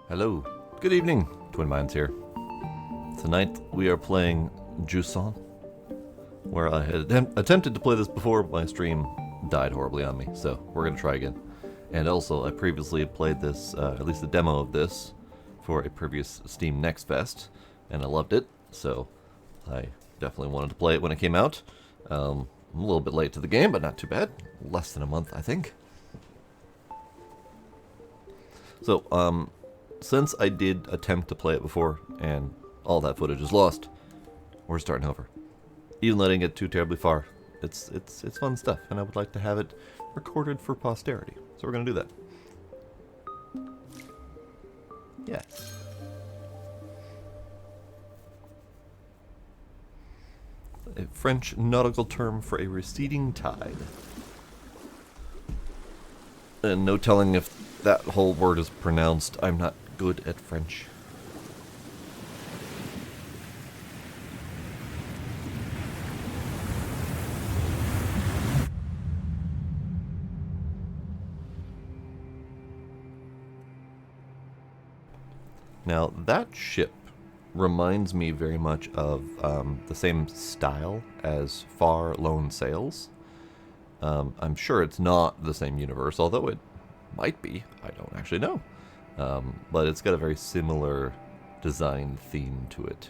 Hello. Good evening. Twin Minds here. Tonight we are playing Jusant, where I had attempted to play this before, but my stream died horribly on me, so we're going to try again. And also, I previously played this, at least the demo of this, for a previous Steam Next Fest, and I loved it, so I definitely wanted to play it when it came out. I'm a little bit late to the game, but not too bad. Less than a month, I think. So, since I did attempt to play it before, and all that footage is lost, we're starting over. Even letting it too terribly far. It's fun stuff, and I would like to have it recorded for posterity. So we're going to do that. Yeah. A French nautical term for a receding tide. And no telling if that whole word is pronounced. I'm not good at French. Now, that ship reminds me very much of the same style as Far Lone Sails. I'm sure it's not the same universe, although it might be. I don't actually know. But it's got a very similar design theme to it.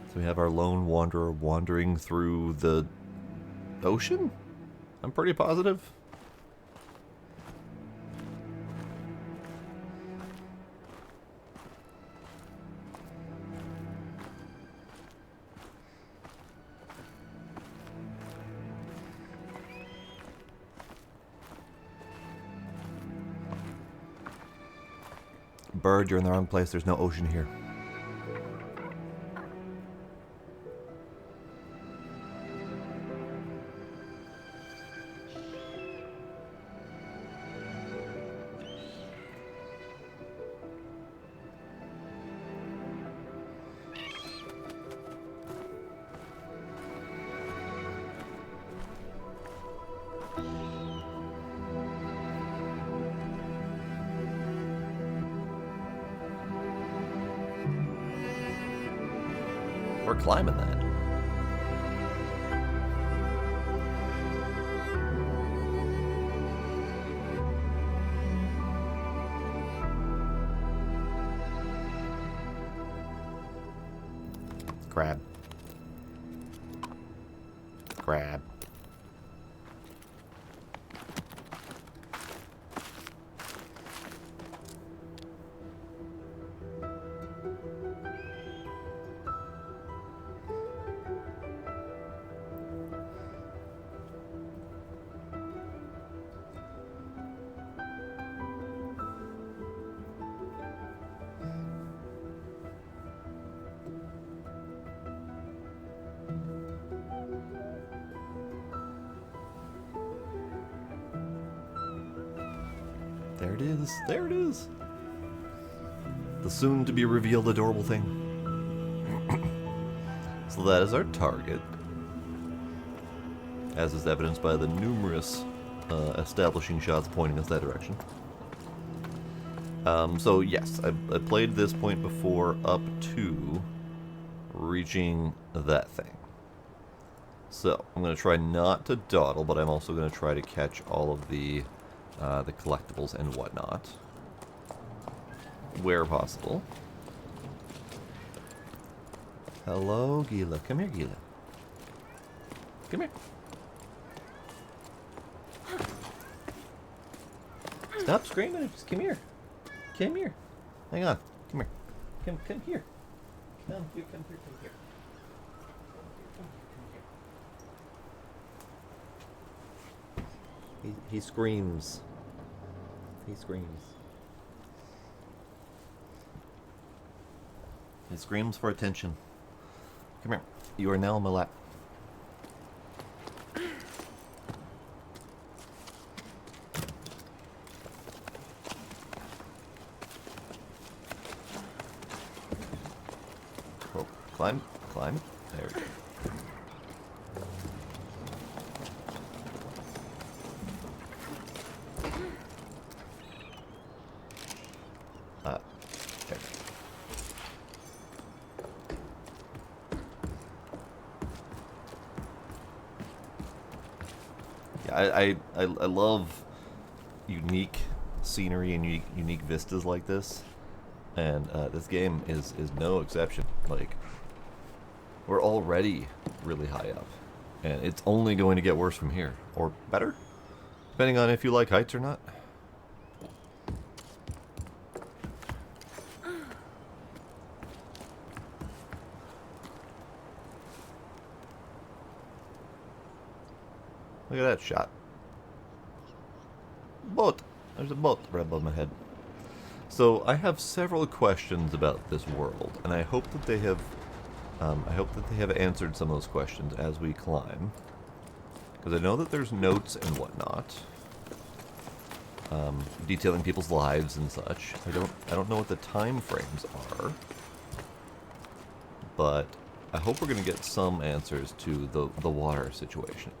So we have our lone wanderer wandering through the ocean? I'm pretty positive. Bird, you're in the wrong place. There's no ocean here. We're climbing that. Crab. Crab. There it is. There it is. The soon-to-be-revealed adorable thing. So that is our target, as is evidenced by the numerous establishing shots pointing us that direction. So yes, I played this point before up to reaching that thing. So I'm going to try not to dawdle, but I'm also going to try to catch all of the collectibles and whatnot, where possible. Hello, Gila. Come here, Gila. Come here. Stop screaming. Just come here. Come here. Hang on. Come here. Come here. Come here. Come here. He screams. He screams. He screams for attention. Come here. You are now on my lap. Oh, climb. There we go. I love unique scenery and unique vistas like this, and this game is no exception. Like, we're already really high up, and it's only going to get worse from here, or better, depending on if you like heights or not. Look at that shot. Boat! There's a boat right above my head. So I have several questions about this world, and I hope that they have answered some of those questions as we climb, because I know that there's notes and whatnot, detailing people's lives and such. I don't know what the time frames are, but I hope we're going to get some answers to the water situation.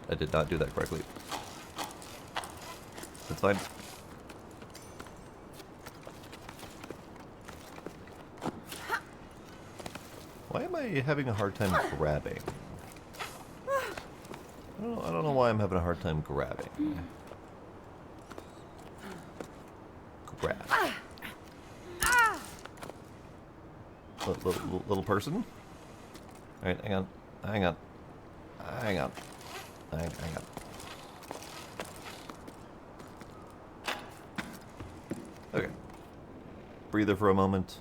I did not do that correctly. That's fine. Why am I having a hard time grabbing? I don't know why I'm having a hard time grabbing. Grab. Little person? Alright, hang on. Hang on. Hang on. Hang on. Okay. Breather for a moment.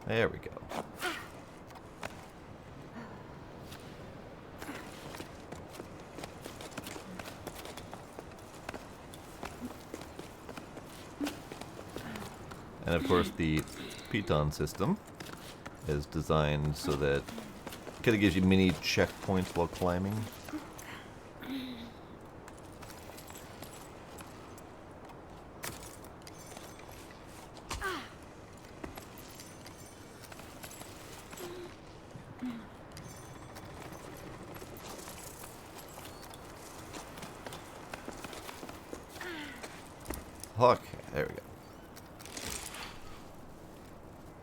There we go. And of course the piton system is designed so that it kind of gives you mini checkpoints while climbing. Okay, there we go.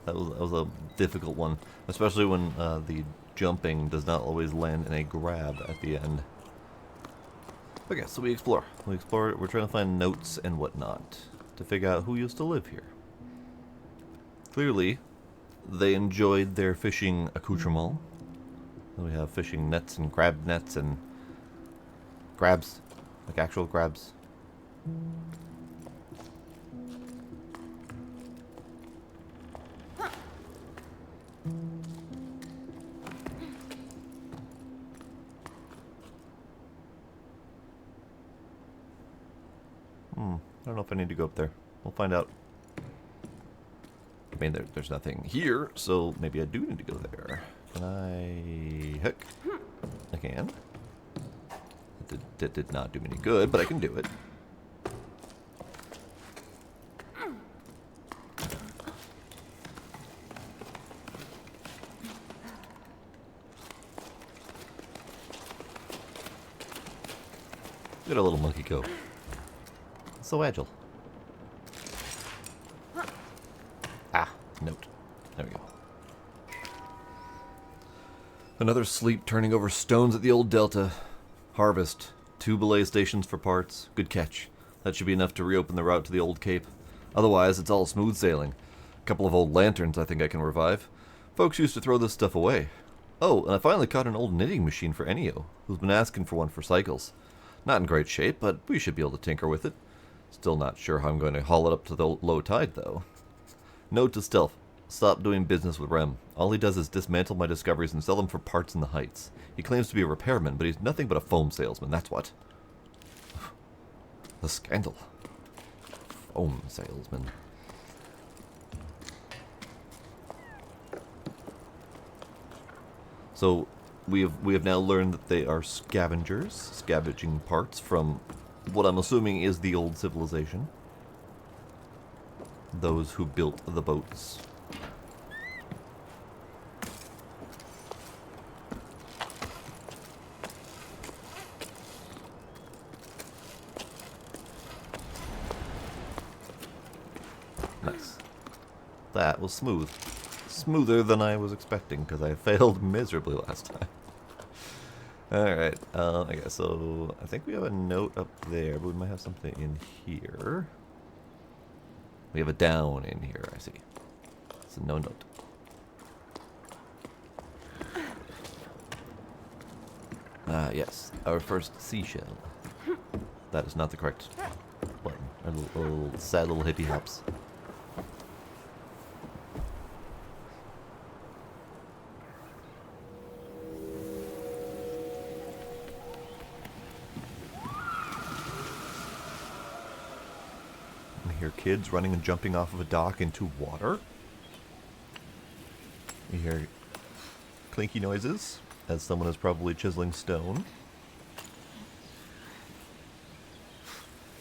That was a difficult one, especially when the jumping does not always land in a grab at the end. Okay, so we explore. We're trying to find notes and whatnot to figure out who used to live here. Clearly, they enjoyed their fishing accoutrement. We have fishing nets and crab nets and crabs, like actual crabs. I don't know if I need to go up there. We'll find out. I mean, there's nothing here, so maybe I do need to go there. Can I... Heck. I can. That did not do me any good, but I can do it. Look at a little monkey go. So agile. Ah, note. There we go. Another sleep turning over stones at the old delta. Harvest. 2 belay stations for parts. Good catch. That should be enough to reopen the route to the old cape. Otherwise, it's all smooth sailing. A couple of old lanterns I think I can revive. Folks used to throw this stuff away. Oh, and I finally caught an old knitting machine for Ennio, who's been asking for one for cycles. Not in great shape, but we should be able to tinker with it. Still not sure how I'm going to haul it up to the low tide, though. Note to stealth. Stop doing business with Rem. All he does is dismantle my discoveries and sell them for parts in the Heights. He claims to be a repairman, but he's nothing but a foam salesman, that's what. The scandal. Foam salesman. So, we have now learned that they are scavengers, scavenging parts from what I'm assuming is the old civilization. Those who built the boats. Nice. That was smooth. Smoother than I was expecting, because I failed miserably last time. Alright, okay, so I think we have a note up there, but we might have something in here. We have a down in here, I see. It's a no note. Ah, yes, our first seashell. That is not the correct button. Our little sad little hippie hops. Hear kids running and jumping off of a dock into water. You hear clinky noises as someone is probably chiseling stone.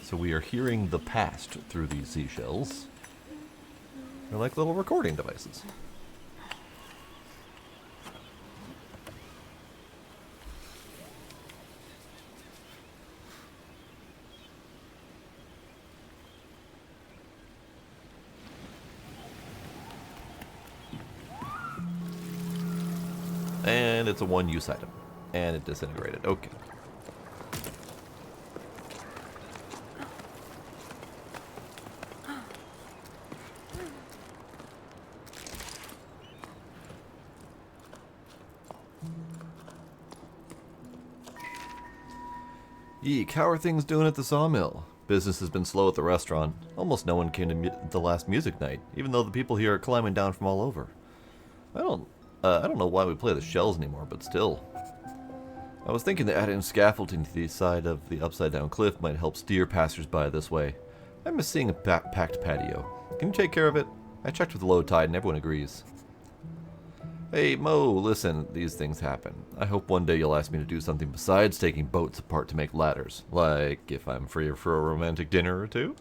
So we are hearing the past through these seashells. They're like little recording devices. And it's a one-use item. And it disintegrated. Okay. Yeek, how are things doing at the sawmill? Business has been slow at the restaurant. Almost no one came to the last music night, even though the people here are climbing down from all over. I don't know why we play the shells anymore, but still. I was thinking that adding scaffolding to the side of the upside-down cliff might help steer passers-by this way. I miss seeing a packed patio. Can you take care of it? I checked with low tide and everyone agrees. Hey, Mo, listen, these things happen. I hope one day you'll ask me to do something besides taking boats apart to make ladders. Like, if I'm free for a romantic dinner or two?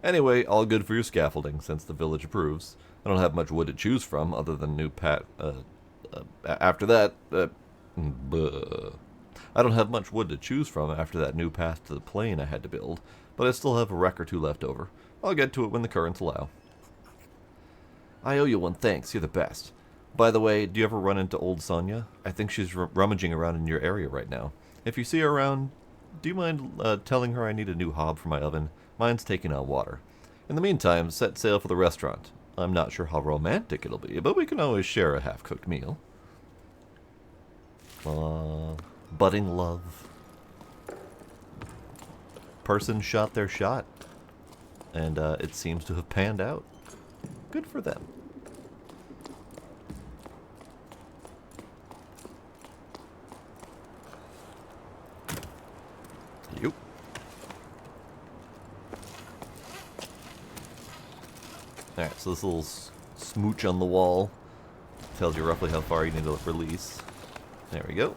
Anyway, all good for your scaffolding, since the village approves. I don't have much wood to choose from, other than after that, I don't have much wood to choose from after that new path to the plain I had to build, but I still have a wreck or two left over. I'll get to it when the currents allow. I owe you one thanks, you're the best. By the way, do you ever run into old Sonia? I think she's rummaging around in your area right now. If you see her around, do you mind telling her I need a new hob for my oven? Mine's taking on water. In the meantime, set sail for the restaurant. I'm not sure how romantic it'll be, but we can always share a half-cooked meal. Budding love. Person shot their shot, and it seems to have panned out. Good for them. Yep. Alright, so this little smooch on the wall tells you roughly how far you need to release. There we go.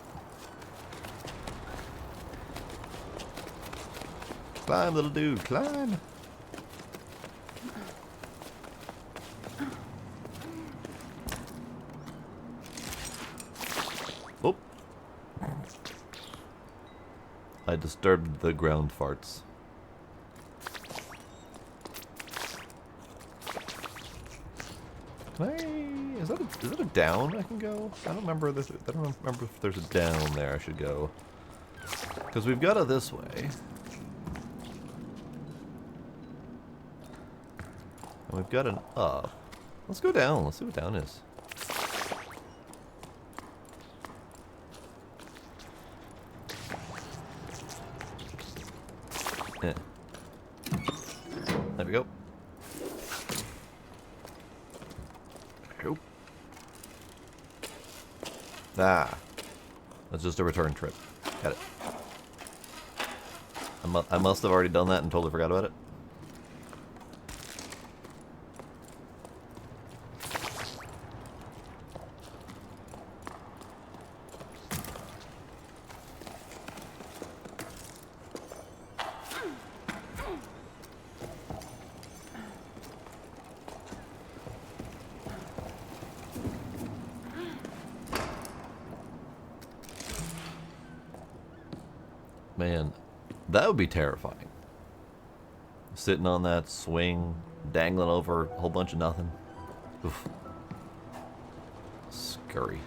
Climb, little dude, climb! Oh! I disturbed the ground farts. Is that a down I can go? I don't remember this. I don't remember if there's a down there I should go. Because we've got it this way. And we've got an up. Let's go down. Let's see what down is. Eh. There we go. Ah. That's just a return trip. Got it. I must have already done that and totally forgot about it. Man, that would be terrifying. Sitting on that swing, dangling over a whole bunch of nothing. Oof. Scurry.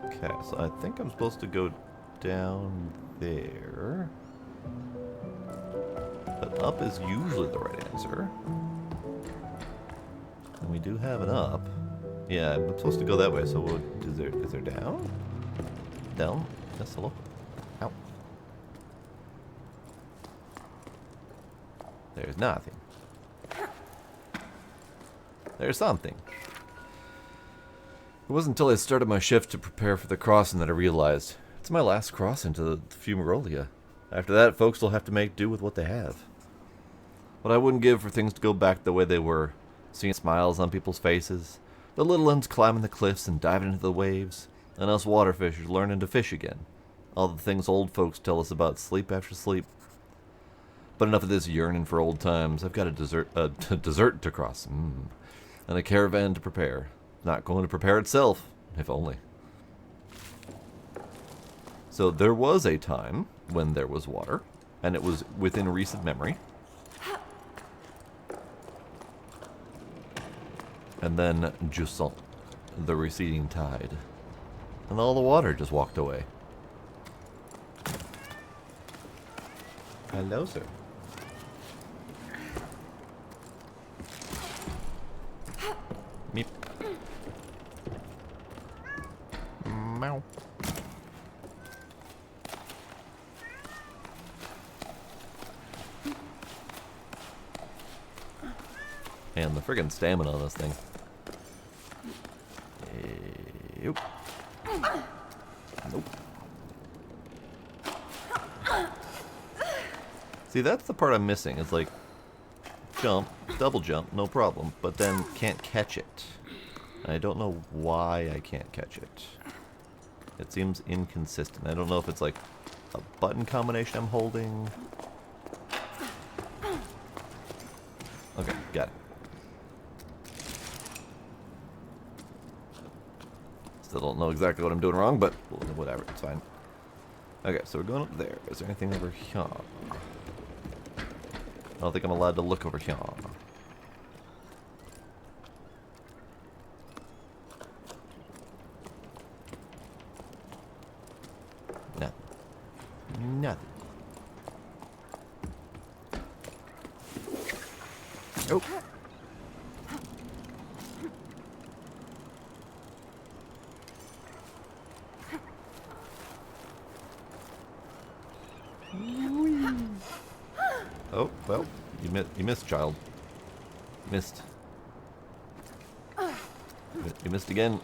Okay, so I think I'm supposed to go down there. But up is usually the right answer. And we do have an up. Yeah, I'm supposed to go that way, so is there down? Down? Yes, hello? Ow. There's nothing. There's something. It wasn't until I started my shift to prepare for the crossing that I realized it's my last crossing to the Fumarolia. After that, folks will have to make do with what they have. What I wouldn't give for things to go back the way they were. Seeing smiles on people's faces, the little ones climbing the cliffs and diving into the waves, and us waterfishers learning to fish again. All the things old folks tell us about sleep after sleep. But enough of this yearning for old times. I've got a dessert to cross. And a caravan to prepare. Not going to prepare itself, if only. So there was a time when there was water, and it was within recent memory. And then Jusant, the receding tide. And all the water just walked away. Hello, sir. Meep. Meow. And the friggin' stamina on this thing. Nope. Nope. See, that's the part I'm missing. It's like, jump, double jump, no problem, but then can't catch it. I don't know why I can't catch it. It seems inconsistent. I don't know if it's like a button combination I'm holding. Okay, got it. Still don't know exactly what I'm doing wrong, but whatever, it's fine. Okay, so we're going up there. Is there anything over here? I don't think I'm allowed to look over here. Nothing. Nothing. Oh. Oh, well, you missed, child. Missed. You missed again.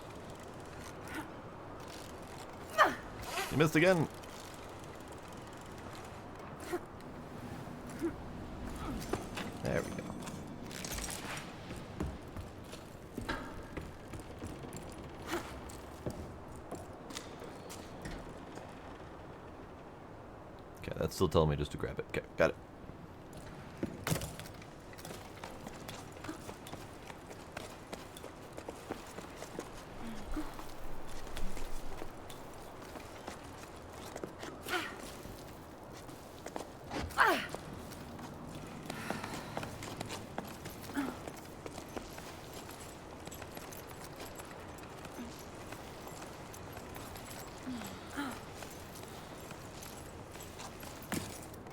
You missed again. There we go. Okay, that's still telling me just to grab it. Okay, got it.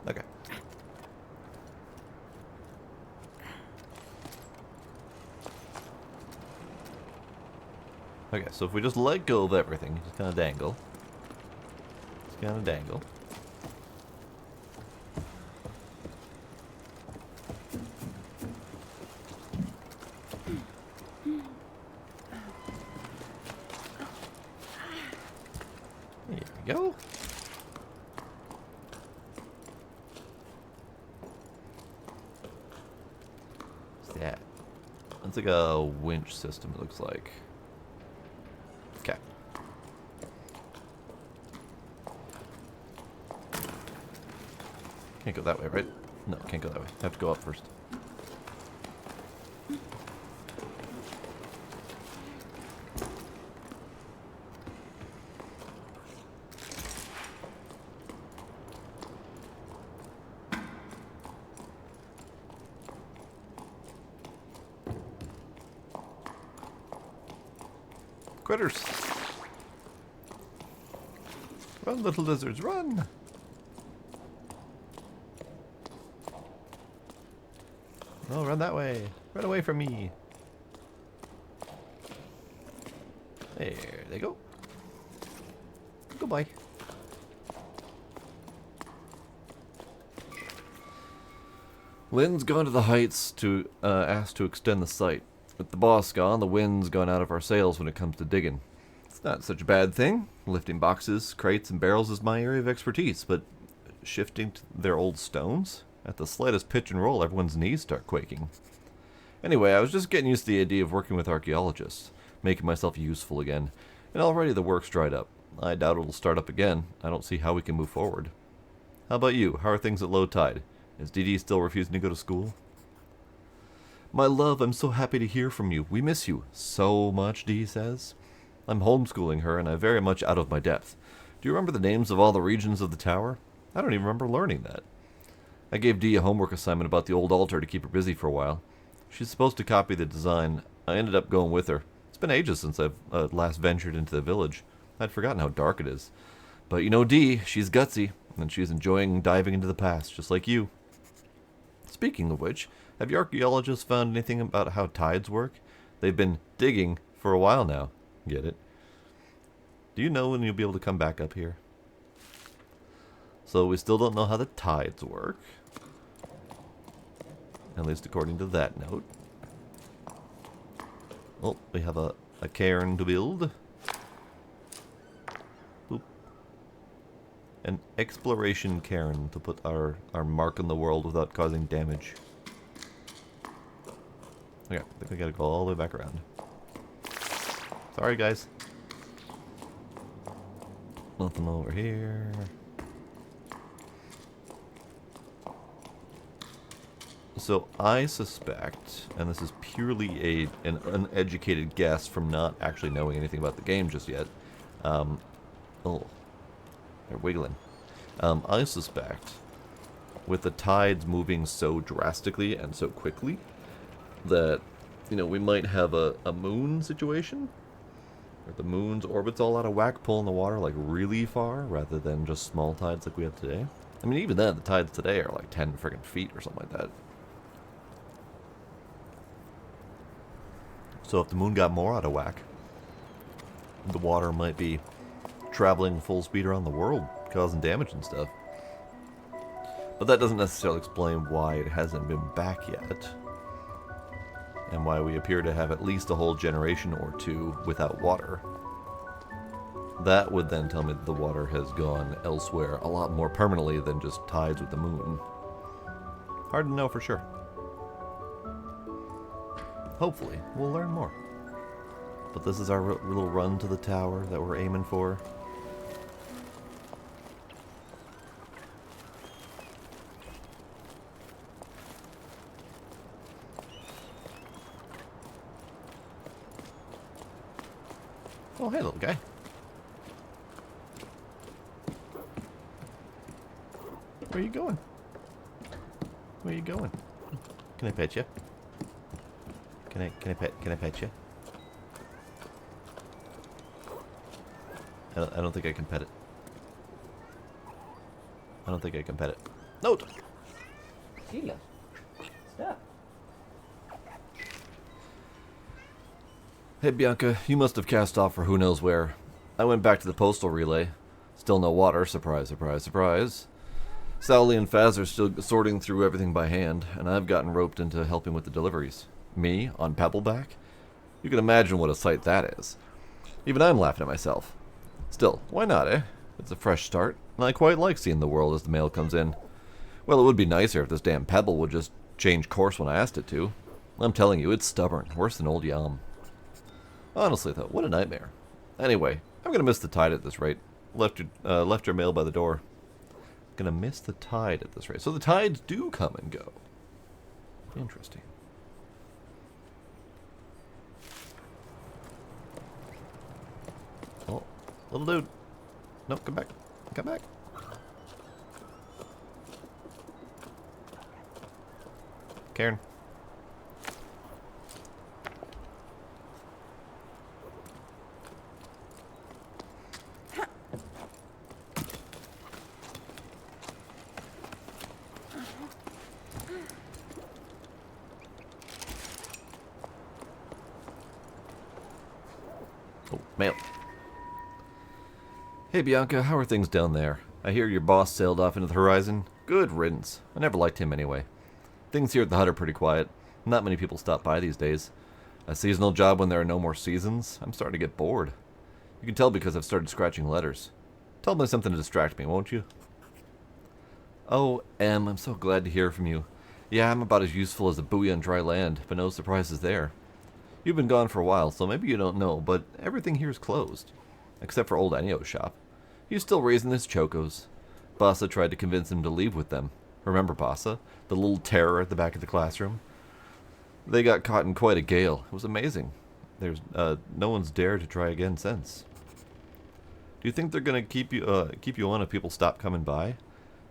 Okay. Okay, so if we just let go of everything, just kind of dangle. Just kind of dangle. we go. What's that? It's like a winch system, it looks like. Okay. Can't go that way, right? No, can't go that way. Have to go up first. Critters! Run, little lizards, run! Oh, run that way. Run away from me. There they go. Goodbye. Lynn's gone to the heights to ask to extend the site. With the boss gone, the wind's gone out of our sails when it comes to digging. It's not such a bad thing. Lifting boxes, crates, and barrels is my area of expertise, but shifting to their old stones? At the slightest pitch and roll, everyone's knees start quaking. Anyway, I was just getting used to the idea of working with archaeologists, making myself useful again, and already the work's dried up. I doubt it'll start up again. I don't see how we can move forward. How about you? How are things at low tide? Is Dee Dee still refusing to go to school? My love, I'm so happy to hear from you. We miss you so much, Dee says. I'm homeschooling her, and I'm very much out of my depth. Do you remember the names of all the regions of the tower? I don't even remember learning that. I gave Dee a homework assignment about the old altar to keep her busy for a while. She's supposed to copy the design. I ended up going with her. It's been ages since I've last ventured into the village. I'd forgotten how dark it is. But you know Dee, she's gutsy, and she's enjoying diving into the past, just like you. Speaking of which, have your archaeologists found anything about how tides work? They've been digging for a while now. Get it? Do you know when you'll be able to come back up here? So we still don't know how the tides work. At least according to that note. Oh, we have a cairn to build. Boop. An exploration cairn to put our mark on the world without causing damage. Okay, I think we gotta go all the way back around. Sorry, guys. Nothing over here. So I suspect, and this is purely an uneducated guess from not actually knowing anything about the game just yet. Oh, they're wiggling. I suspect, with the tides moving so drastically and so quickly, that, you know, we might have a moon situation, where the moon's orbit's all out of whack, pulling the water like really far, rather than just small tides like we have today. I mean, even then, the tides today are like 10 friggin' feet or something like that. So if the moon got more out of whack, the water might be traveling full speed around the world, causing damage and stuff. But that doesn't necessarily explain why it hasn't been back yet, and why we appear to have at least a whole generation or two without water. That would then tell me that the water has gone elsewhere a lot more permanently than just tides with the moon. Hard to know for sure. Hopefully, we'll learn more. But this is our little run to the tower that we're aiming for. Oh, hey, little guy. Where are you going? Where are you going? Can I pet you? Can I pet you? I don't think I can pet it. I don't think I can pet it. No! Sheila, stop. Hey Bianca, you must have cast off for who knows where. I went back to the postal relay. Still no water, surprise, surprise, surprise. Sally and Faz are still sorting through everything by hand, and I've gotten roped into helping with the deliveries. Me, on Pebbleback? You can imagine what a sight that is. Even I'm laughing at myself. Still, why not, eh? It's a fresh start, and I quite like seeing the world as the mail comes in. Well, it would be nicer if this damn pebble would just change course when I asked it to. I'm telling you, it's stubborn, worse than old Yam. Honestly, though, what a nightmare. Anyway, I'm gonna miss the tide at this rate. Left your mail by the door. Gonna miss the tide at this rate. So the tides do come and go. Interesting. Oh, little dude. No, come back. Come back. Karen. Oh, mail. Hey Bianca, how are things down there? I hear your boss sailed off into the horizon. Good riddance. I never liked him anyway. Things here at the hut are pretty quiet. Not many people stop by these days. A seasonal job when there are no more seasons? I'm starting to get bored. You can tell because I've started scratching letters. Tell me something to distract me, won't you? Oh, Em, I'm so glad to hear from you. Yeah, I'm about as useful as a buoy on dry land, but no surprises there. You've been gone for a while, so maybe you don't know, but everything here is closed. Except for old Ennio's shop. He's still raising his chocos. Bassa tried to convince him to leave with them. Remember Bassa? The little terror at the back of the classroom? They got caught in quite a gale. It was amazing. There's no one's dared to try again since. Do you think they're gonna keep you on if people stop coming by?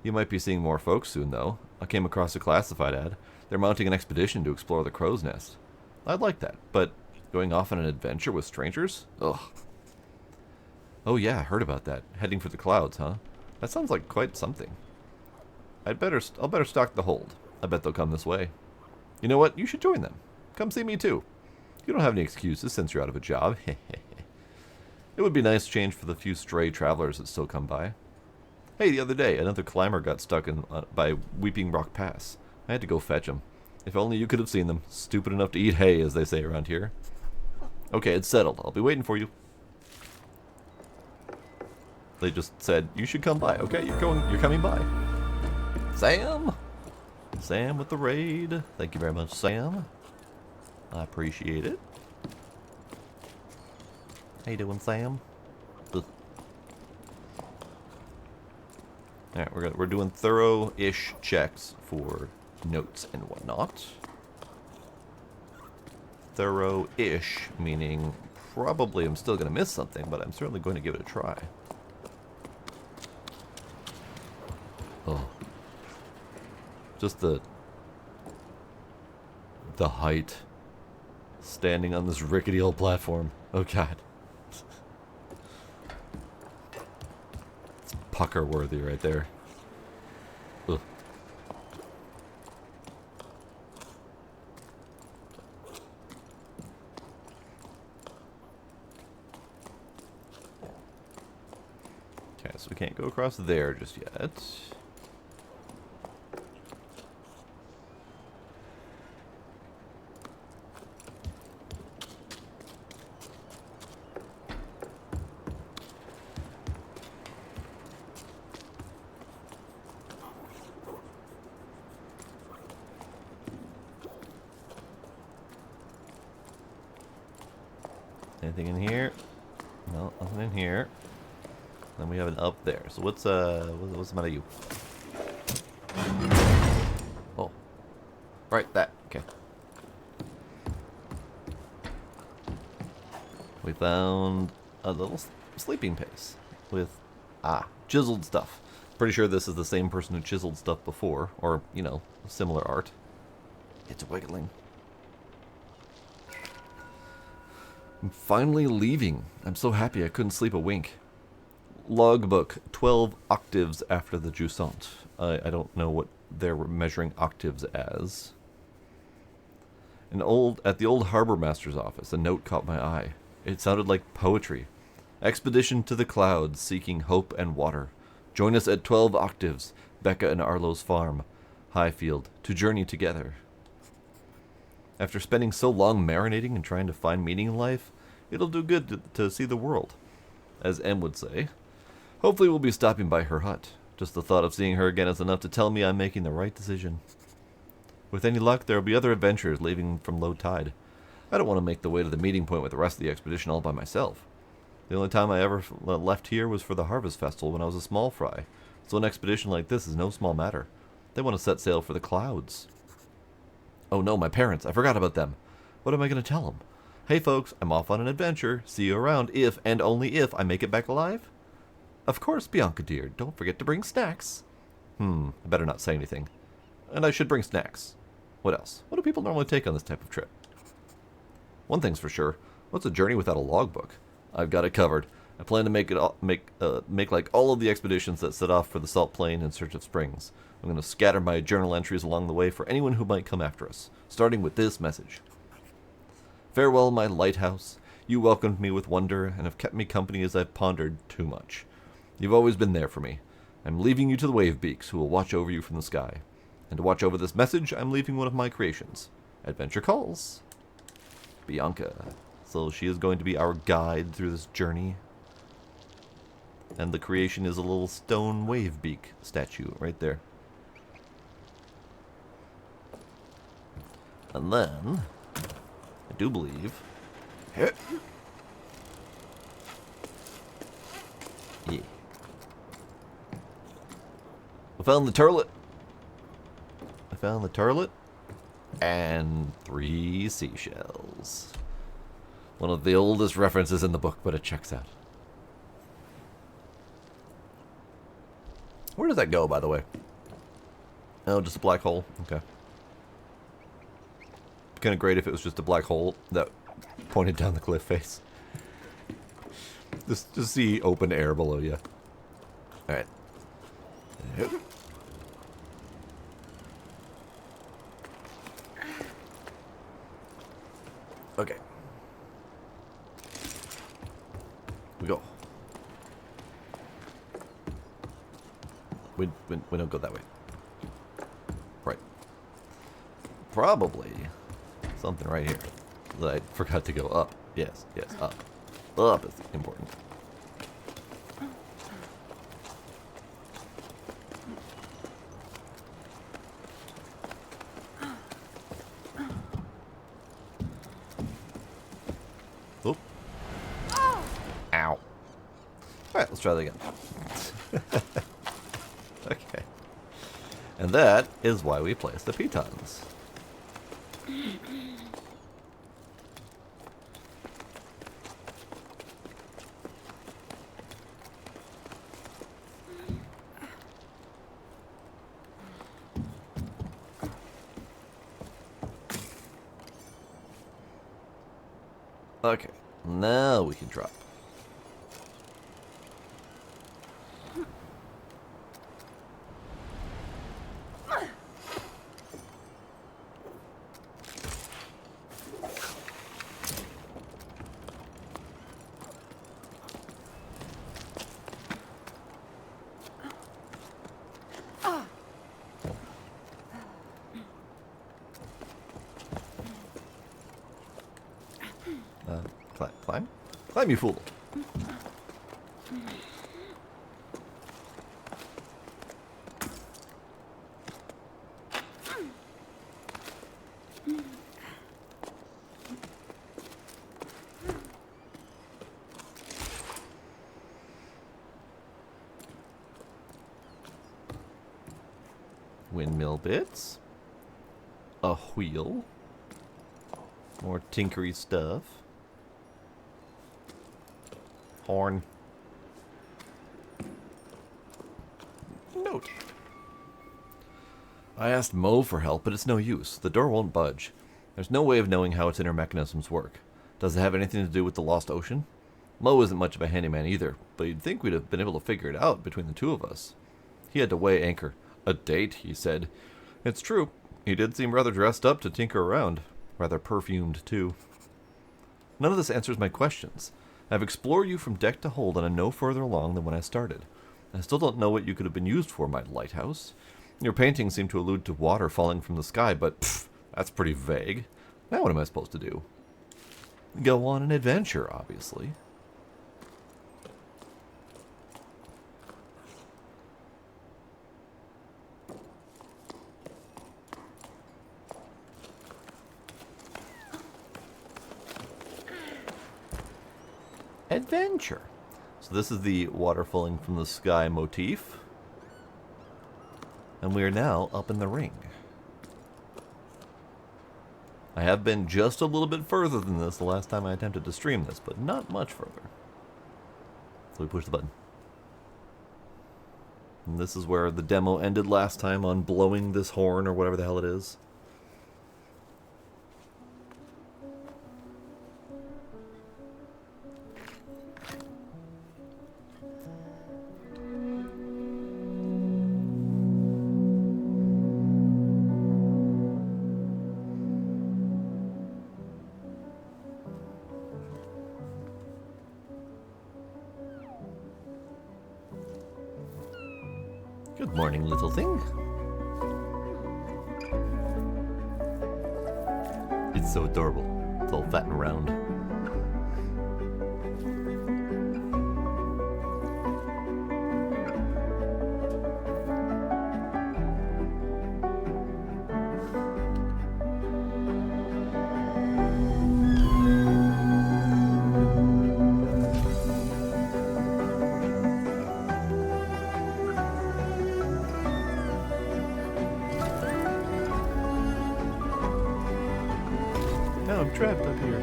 You might be seeing more folks soon, though. I came across a classified ad. They're mounting an expedition to explore the crow's nest. I'd like that, but going off on an adventure with strangers? Ugh. Oh yeah, I heard about that. Heading for the clouds, huh? That sounds like quite something. I'll better stock the hold. I bet they'll come this way. You know what? You should join them. Come see me too. You don't have any excuses since you're out of a job. It would be a nice change for the few stray travelers that still come by. Hey, the other day, another climber got stuck by Weeping Rock Pass. I had to go fetch him. If only you could have seen them. Stupid enough to eat hay, as they say around here. Okay, it's settled. I'll be waiting for you. They just said, you should come by. Okay, you're coming by. Sam? Sam with the raid. Thank you very much, Sam. I appreciate it. How you doing, Sam? Ugh. Alright, we're doing thorough-ish checks for notes and whatnot. Thorough-ish, meaning probably I'm still going to miss something, but I'm certainly going to give it a try. Oh. Just the height. Standing on this rickety old platform. Oh god. It's pucker worthy right there. Ugh. Okay, so we can't go across there just yet. Anything in here? No, nothing in here. Then we have an up there. So what's the matter with you? Oh. Right, that. Okay. We found a little sleeping place with chiseled stuff. Pretty sure this is the same person who chiseled stuff before, or, you know, similar art. It's wiggling. I'm finally leaving. I'm so happy I couldn't sleep a wink. Logbook, 12 octaves after the Jusant. I don't know what they're measuring octaves as. At the old harbor master's office, a note caught my eye. It sounded like poetry. Expedition to the clouds, seeking hope and water. Join us at 12 octaves, Becca and Arlo's farm, Highfield, to journey together. After spending so long marinating and trying to find meaning in life, it'll do good to see the world. As M would say, Hopefully we'll be stopping by her hut. Just the thought of seeing her again is enough to tell me I'm making the right decision. With any luck, there will be other adventurers leaving from low tide. I don't want to make the way to the meeting point with the rest of the expedition all by myself. The only time I ever left here was for the Harvest Festival when I was a small fry, so an expedition like this is no small matter. They want to set sail for the clouds. Oh no, my parents. I forgot about them. What am I going to tell them? Hey folks, I'm off on an adventure. See you around if, and only if, I make it back alive? Of course, Bianca dear. Don't forget to bring snacks. I better not say anything. And I should bring snacks. What else? What do people normally take on this type of trip? One thing's for sure. What's a journey without a logbook? I've got it covered. I plan to make like all of the expeditions that set off for the Salt Plain in search of springs. I'm going to scatter my journal entries along the way for anyone who might come after us, starting with this message. Farewell, my lighthouse. You welcomed me with wonder and have kept me company as I've pondered too much. You've always been there for me. I'm leaving you to the wave beaks, who will watch over you from the sky. And to watch over this message, I'm leaving one of my creations. Adventure calls. Bianca. So she is going to be our guide through this journey. And the creation is a little stone wave beak statue right there. And then, I do believe... Yeah. I found the turlet. And 3 seashells. One of the oldest references in the book, but it checks out. Where does that go, by the way? Oh, just a black hole? Okay. Kind of great if it was just a black hole that pointed down the cliff face. Just see open air below you. Alright. Okay. We go. We don't go that way. Right. Probably something right here that I forgot to go up. Yes, up. Up is important. Oh. Ow. Alright, let's try that again. Okay. And that is why we place the pitons. Okay, now we can drop. Climb? Climb, you fool. Windmill bits. A wheel. More tinkery stuff. Horn. Note. I asked Mo for help, but it's no use. The door won't budge. There's no way of knowing how its inner mechanisms work. Does it have anything to do with the lost ocean? Mo isn't much of a handyman either, but you'd think we'd have been able to figure it out between the two of us. He had to weigh anchor. A date, he said. It's true. He did seem rather dressed up to tinker around. Rather perfumed, too. None of this answers my questions. I've explored you from deck to hold, and I'm no further along than when I started. I still don't know what you could have been used for, my lighthouse. Your paintings seem to allude to water falling from the sky, but pfft, that's pretty vague. Now what am I supposed to do? Go on an adventure, obviously. adventure. So this is the water falling from the sky motif. And we are now up in the ring. I have been just a little bit further than this the last time I attempted to stream this, but not much further. So we push the button. And this is where the demo ended last time, on blowing this horn or whatever the hell it is. Good morning, little thing. It's so adorable. It's all fat and round. Now I'm trapped up here.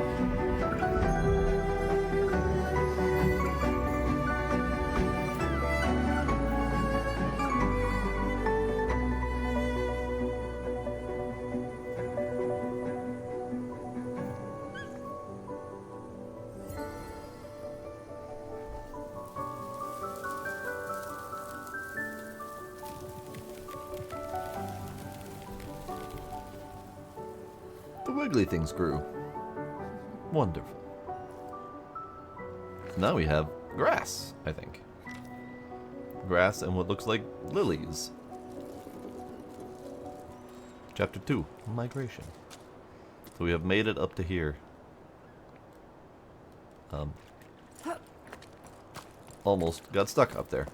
The wiggly things grew. Wonderful. So now we have grass, I think. Grass and what looks like lilies. Chapter 2, Migration. So we have made it up to here. Almost got stuck up there.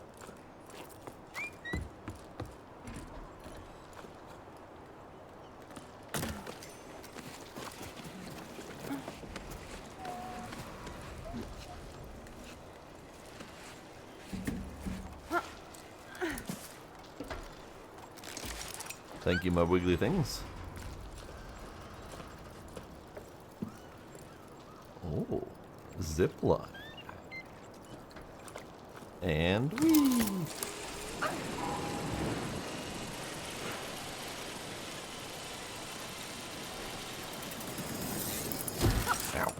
Thank you, my wiggly things. Oh, zip line. And whee! Ow.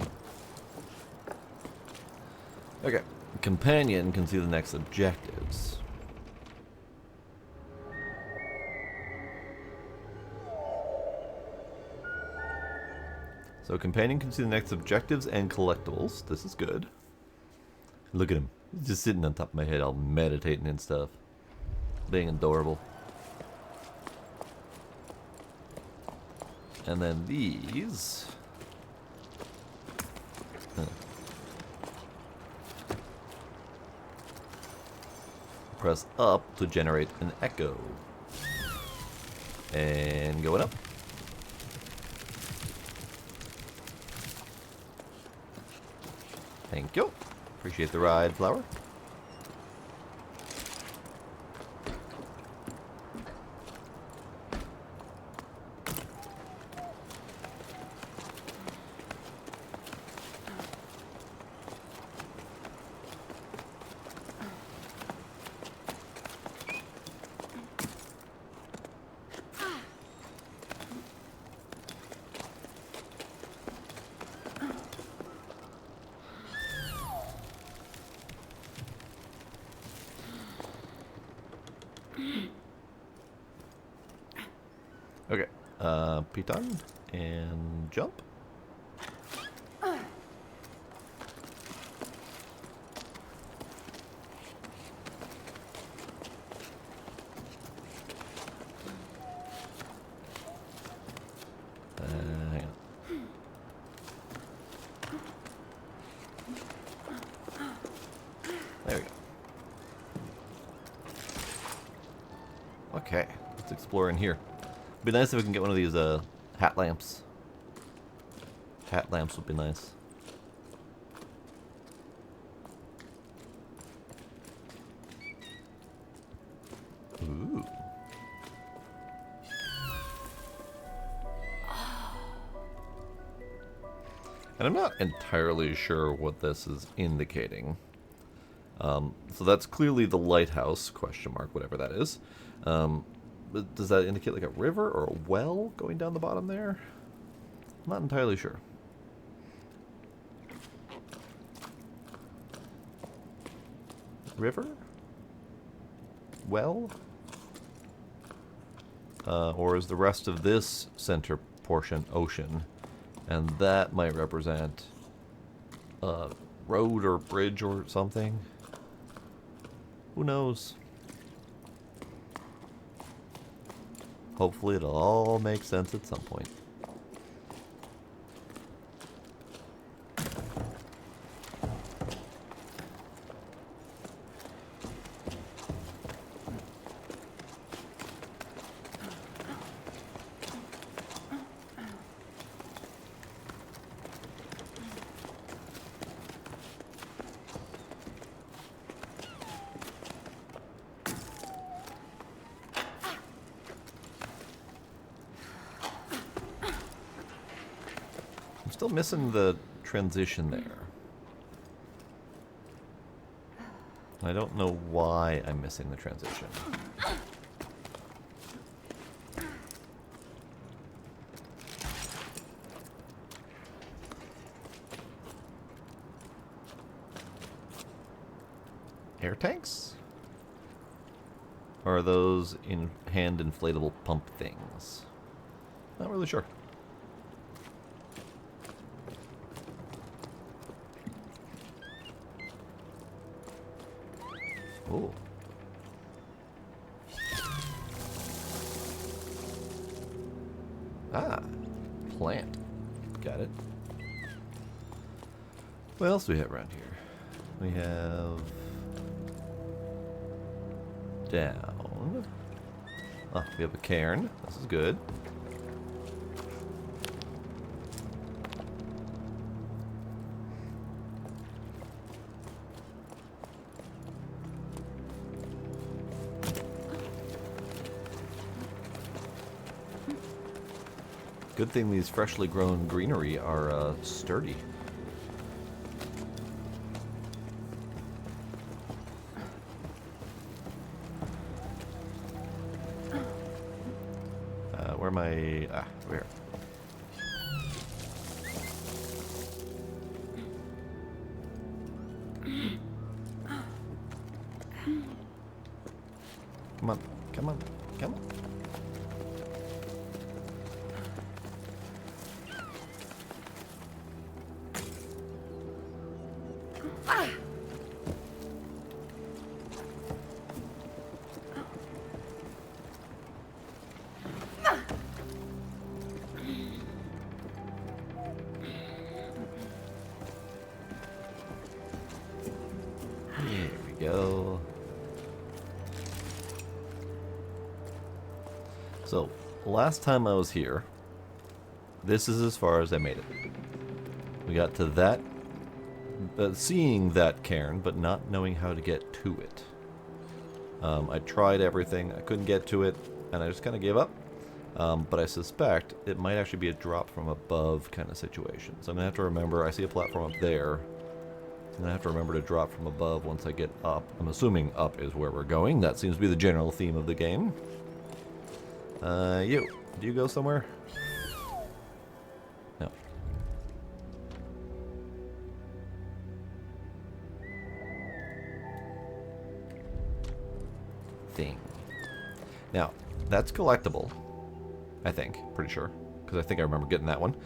Okay, companion can see the next objectives. So companion can see the next objectives and collectibles. This is good. Look at him. He's just sitting on top of my head all meditating and stuff. Being adorable. And then these. Press up to generate an echo. And going up. Thank you. Appreciate the ride, flower. Okay, piton and jump. Hang on. There we go. Okay, let's explore in here. Be nice if we can get one of these hat lamps. Hat lamps would be nice. And I'm not entirely sure what this is indicating. So that's clearly the lighthouse, question mark, whatever that is. But does that indicate like a river or a well going down the bottom there? I'm not entirely sure. River? Well? Or is the rest of this center portion ocean? And that might represent a road or bridge or something. Who knows? Hopefully it'll all make sense at some point. I'm still missing the transition there. I don't know why I'm missing the transition. Air tanks? Or are those in hand inflatable pump things? Not really sure. Oh. Ah, plant. Got it. What else do we have around here? We have down. Oh, we have a cairn. This is good. Good thing these freshly grown greenery are sturdy. Where am I? Ah, where? Come on, come on, come on. There we go. So, last time I was here, this is as far as I made it. We got to that, seeing that cairn, but not knowing how to get to it. I tried everything, I couldn't get to it, and I just kind of gave up. But I suspect it might actually be a drop from above kind of situation. So I'm going to have to remember, I see a platform up there. I'm going to have to remember to drop from above once I get up. I'm assuming up is where we're going. That seems to be the general theme of the game. Do you go somewhere? No. Thing. Now, that's collectible. I think. Pretty sure. Because I think I remember getting that one.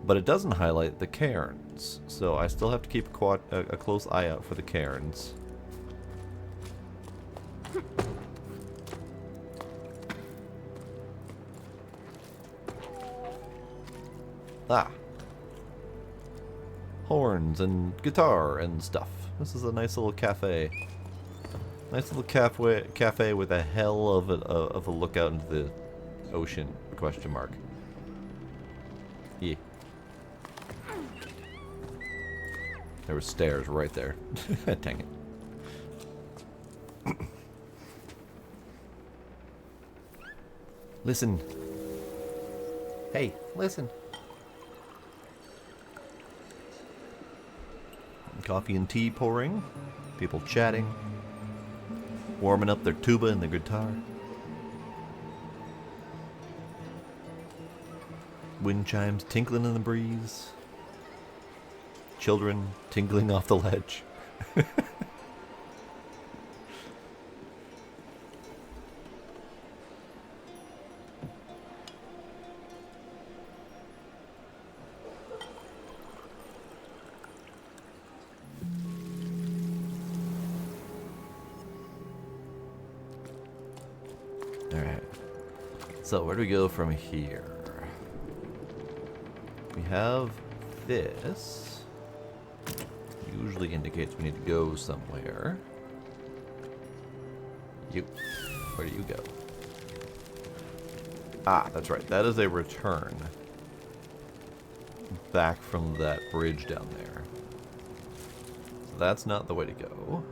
But it doesn't highlight the cairns. So I still have to keep a close eye out for the cairns. Ah. Horns and guitar and stuff. This is a nice little cafe. Nice little cafe with a hell of a lookout into the ocean, question mark. Yeah. There were stairs right there. Dang it. Listen. Hey, listen. Coffee and tea pouring. People chatting. Warming up their tuba and their guitar. Wind chimes tinkling in the breeze. Children tinkling off the ledge. Alright. So, where do we go from here? We have this. Usually indicates we need to go somewhere. Where do you go? Ah, that's right. That is a return back from that bridge down there. So that's not the way to go.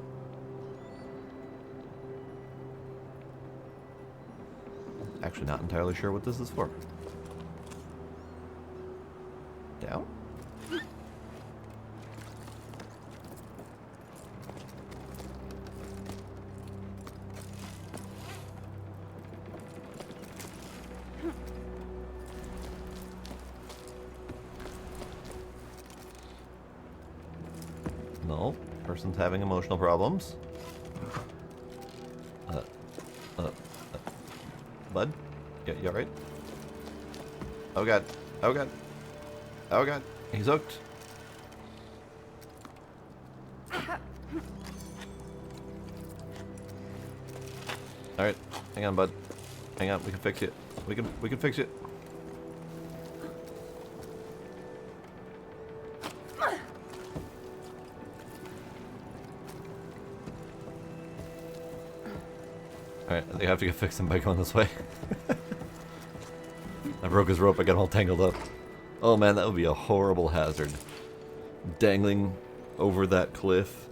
Actually, not entirely sure what this is for. Down? No, person's having emotional problems. Bud? You alright? Oh god. Oh god. Oh god. He's hooked. Alright. Hang on, bud. Hang on, we can fix it. We can fix it. Alright, I think I have to go fix him by going this way. I broke his rope, I got him all tangled up. Oh man, that would be a horrible hazard. Dangling over that cliff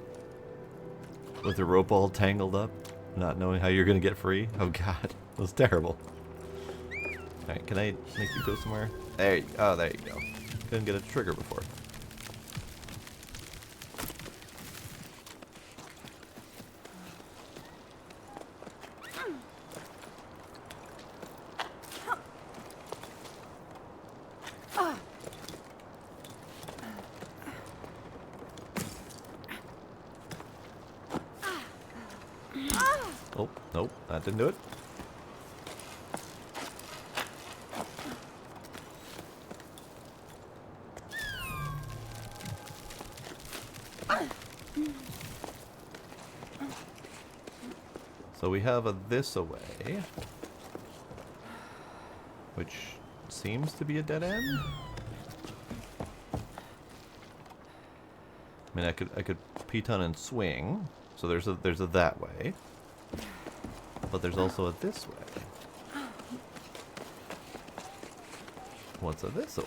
with the rope all tangled up, not knowing how you're gonna get free. Oh god, that was terrible. Alright, can I make you go somewhere? There you go. Oh, there you go. Couldn't get a trigger before. Oh, nope, that didn't do it. So we have a this away, which seems to be a dead end. I mean, I could piton and swing. So there's a that way, but there's also a this way. What's a this way?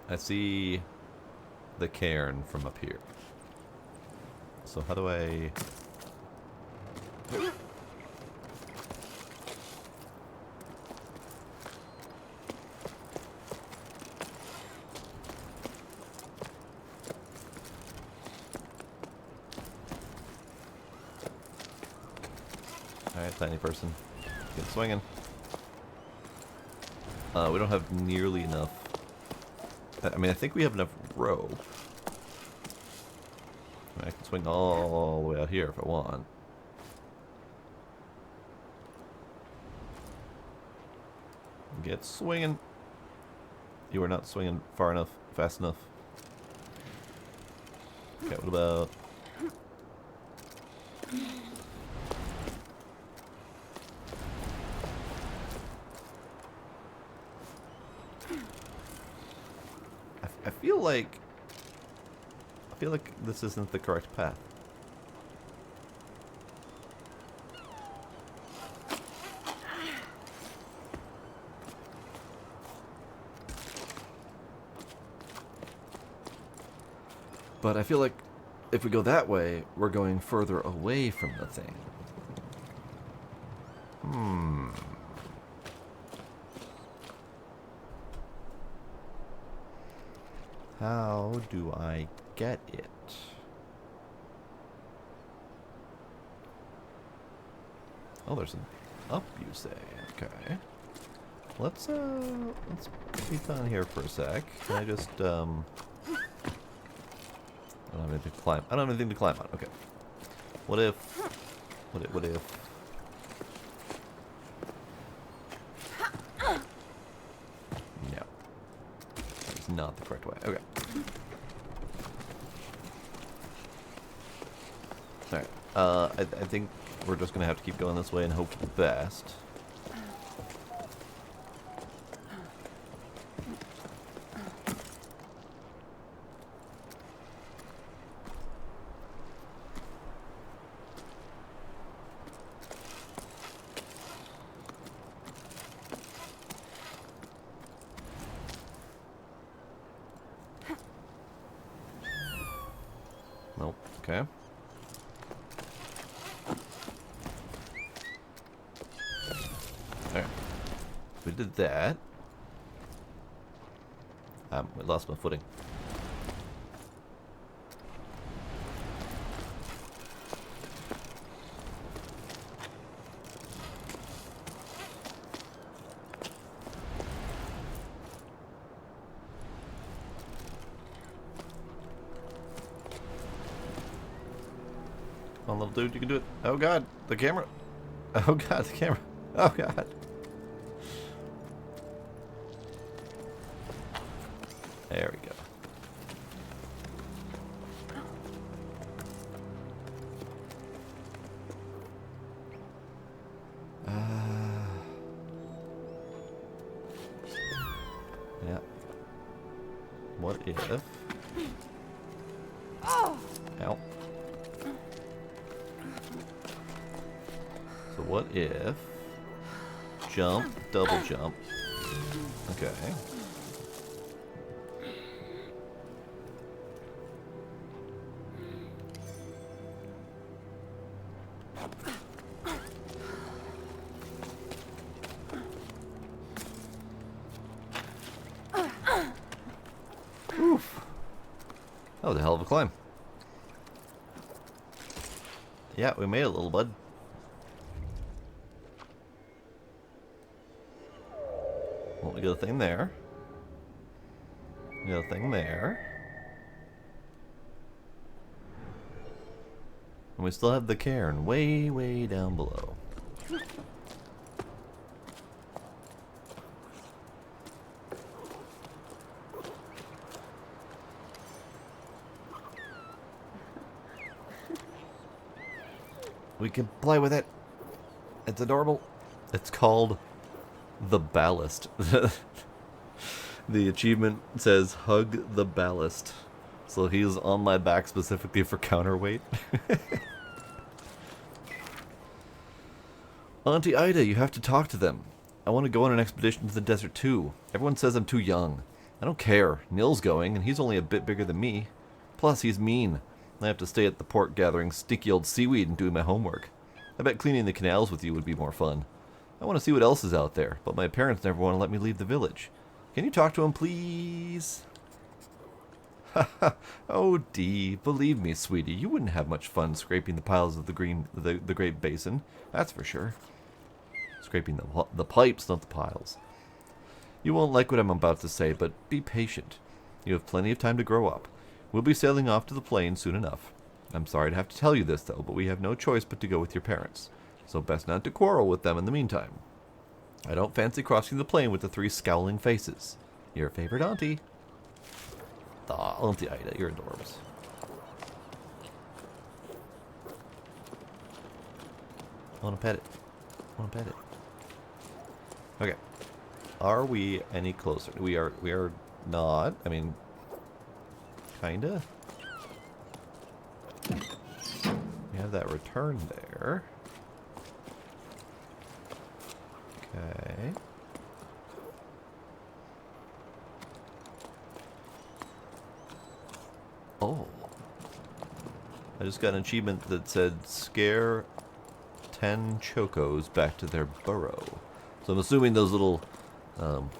I see the cairn from up here. So how do I... Alright, tiny person. Get swinging. We don't have nearly enough. I mean, I think we have enough rope. I mean, I can swing all the way out here if I want. Get swinging. You are not swinging far enough, fast enough. Okay, what about... I feel like this isn't the correct path. But I feel like if we go that way, we're going further away from the thing. Hmm. How do I get it? Oh, there's an up, you say. Okay. Let's be down here for a sec. Can I just, I don't have anything to climb. I don't have anything to climb on. Okay. What if... What if... No. That is not the correct way. Okay. Alright. I think we're just gonna have to keep going this way and hope for the best. Nope. Okay. Alright. We did that. I lost my footing. Come on, little dude, you can do it. Oh god, the camera. Oh god, the camera. Oh god. There we go. Yeah. What if... Ow. So what if... Jump, double jump. Okay. Oof. That was a hell of a climb. Yeah, we made it, little bud. Well, we got a thing there. We got a thing there. And we still have the cairn way, way down below. We can play with it. It's adorable. It's called the ballast. The achievement says hug the ballast. So he's on my back specifically for counterweight. Auntie Ida, you have to talk to them. I want to go on an expedition to the desert too. Everyone says I'm too young. I don't care. Nil's going, and he's only a bit bigger than me. Plus, he's mean. I have to stay at the port gathering sticky old seaweed and doing my homework. I bet cleaning the canals with you would be more fun. I want to see what else is out there, but my parents never want to let me leave the village. Can you talk to him, please? Oh, Dee, believe me, sweetie, you wouldn't have much fun scraping the piles of the Great Basin. That's for sure. Scraping the pipes, not the piles. You won't like what I'm about to say, but be patient. You have plenty of time to grow up. We'll be sailing off to the plains soon enough. I'm sorry to have to tell you this, though, but we have no choice but to go with your parents. So best not to quarrel with them in the meantime. I don't fancy crossing the plain with the three scowling faces. Your favorite auntie. Aw, Auntie Ida, you're adorbs. I want to pet it. I want to pet it. Okay. Are we any closer? We are not. I mean, kinda. We have that return there. Okay. Oh. I just got an achievement that said scare 10 chocos back to their burrow. So I'm assuming those little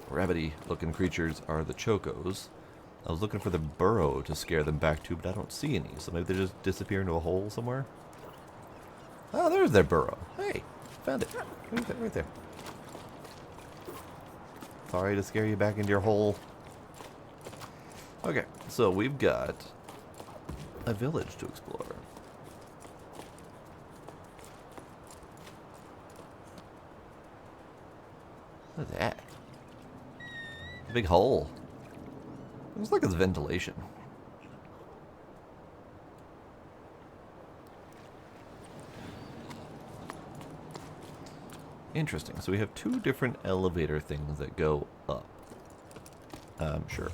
rabbity looking creatures are the chocos. I was looking for the burrow to scare them back to, but I don't see any. So maybe they just disappear into a hole somewhere. Oh, there's their burrow. Hey, found it. Right there. Sorry to scare you back into your hole. Okay, so we've got a village to explore. Look at that. A big hole. Looks like it's ventilation. Interesting. So we have two different elevator things that go up. Sure.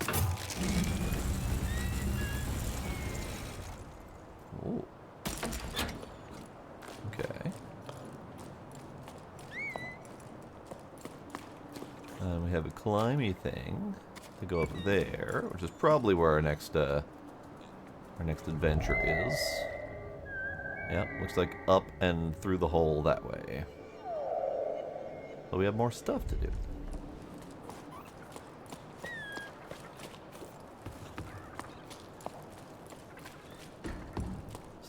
Ooh. Okay. We have a climby thing to go up there, which is probably where our next adventure is. Yep, looks like up and through the hole that way. But we have more stuff to do.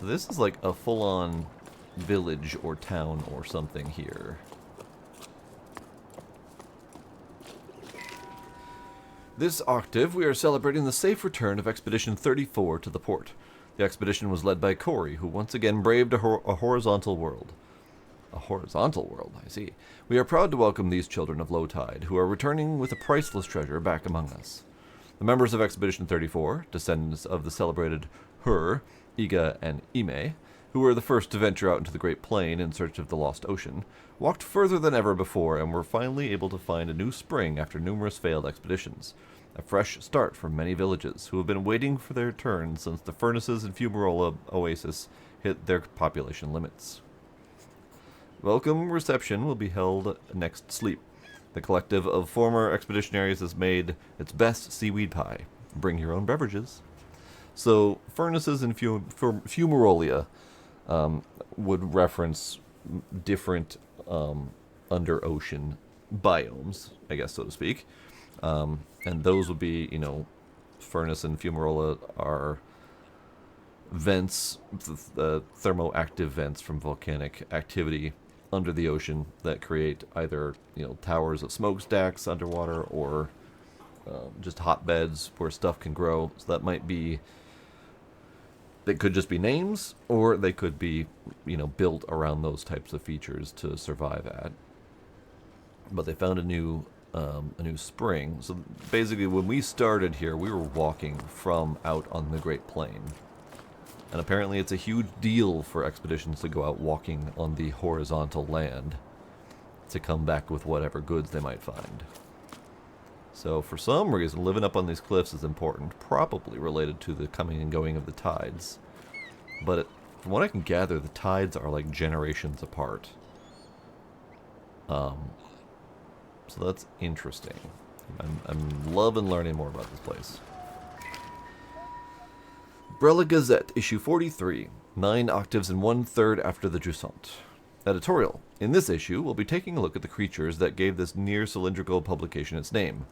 So this is like a full-on village or town or something here. This octave, we are celebrating the safe return of Expedition 34 to the port. The expedition was led by Corey, who once again braved a horizontal world. A horizontal world, I see. We are proud to welcome these children of low tide, who are returning with a priceless treasure back among us. The members of Expedition 34, descendants of the celebrated Hur, Iga, and Ime, who were the first to venture out into the Great Plain in search of the lost ocean, walked further than ever before and were finally able to find a new spring after numerous failed expeditions. A fresh start for many villages, who have been waiting for their turn since the furnaces in Fumarola Oasis hit their population limits. Welcome reception will be held next sleep. The collective of former expeditionaries has made its best seaweed pie. Bring your own beverages. So, furnaces in Fumarola would reference different under-ocean biomes, I guess, so to speak. And those would be, you know, furnace and fumarola are vents, the thermoactive vents from volcanic activity under the ocean that create either, you know, towers of smokestacks underwater or just hotbeds where stuff can grow. So that might be, they could just be names, or they could be, you know, built around those types of features to survive at. But they found a new spring. So basically, when we started here, we were walking from out on the Great Plain. And apparently it's a huge deal for expeditions to go out walking on the horizontal land to come back with whatever goods they might find. So for some reason, living up on these cliffs is important, probably related to the coming and going of the tides. But from what I can gather, the tides are like generations apart. So that's interesting. I'm loving learning more about this place. Brella Gazette, issue 43, 9 octaves and 1/3 after the Jusant. Editorial. In this issue, we'll be taking a look at the creatures that gave this near-cylindrical publication its name.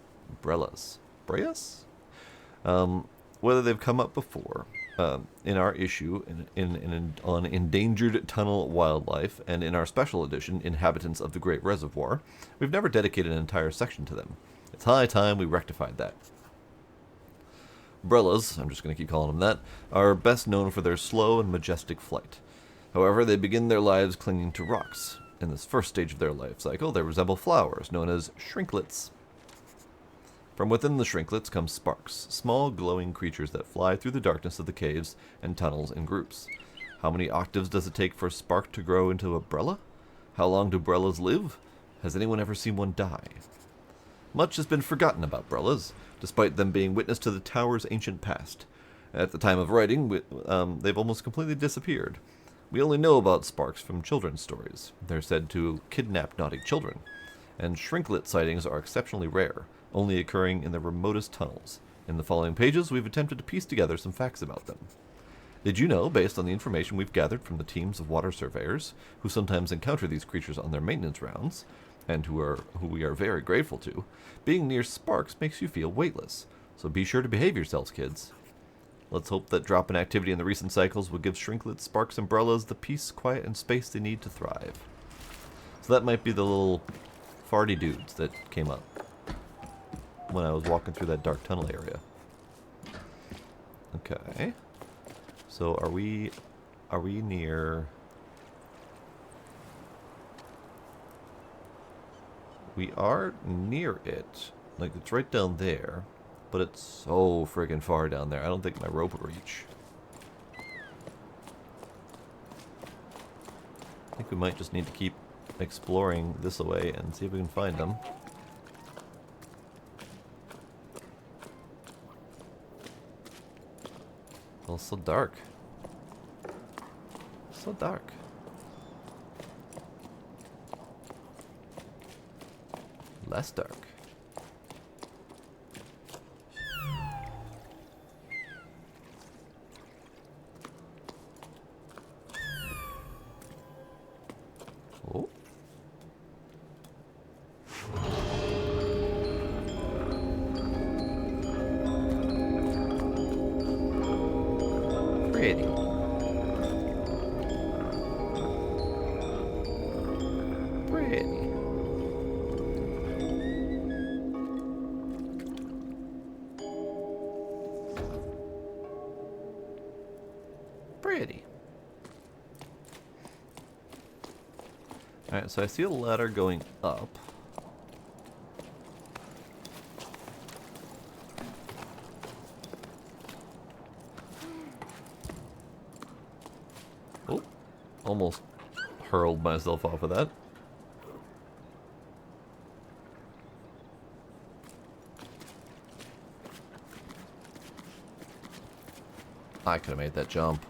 Brellas. Breas? Whether they've come up before. In our issue on endangered tunnel wildlife, and in our special edition, Inhabitants of the Great Reservoir, we've never dedicated an entire section to them. It's high time we rectified that. Brellas, I'm just going to keep calling them that, are best known for their slow and majestic flight. However, they begin their lives clinging to rocks. In this first stage of their life cycle, they resemble flowers, known as shrinklets. From within the shrinklets come sparks, small glowing creatures that fly through the darkness of the caves and tunnels in groups. How many octaves does it take for a spark to grow into a Brella? How long do Brellas live? Has anyone ever seen one die? Much has been forgotten about Brellas, despite them being witness to the tower's ancient past. At the time of writing, they've almost completely disappeared. We only know about sparks from children's stories. They're said to kidnap naughty children, and shrinklet sightings are exceptionally rare, only occurring in the remotest tunnels. In the following pages, we've attempted to piece together some facts about them. Did you know, based on the information we've gathered from the teams of water surveyors, who sometimes encounter these creatures on their maintenance rounds, and who we are very grateful to, being near sparks makes you feel weightless. So be sure to behave yourselves, kids. Let's hope that drop-in activity in the recent cycles will give Shrinklets, Sparks, Umbrellas the peace, quiet, and space they need to thrive. So that might be the little farty dudes that came up when I was walking through that dark tunnel area. Okay. So are we near... We are near it. Like, it's right down there. But it's so friggin' far down there. I don't think my rope will reach. I think we might just need to keep exploring this way and see if we can find them. Well, it's so dark. So dark. Less dark. Oh. Pretty. Pretty. Pretty. Alright, so I see a ladder going up. Oh, almost hurled myself off of that. I could have made that jump.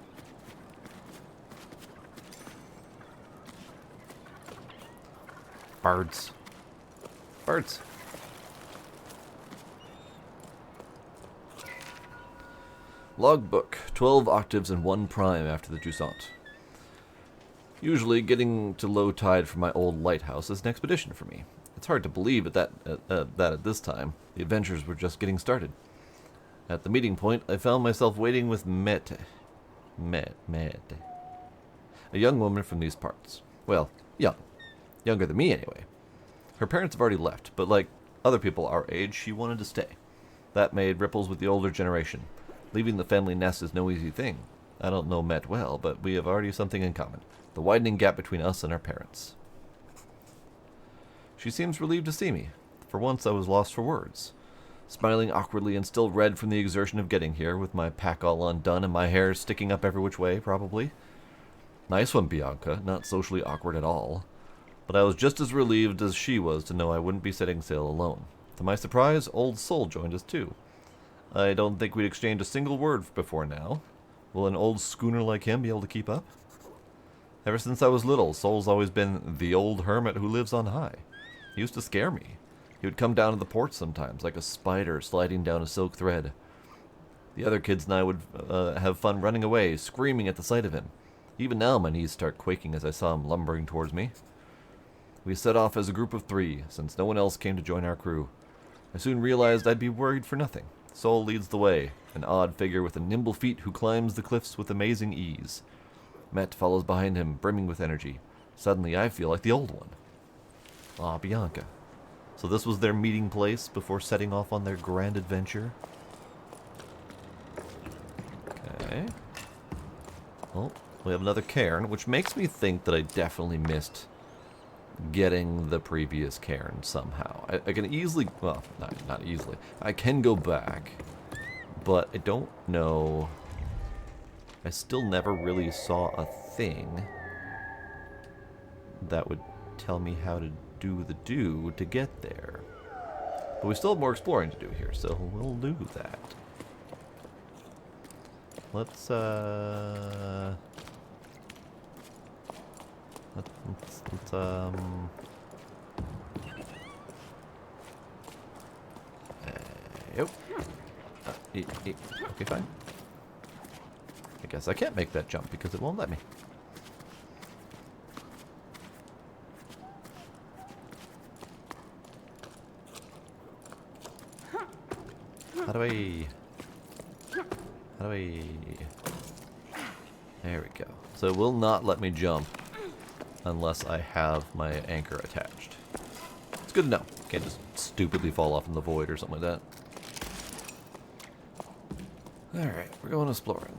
Birds. Birds. Logbook. 12 octaves and 1 prime after the Jusant. Usually, getting to low tide from my old lighthouse is an expedition for me. It's hard to believe that at this time, the adventures were just getting started. At the meeting point, I found myself waiting with Mette. A young woman from these parts. Well, young. Younger than me, anyway. Her parents have already left, but like other people our age, she wanted to stay. That made ripples with the older generation. Leaving the family nest is no easy thing. I don't know Met well, but we have already something in common. The widening gap between us and our parents. She seems relieved to see me. For once I was lost for words. Smiling awkwardly and still red from the exertion of getting here, with my pack all undone and my hair sticking up every which way, probably. Nice one, Bianca. Not socially awkward at all. But I was just as relieved as she was to know I wouldn't be setting sail alone. To my surprise, Old Soul joined us too. I don't think we'd exchanged a single word before now. Will an old schooner like him be able to keep up? Ever since I was little, Soul's always been the old hermit who lives on high. He used to scare me. He would come down to the port sometimes, like a spider sliding down a silk thread. The other kids and I would have fun running away, screaming at the sight of him. Even now my knees start quaking as I saw him lumbering towards me. We set off as a group of 3, since no one else came to join our crew. I soon realized I'd be worried for nothing. Soul leads the way, an odd figure with a nimble feet who climbs the cliffs with amazing ease. Met follows behind him, brimming with energy. Suddenly I feel like the old one. Ah, Bianca. So this was their meeting place before setting off on their grand adventure? Okay. Well, we have another cairn, which makes me think that I definitely missed getting the previous cairn somehow. I can easily, well, not easily. I can go back, but I don't know. I still never really saw a thing that would tell me how to do the to get there. But we still have more exploring to do here, so we'll do that. Let's yep. Okay, fine. I guess I can't make that jump because it won't let me. How do I... How do I... There we go. So it will not let me jump unless I have my anchor attached. It's good to know. Can't just stupidly fall off in the void or something like that. Alright, we're going exploring.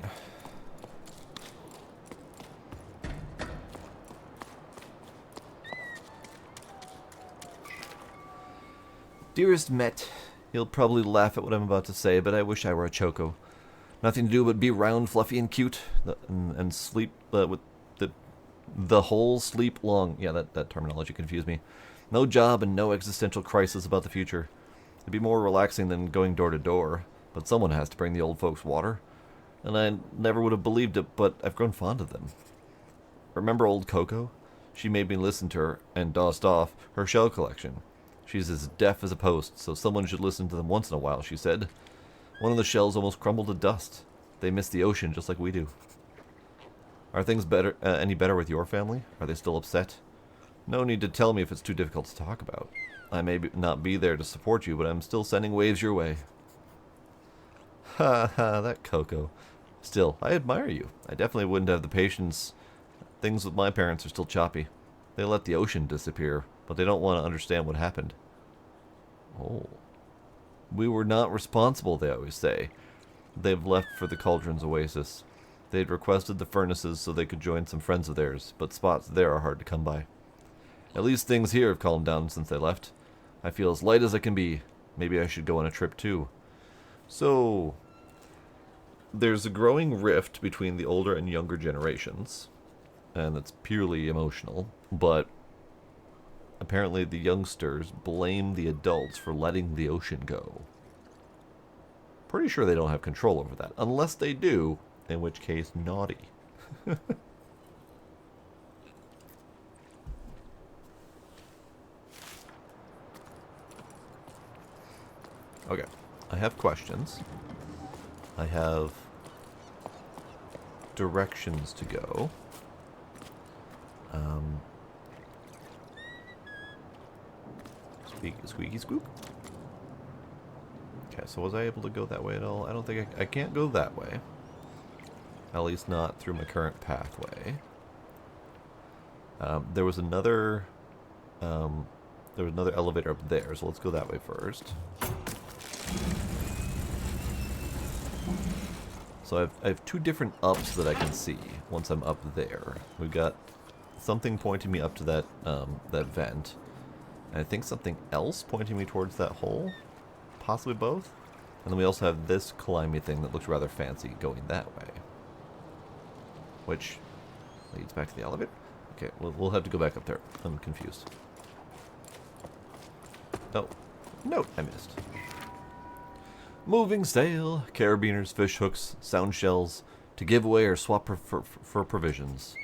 Dearest Met, you'll probably laugh at what I'm about to say, but I wish I were a Choco. Nothing to do but be round, fluffy, and cute, and sleep with the whole sleep long. Yeah, that terminology confused me. No job and no existential crisis about the future. It'd be more relaxing than going door to door, but someone has to bring the old folks water. And I never would have believed it, but I've grown fond of them. Remember old Coco? She made me listen to her and dust off her shell collection. She's as deaf as a post, so someone should listen to them once in a while, she said. One of the shells almost crumbled to dust. They miss the ocean just like we do. Are things better, any better with your family? Are they still upset? No need to tell me if it's too difficult to talk about. I may not be there to support you, but I'm still sending waves your way. Ha ha, that Coco. Still, I admire you. I definitely wouldn't have the patience. Things with my parents are still choppy. They let the ocean disappear, but they don't want to understand what happened. Oh. We were not responsible, they always say. They've left for the Cauldron's oasis. They'd requested the furnaces so they could join some friends of theirs, but spots there are hard to come by. At least things here have calmed down since they left. I feel as light as I can be. Maybe I should go on a trip too. So, there's a growing rift between the older and younger generations, and it's purely emotional, but apparently the youngsters blame the adults for letting the ocean go. Pretty sure they don't have control over that, unless they do, in which case, naughty. Okay, I have questions. I have directions to go. Squeaky squeak. Okay, so was I able to go that way at all? I don't think I can't go that way. At least not through my current pathway. There was another elevator up there, so let's go that way first. So I have two different ups that I can see once I'm up there. We've got something pointing me up to that that vent. And I think something else pointing me towards that hole. Possibly both. And then we also have this climby thing that looks rather fancy going that way. Which leads back to the elevator? Okay, we'll have to go back up there. I'm confused. Oh, note I missed. Moving sail, carabiners, fish hooks, sound shells, to give away or swap for provisions.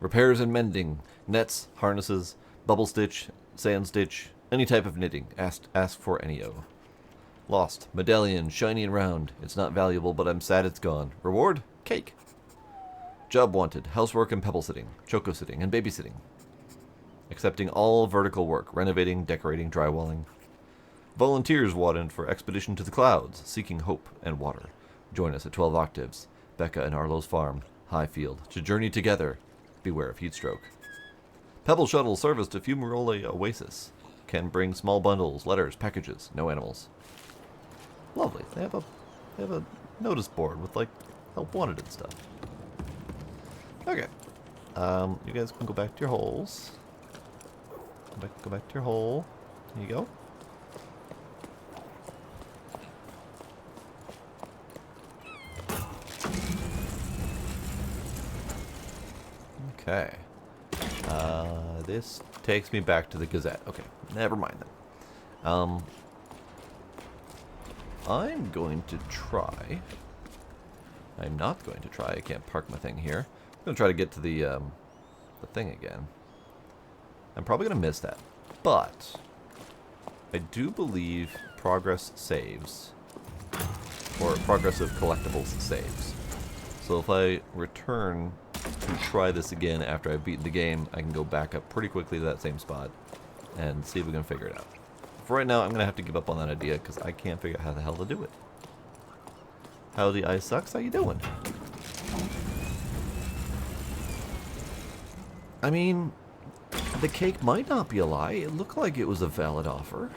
Repairs and mending, nets, harnesses, bubble stitch, sand stitch, any type of knitting. Ask for Ennio. Lost, medallion, shiny and round. It's not valuable, but I'm sad it's gone. Reward? Cake. Job wanted, housework and pebble sitting, choco sitting, and babysitting. Accepting all vertical work, renovating, decorating, drywalling. Volunteers wanted for expedition to the clouds, seeking hope and water. Join us at 12 octaves, Becca and Arlo's farm, Highfield, to journey together. Beware of heat stroke. Pebble shuttle service to Fumarole Oasis. Can bring small bundles, letters, packages, no animals. Lovely. They have a notice board with like help wanted and stuff. Okay. You guys can go back to your holes. Go back to your hole. There you go. Okay. This takes me back to the Gazette. Okay, never mind then. I'm going to try. I'm not going to try. I can't park my thing here. I'm going to try to get to the thing again. I'm probably going to miss that. But I do believe progress saves. Or progressive collectibles saves. So if I return to try this again after I've beaten the game, I can go back up pretty quickly to that same spot and see if we can figure it out. for right now, I'm going to have to give up on that idea because I can't figure out how the hell to do it. Howdy, Ice Sucks. How you doing? I mean, the cake might not be a lie. It looked like it was a valid offer.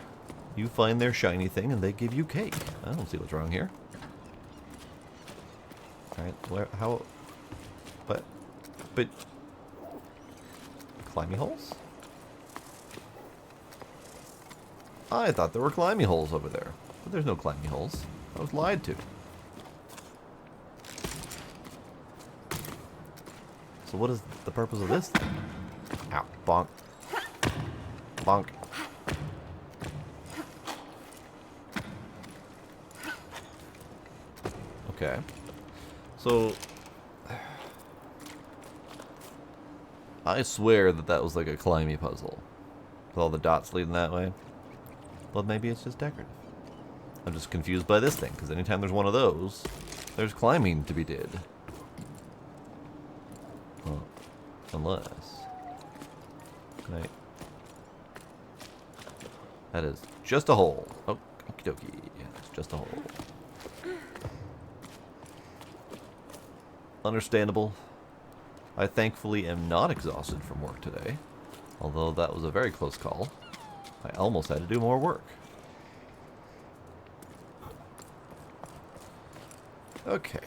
You find their shiny thing and they give you cake. I don't see what's wrong here. Alright, where, how... But... Climby holes? I thought there were climby holes over there. But there's no climby holes. I was lied to. So what is the purpose of this thing? Ow. Bonk. Bonk. Okay. So... I swear that that was like a climby puzzle. With all the dots leading that way. But maybe it's just decorative. I'm just confused by this thing, because anytime there's one of those, there's climbing to be did. Well, unless... Right. That is just a hole. Oh, okie dokie. Yeah, it's just a hole. Understandable. I thankfully am not exhausted from work today. Although that was a very close call. I almost had to do more work. Okay,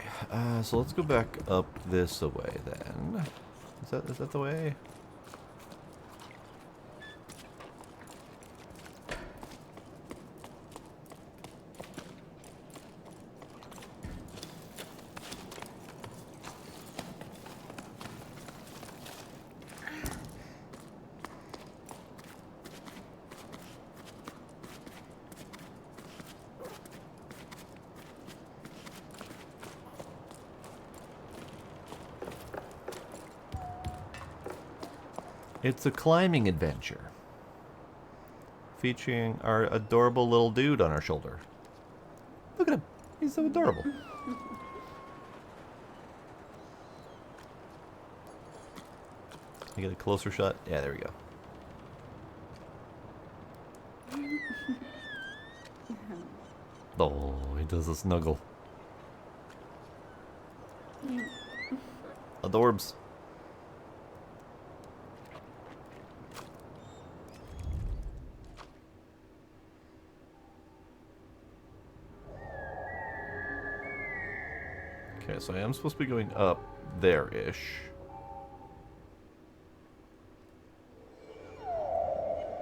so let's go back up this way then. Is that the way? It's a climbing adventure. Featuring our adorable little dude on our shoulder. Look at him. He's so adorable. Can you get a closer shot? Yeah, there we go. Oh, he does a snuggle. Adorbs. Okay, so I am supposed to be going up there-ish.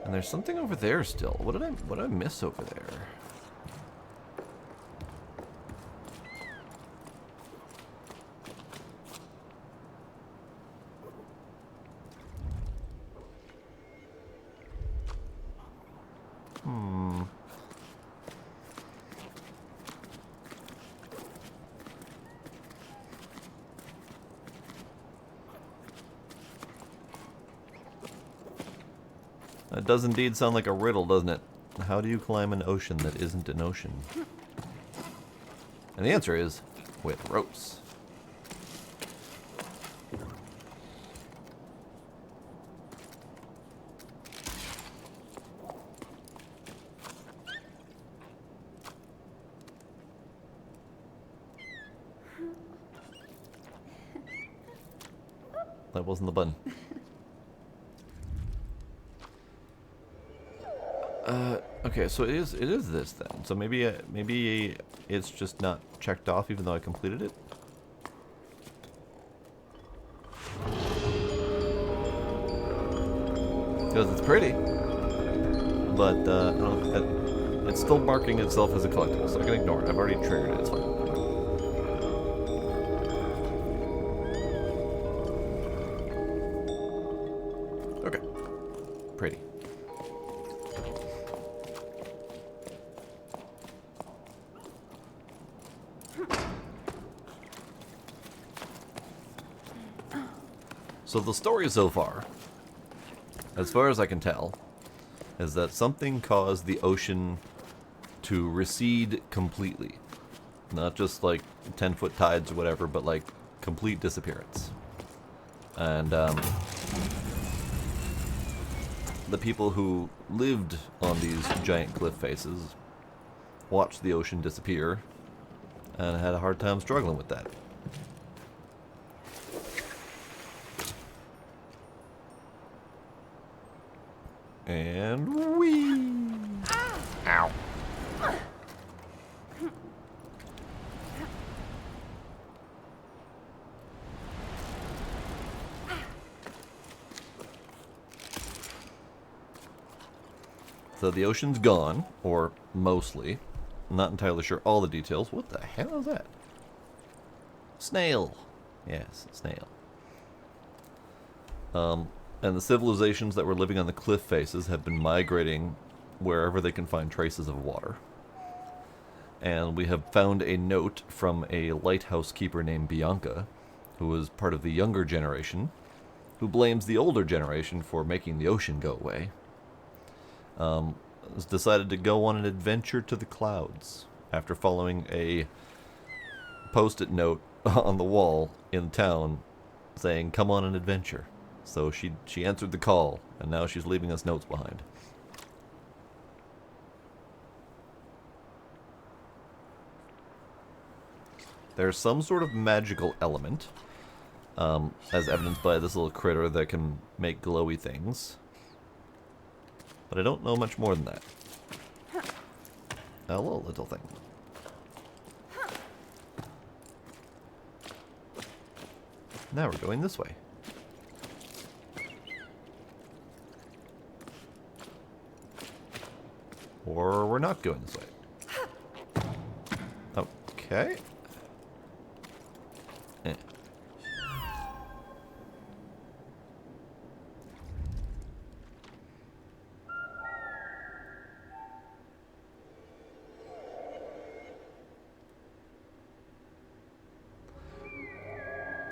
And there's something over there still. What did I miss over there? That does indeed sound like a riddle, doesn't it? How do you climb an ocean that isn't an ocean? And the answer is, with ropes. That wasn't the button. Okay, so it is this then. So maybe it's just not checked off even though I completed it. Because it's pretty, but I don't, it's still marking itself as a collectible, so I can ignore it. I've already triggered it. It's fine. Okay, pretty. So the story so far, as far as I can tell, is that something caused the ocean to recede completely. Not just like 10-foot tides or whatever, but like complete disappearance. And the people who lived on these giant cliff faces watched the ocean disappear and had a hard time struggling with that. And whee! Ow. So the ocean's gone, or mostly. I'm not entirely sure all the details. What the hell is that? Snail. Yes, snail. And the civilizations that were living on the cliff faces have been migrating wherever they can find traces of water. And we have found a note from a lighthouse keeper named Bianca, who was part of the younger generation, who blames the older generation for making the ocean go away. Has decided to go on an adventure to the clouds after following a post-it note on the wall in town saying, "Come on an adventure." So she answered the call, and now she's leaving us notes behind. There's some sort of magical element, as evidenced by this little critter that can make glowy things. But I don't know much more than that. Hello, little thing. Now we're going this way. Or we're not going this way. Okay. Eh.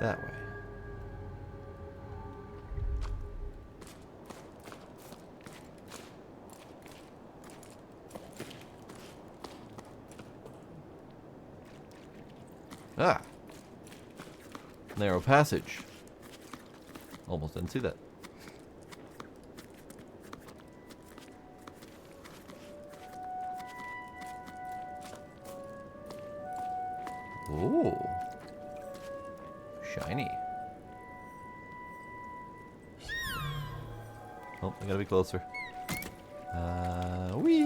That way. Ah! Narrow passage. Almost didn't see that. Ooh. Shiny. Oh, I gotta be closer. Whee!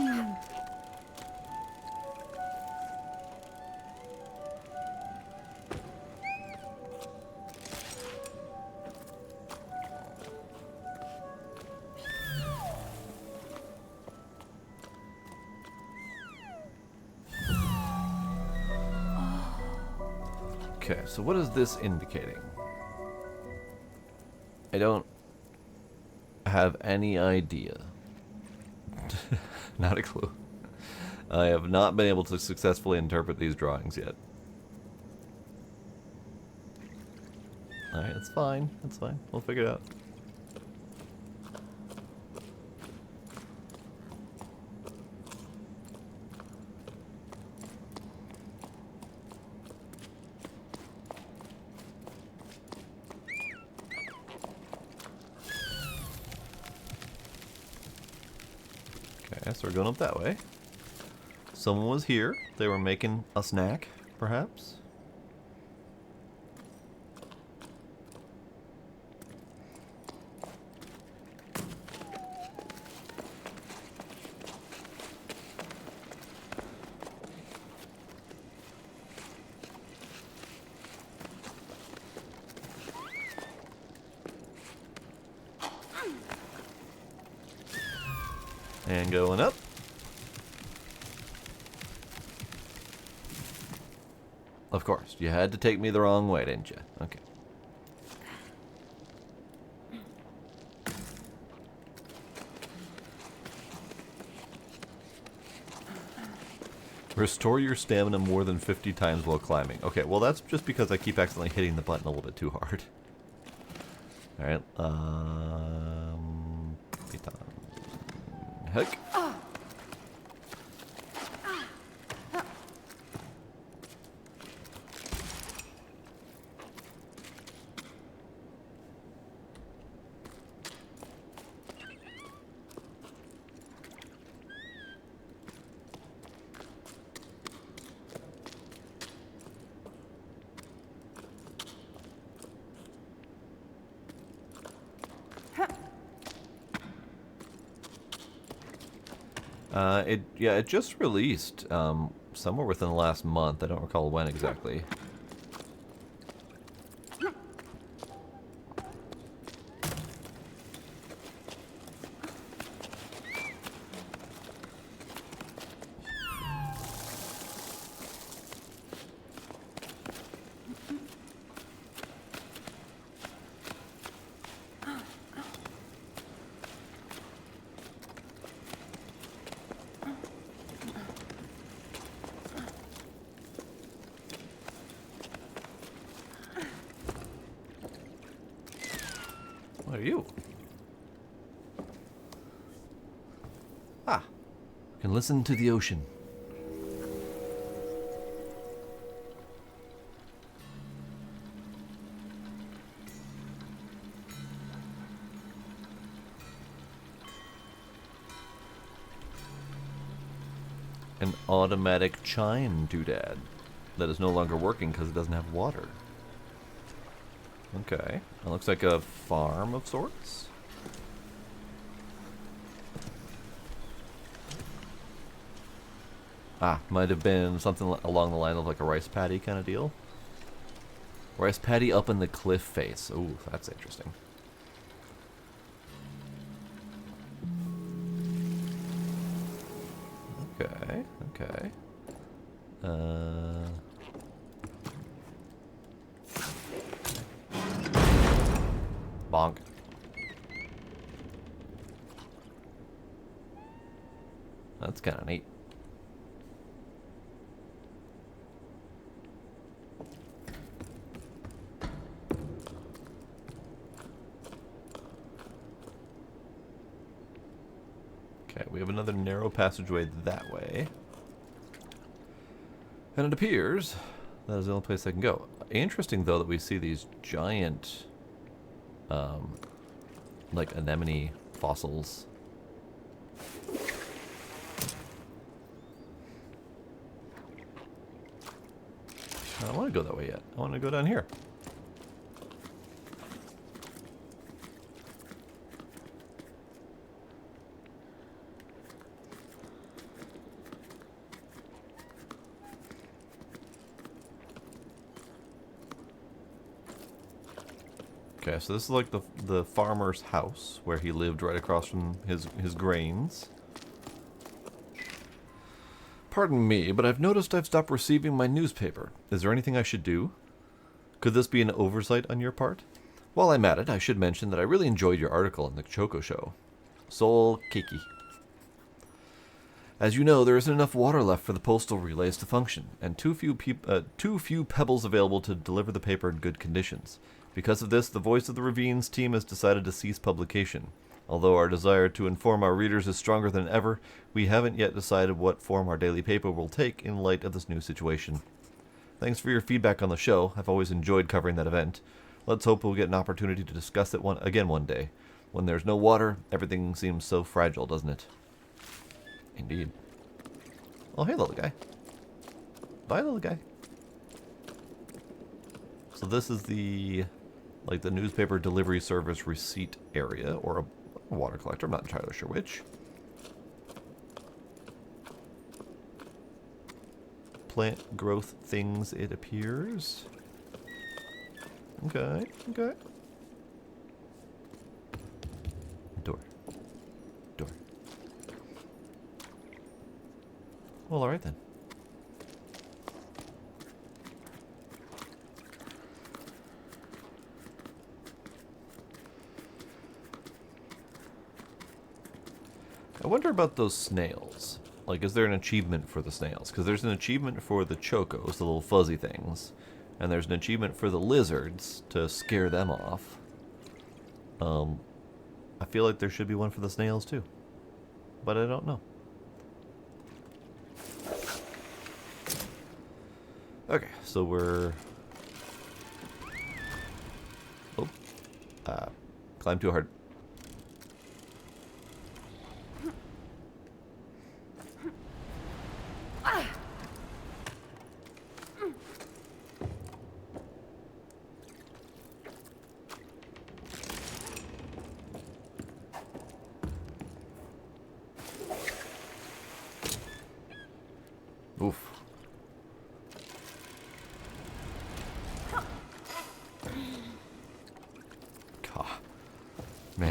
Okay, so what is this indicating? I don't have any idea. Not a clue. I have not been able to successfully interpret these drawings yet. Alright, it's fine. It's fine. We'll figure it out. Okay, so we're going up that way. Someone was here. They were making a snack, perhaps. And going up. Of course, you had to take me the wrong way, didn't you? Okay. Restore your stamina more than 50 times while climbing. Okay, well that's just because I keep accidentally hitting the button a little bit too hard. Alright, heck. It just released somewhere within the last month. I don't recall when exactly. What are you? Ah, you can listen to the ocean. An automatic chime doodad that is no longer working because it doesn't have water. Okay, it looks like a farm of sorts. Ah, might have been something along the line of like a rice paddy kind of deal. Rice paddy up in the cliff face. Ooh, that's interesting. Okay, okay. Bonk. That's kind of neat. Okay, we have another narrow passageway that way. And it appears that is the only place I can go. Interesting, though, that we see these giant, like, anemone fossils. I don't want to go that way yet. I want to go down here. Okay, so this is like the farmer's house where he lived right across from his grains. Pardon me, but I've noticed I've stopped receiving my newspaper. Is there anything I should do? Could this be an oversight on your part? While I'm at it, I should mention that I really enjoyed your article in the Choco Show. Sol Kiki. As you know, there isn't enough water left for the postal relays to function, and too few pebbles available to deliver the paper in good conditions. Because of this, the Voice of the Ravines team has decided to cease publication. Although our desire to inform our readers is stronger than ever, we haven't yet decided what form our daily paper will take in light of this new situation. Thanks for your feedback on the show. I've always enjoyed covering that event. Let's hope we'll get an opportunity to discuss it again one day. When there's no water, everything seems so fragile, doesn't it? Indeed. Oh, hey, little guy. Bye, little guy. So this is the newspaper delivery service receipt area, or a water collector. I'm not entirely sure which. Plant growth things, it appears. Okay, okay. Door. Door. Well, alright then. I wonder about those snails. Like, is there an achievement for the snails? Because there's an achievement for the chocos, the little fuzzy things. And there's an achievement for the lizards to scare them off. I feel like there should be one for the snails too. But I don't know. Okay, so we're... Oh. Climb too hard.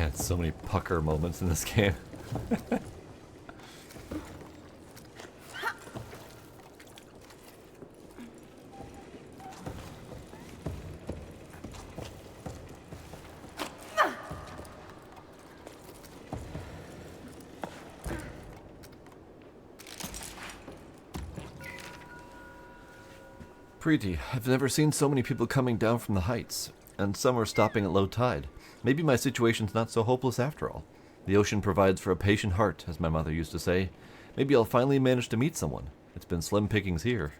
Man, so many pucker moments in this game. Preeti, I've never seen so many people coming down from the heights, and some are stopping at low tide. Maybe my situation's not so hopeless after all. The ocean provides for a patient heart, as my mother used to say. Maybe I'll finally manage to meet someone. It's been slim pickings here.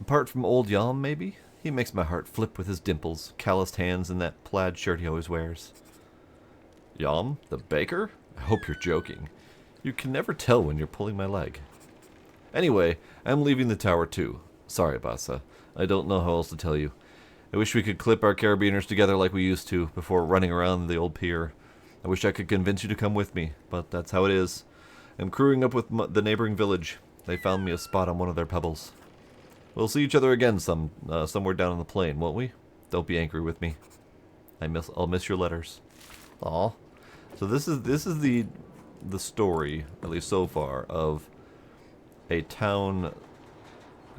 Apart from old Yom, maybe? He makes my heart flip with his dimples, calloused hands, and that plaid shirt he always wears. Yom? The baker? I hope you're joking. You can never tell when you're pulling my leg. Anyway, I'm leaving the tower too. Sorry, Bassa. I don't know how else to tell you. I wish we could clip our carabiners together like we used to, before running around the old pier. I wish I could convince you to come with me, but that's how it is. I'm crewing up with the neighboring village. They found me a spot on one of their pebbles. We'll see each other again somewhere down on the plain, won't we? Don't be angry with me. I'll miss your letters. Aw. So this is the story, at least so far, of a town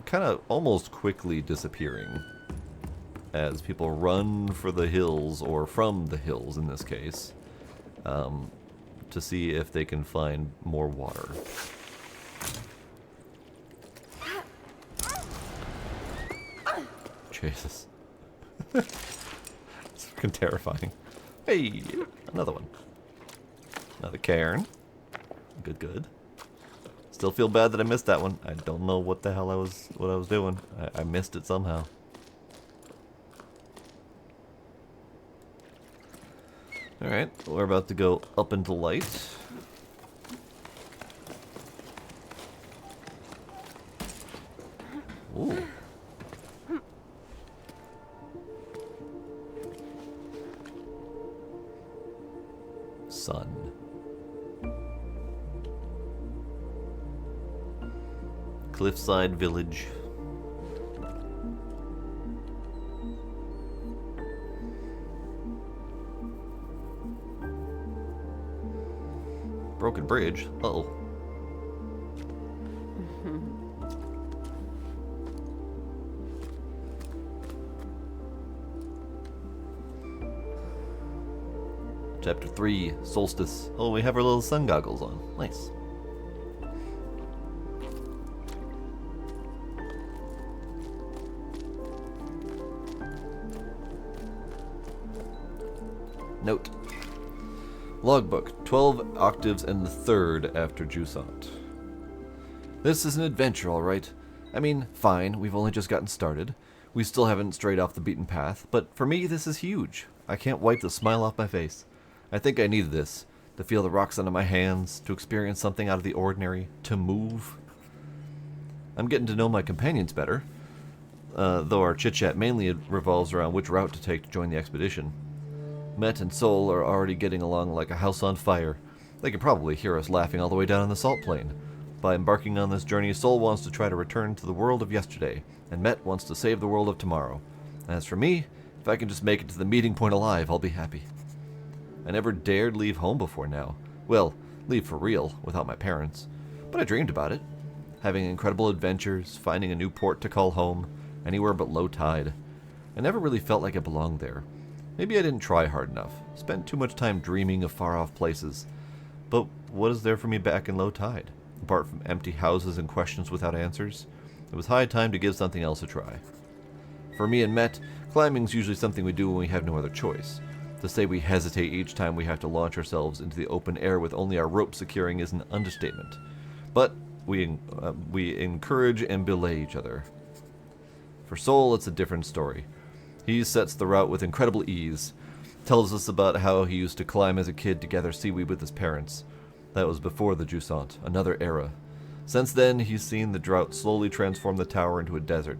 kind of almost quickly disappearing as people run for the hills, or from the hills in this case, to see if they can find more water. Jesus. It's fucking terrifying. Hey, another one. Another cairn. Good, good. Still feel bad that I missed that one. I don't know what the hell I was doing. I missed it somehow. Alright, we're about to go up into light. Ooh. Sun. Cliffside Village. Broken bridge? Uh-oh. Chapter 3, Solstice. Oh, we have our little sun goggles on. Nice. Note. Logbook, 12 octaves and the third after Jusant. This is an adventure, alright. I mean, fine, we've only just gotten started. We still haven't strayed off the beaten path, but for me this is huge. I can't wipe the smile off my face. I think I needed this, to feel the rocks under my hands, to experience something out of the ordinary, to move. I'm getting to know my companions better, though our chit-chat mainly revolves around which route to take to join the expedition. Met and Sol are already getting along like a house on fire. They can probably hear us laughing all the way down in the salt plain. By embarking on this journey, Sol wants to try to return to the world of yesterday, and Met wants to save the world of tomorrow. As for me, if I can just make it to the meeting point alive, I'll be happy. I never dared leave home before now. Well, leave for real, without my parents. But I dreamed about it. Having incredible adventures, finding a new port to call home, anywhere but low tide. I never really felt like I belonged there. Maybe I didn't try hard enough, spent too much time dreaming of far-off places. But what is there for me back in low tide? Apart from empty houses and questions without answers, it was high time to give something else a try. For me and Met, climbing's usually something we do when we have no other choice. To say we hesitate each time we have to launch ourselves into the open air with only our rope securing is an understatement. But we encourage and belay each other. For Sol, it's a different story. He sets the route with incredible ease, tells us about how he used to climb as a kid to gather seaweed with his parents. That was before the Jusant, another era. Since then, he's seen the drought slowly transform the tower into a desert.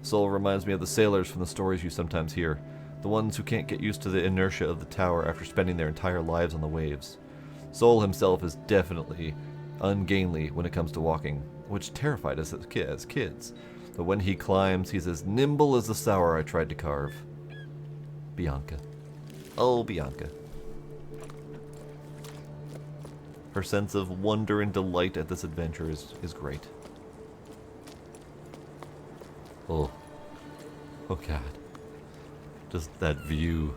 Sol reminds me of the sailors from the stories you sometimes hear, the ones who can't get used to the inertia of the tower after spending their entire lives on the waves. Sol himself is definitely ungainly when it comes to walking, which terrified us as kids. But when he climbs, he's as nimble as the sour I tried to carve. Bianca. Oh, Bianca. Her sense of wonder and delight at this adventure is great. Oh. Oh god. Just that view.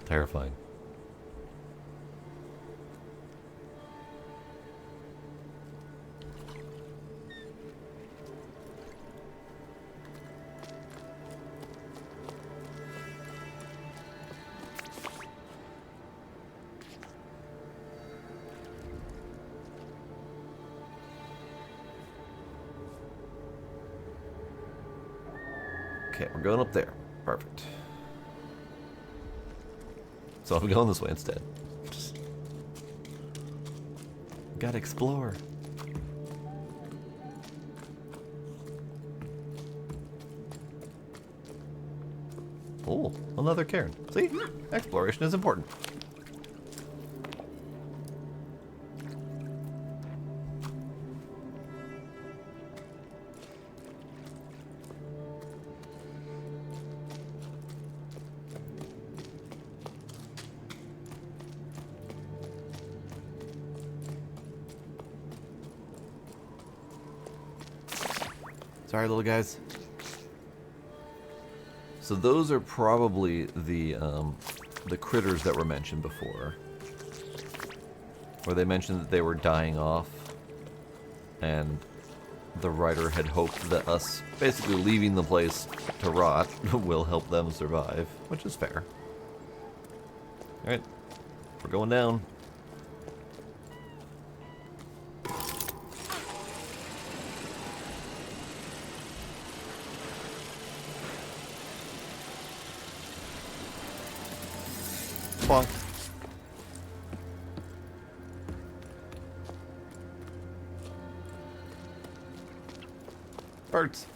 Terrifying. Okay, we're going up there. Perfect. So I'm going this way instead. Just gotta explore. Oh, another cairn. See? Exploration is important. Sorry, little guys. So those are probably the critters that were mentioned before, where they mentioned that they were dying off, and the writer had hoped that us basically leaving the place to rot will help them survive, which is fair. All right, we're going down. Bonk. Birds.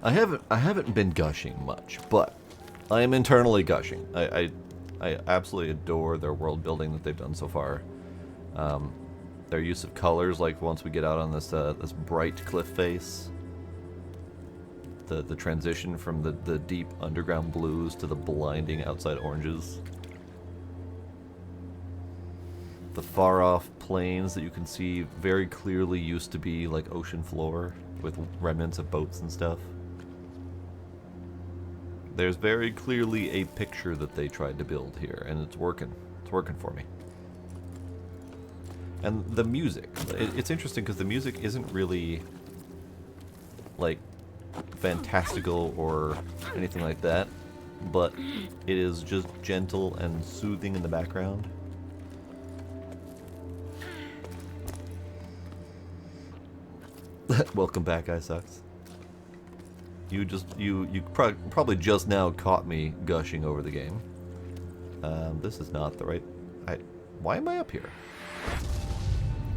I haven't been gushing much, but I am internally gushing. I absolutely adore their world building that they've done so far. Their use of colors, like once we get out on this this bright cliff face. The transition from the deep underground blues to the blinding outside oranges. The far off plains that you can see very clearly used to be like ocean floor with remnants of boats and stuff. There's very clearly a picture that they tried to build here, and it's working. It's working for me. And the music. It's interesting because the music isn't really like fantastical or anything like that, but it is just gentle and soothing in the background. Welcome back, iSucks. You probably just now caught me gushing over the game. This is not the right. Why am I up here?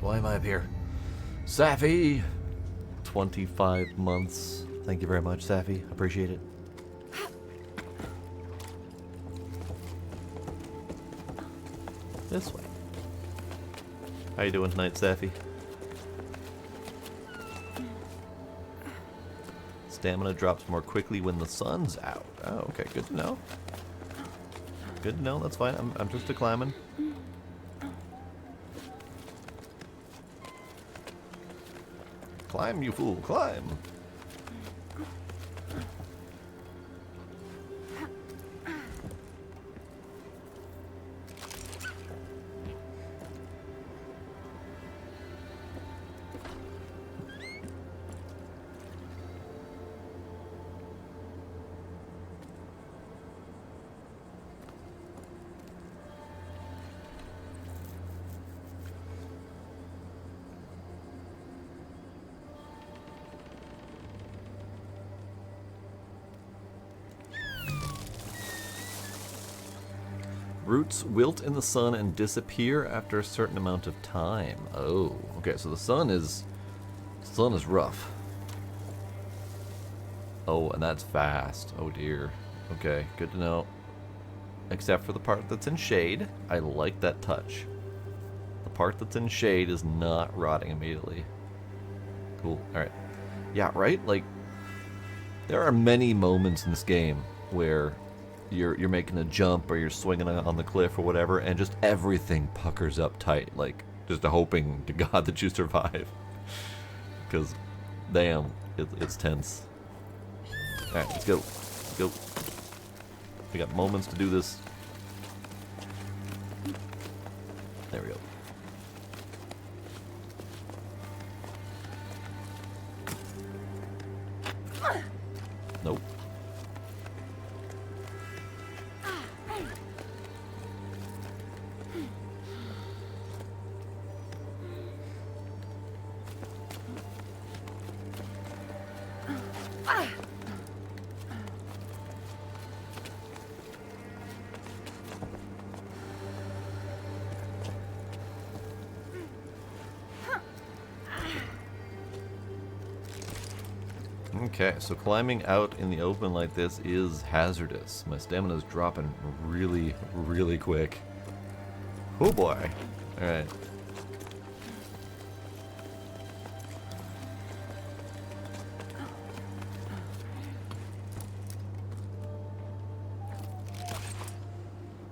Why am I up here? Safi! 25 months. Thank you very much, Safi. Appreciate it. This way. How you doing tonight, Safi? Stamina drops more quickly when the sun's out. Oh, okay. Good to know. Good to know. That's fine. I'm just a climbing. Climb, you fool. Climb. Roots wilt in the sun and disappear after a certain amount of time. Oh, okay. So the sun is rough. Oh, and that's fast. Oh dear. Okay, good to know. Except for the part that's in shade. I like that touch. The part that's in shade is not rotting immediately. Cool. All right. Yeah, right? Like, there are many moments in this game where you're making a jump or you're swinging on the cliff or whatever, and just everything puckers up tight, like just hoping to God that you survive. Because, damn, it's tense. All right, let's go. Let's go. We got moments to do this. There we go. Nope. Okay, so climbing out in the open like this is hazardous. My stamina is dropping really, really quick. Oh boy. Alright.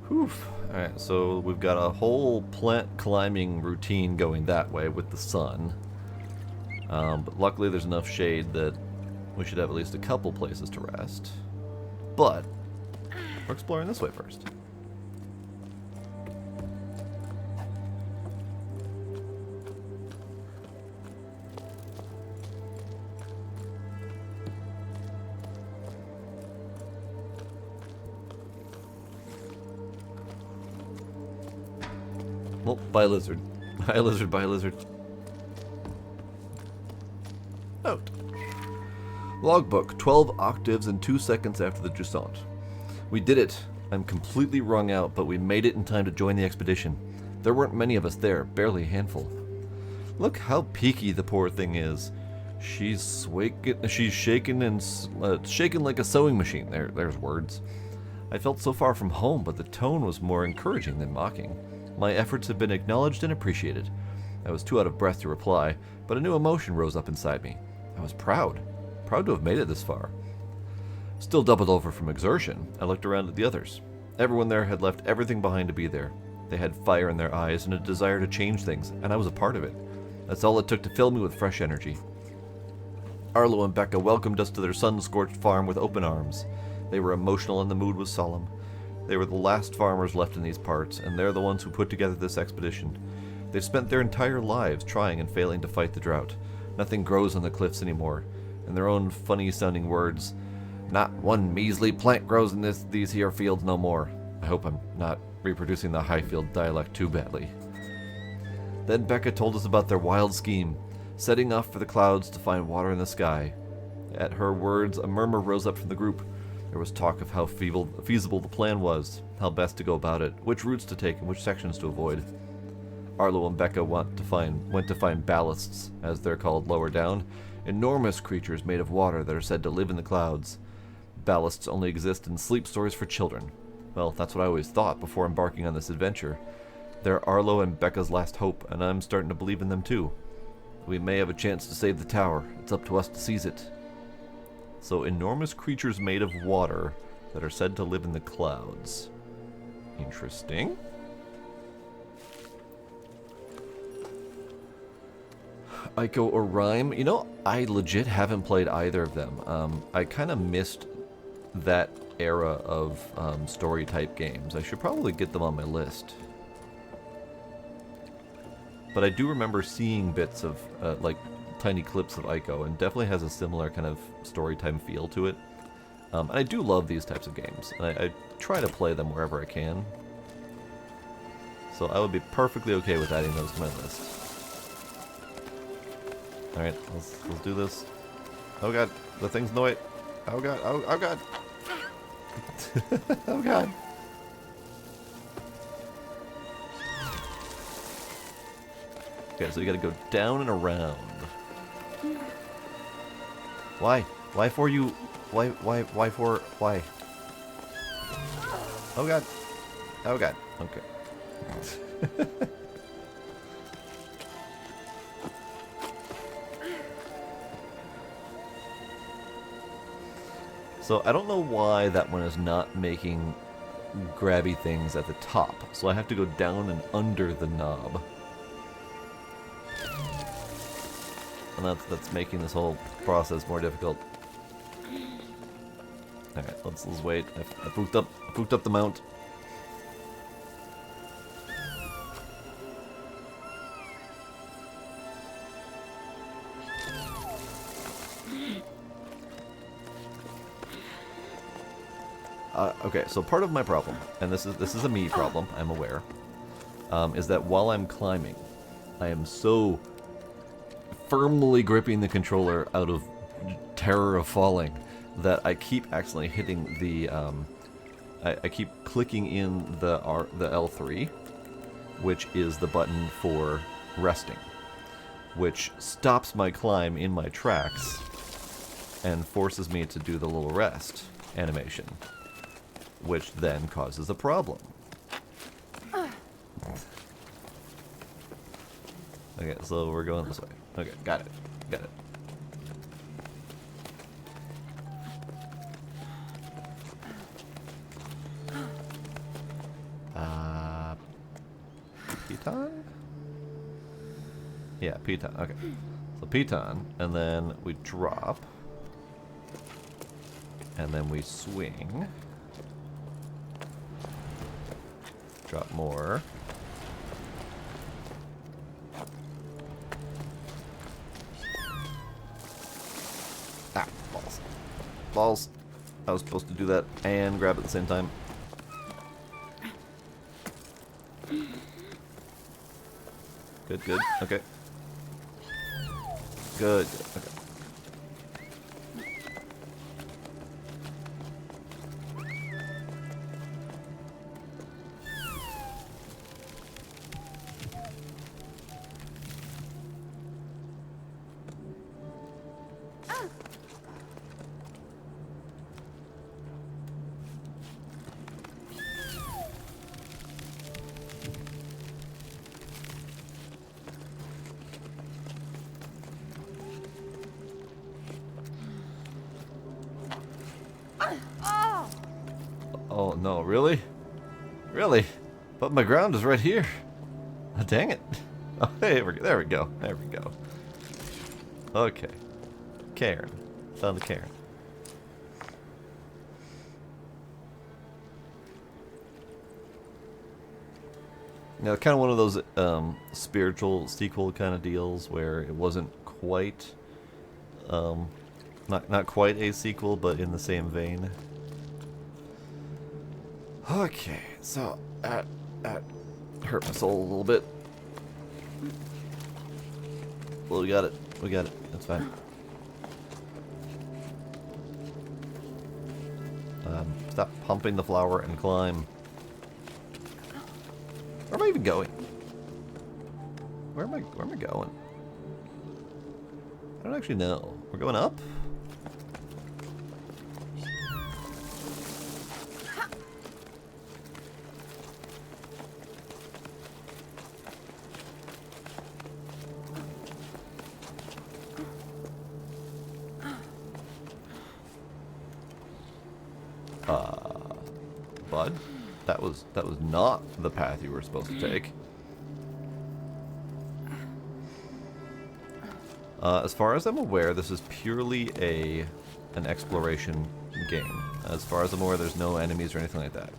Whew. Alright, so we've got a whole plant climbing routine going that way with the sun. But luckily there's enough shade that we should have at least a couple places to rest. But we're exploring this way first. Well, bye lizard. Bye lizard, bye lizard. Note. Logbook, 12 octaves and 2 seconds after the Jusant. We did it. I'm completely wrung out, but we made it in time to join the expedition. There weren't many of us there, barely a handful. Look how peaky the poor thing is. She's shaking and shaking like a sewing machine. There's words. I felt so far from home, but the tone was more encouraging than mocking. My efforts had been acknowledged and appreciated. I was too out of breath to reply, but a new emotion rose up inside me. I was proud. Proud to have made it this far. Still doubled over from exertion, I looked around at the others. Everyone there had left everything behind to be there. They had fire in their eyes and a desire to change things, and I was a part of it. That's all it took to fill me with fresh energy. Arlo and Becca welcomed us to their sun-scorched farm with open arms. They were emotional and the mood was solemn. They were the last farmers left in these parts, and they're the ones who put together this expedition. They've spent their entire lives trying and failing to fight the drought. Nothing grows on the cliffs anymore. In their own funny-sounding words, not one measly plant grows in these here fields no more. I hope I'm not reproducing the Highfield dialect too badly. Then Becca told us about their wild scheme, setting off for the clouds to find water in the sky. At her words, a murmur rose up from the group. There was talk of how feasible the plan was, how best to go about it, which routes to take and which sections to avoid. Arlo and Becca went to find ballasts, as they're called lower down, enormous creatures made of water that are said to live in the clouds. Ballasts only exist in sleep stories for children. Well, that's what I always thought before embarking on this adventure. They're Arlo and Becca's last hope, and I'm starting to believe in them too. We may have a chance to save the tower. It's up to us to seize it. So, enormous creatures made of water that are said to live in the clouds. Interesting. Ico or Rhyme. You know, I legit haven't played either of them. I kind of missed that era of story-type games. I should probably get them on my list. But I do remember seeing bits of, like, tiny clips of Ico, and definitely has a similar kind of story-time feel to it. And I do love these types of games. I try to play them wherever I can. So I would be perfectly okay with adding those to my list. Alright, let's do this. Oh god, the thing's in the way. Oh god, oh god. Oh god. Okay, so you gotta go down and around. Why? Why for you? Why for? Why? Oh god. Oh god. Okay. So I don't know why that one is not making grabby things at the top. So I have to go down and under the knob. And that's making this whole process more difficult. Alright, let's wait. I pooped up the mount. Okay, so part of my problem, and this is a me problem, I'm aware, is that while I'm climbing, I am so firmly gripping the controller out of terror of falling that I keep accidentally hitting the, I keep clicking in the L3, which is the button for resting, which stops my climb in my tracks and forces me to do the little rest animation, which then causes a problem. Okay, so we're going this way. Okay, got it. Got it. Piton? Yeah, piton. Okay. So piton, and then we drop. And then we swing. Drop more. Ah, balls. Balls. I was supposed to do that and grab at the same time. Good, good. Okay. Good. Okay. Oh no, really? Really? But my ground is right here. Oh, dang it. Oh, hey, there we go. There we go. Okay. Cairn. Found the cairn. Now, kind of one of those spiritual sequel kind of deals where it wasn't quite, not quite a sequel, but in the same vein. Okay, so that hurt my soul a little bit. Well, we got it. We got it. That's fine. Stop pumping the flower and climb. Where am I even going? Where am I going? I don't actually know. We're going up? Bud? That was not the path you were supposed to take. As far as I'm aware, this is purely an exploration game. As far as I'm aware, there's no enemies or anything like that.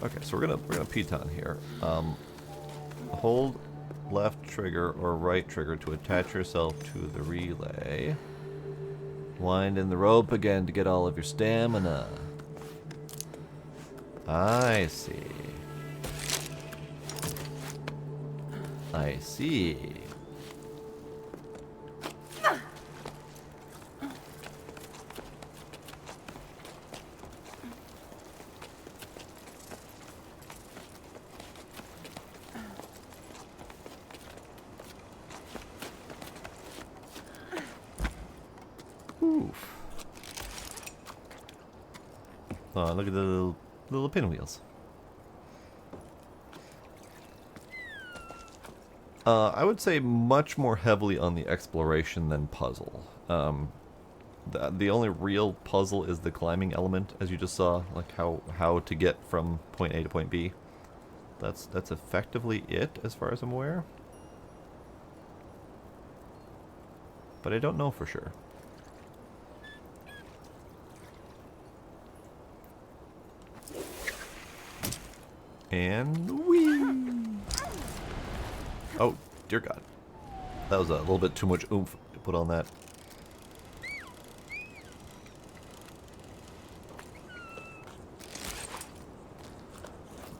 Okay, so we're gonna piton here. Hold left trigger or right trigger to attach yourself to the relay. Wind in the rope again to get all of your stamina. I see. I see. Oof. Oh, look at the little pinwheels. I would say much more heavily on the exploration than puzzle. The only real puzzle is the climbing element, as you just saw, like how to get from point A to point B. That's effectively it, as far as I'm aware. But I don't know for sure. And whee! Oh, dear God. That was a little bit too much oomph to put on that.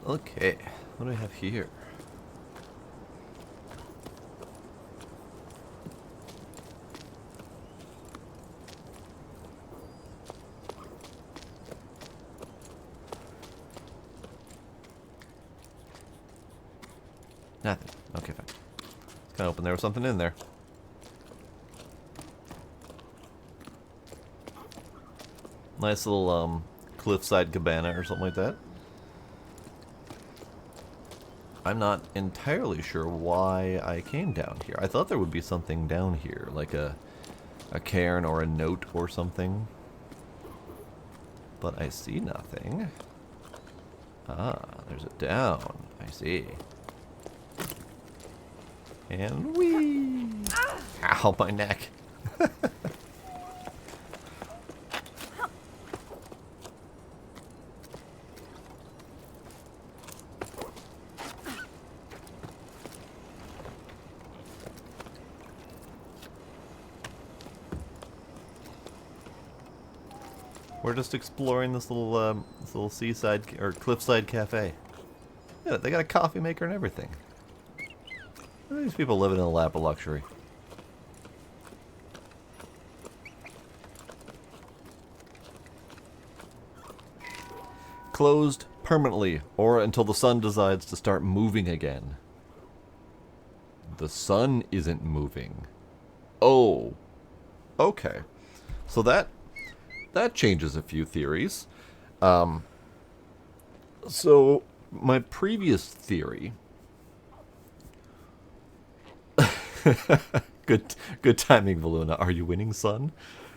Okay, what do we have here? Nothing. Okay, fine. It's kind of open there was something in there. Nice little cliffside cabana or something like that. I'm not entirely sure why I came down here. I thought there would be something down here, like a cairn or a note or something. But I see nothing. Ah, there's a down. I see. And whee! Ow, my neck. We're just exploring this little seaside or cliffside cafe. Yeah, they got a coffee maker and everything. Look at these people living in a lap of luxury. Closed permanently, or until the sun decides to start moving again. The sun isn't moving. Oh, okay. So that changes a few theories. So my previous theory. Good timing, Valuna. Are you winning, sun?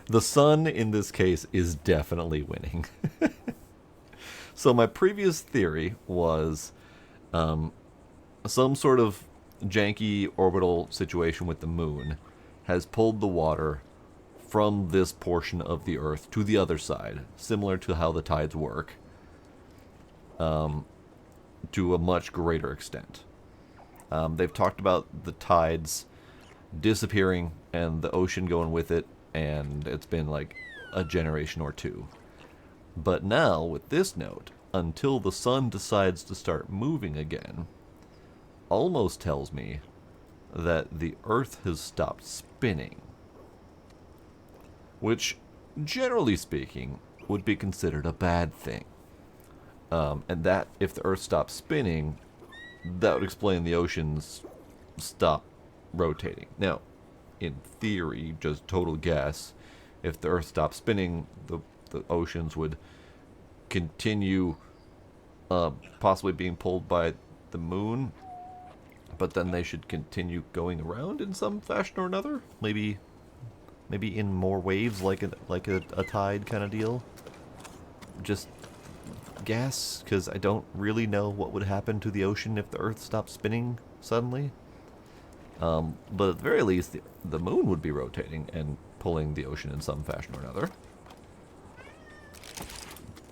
The sun in this case is definitely winning. So my previous theory was some sort of janky orbital situation with the moon has pulled the water from this portion of the Earth to the other side, similar to how the tides work, to a much greater extent. They've talked about the tides disappearing and the ocean going with it, and it's been like a generation or two. But now, with this note, until the sun decides to start moving again, almost tells me that the Earth has stopped spinning. Which, generally speaking, would be considered a bad thing. And that, if the Earth stops spinning, that would explain the oceans stop rotating. Now, in theory, just total guess, if the Earth stopped spinning, the oceans would continue possibly being pulled by the moon, but then they should continue going around in some fashion or another. Maybe in more waves, like a tide kind of deal. Just guess, because I don't really know what would happen to the ocean if the Earth stopped spinning suddenly. But at the very least, the moon would be rotating and pulling the ocean in some fashion or another.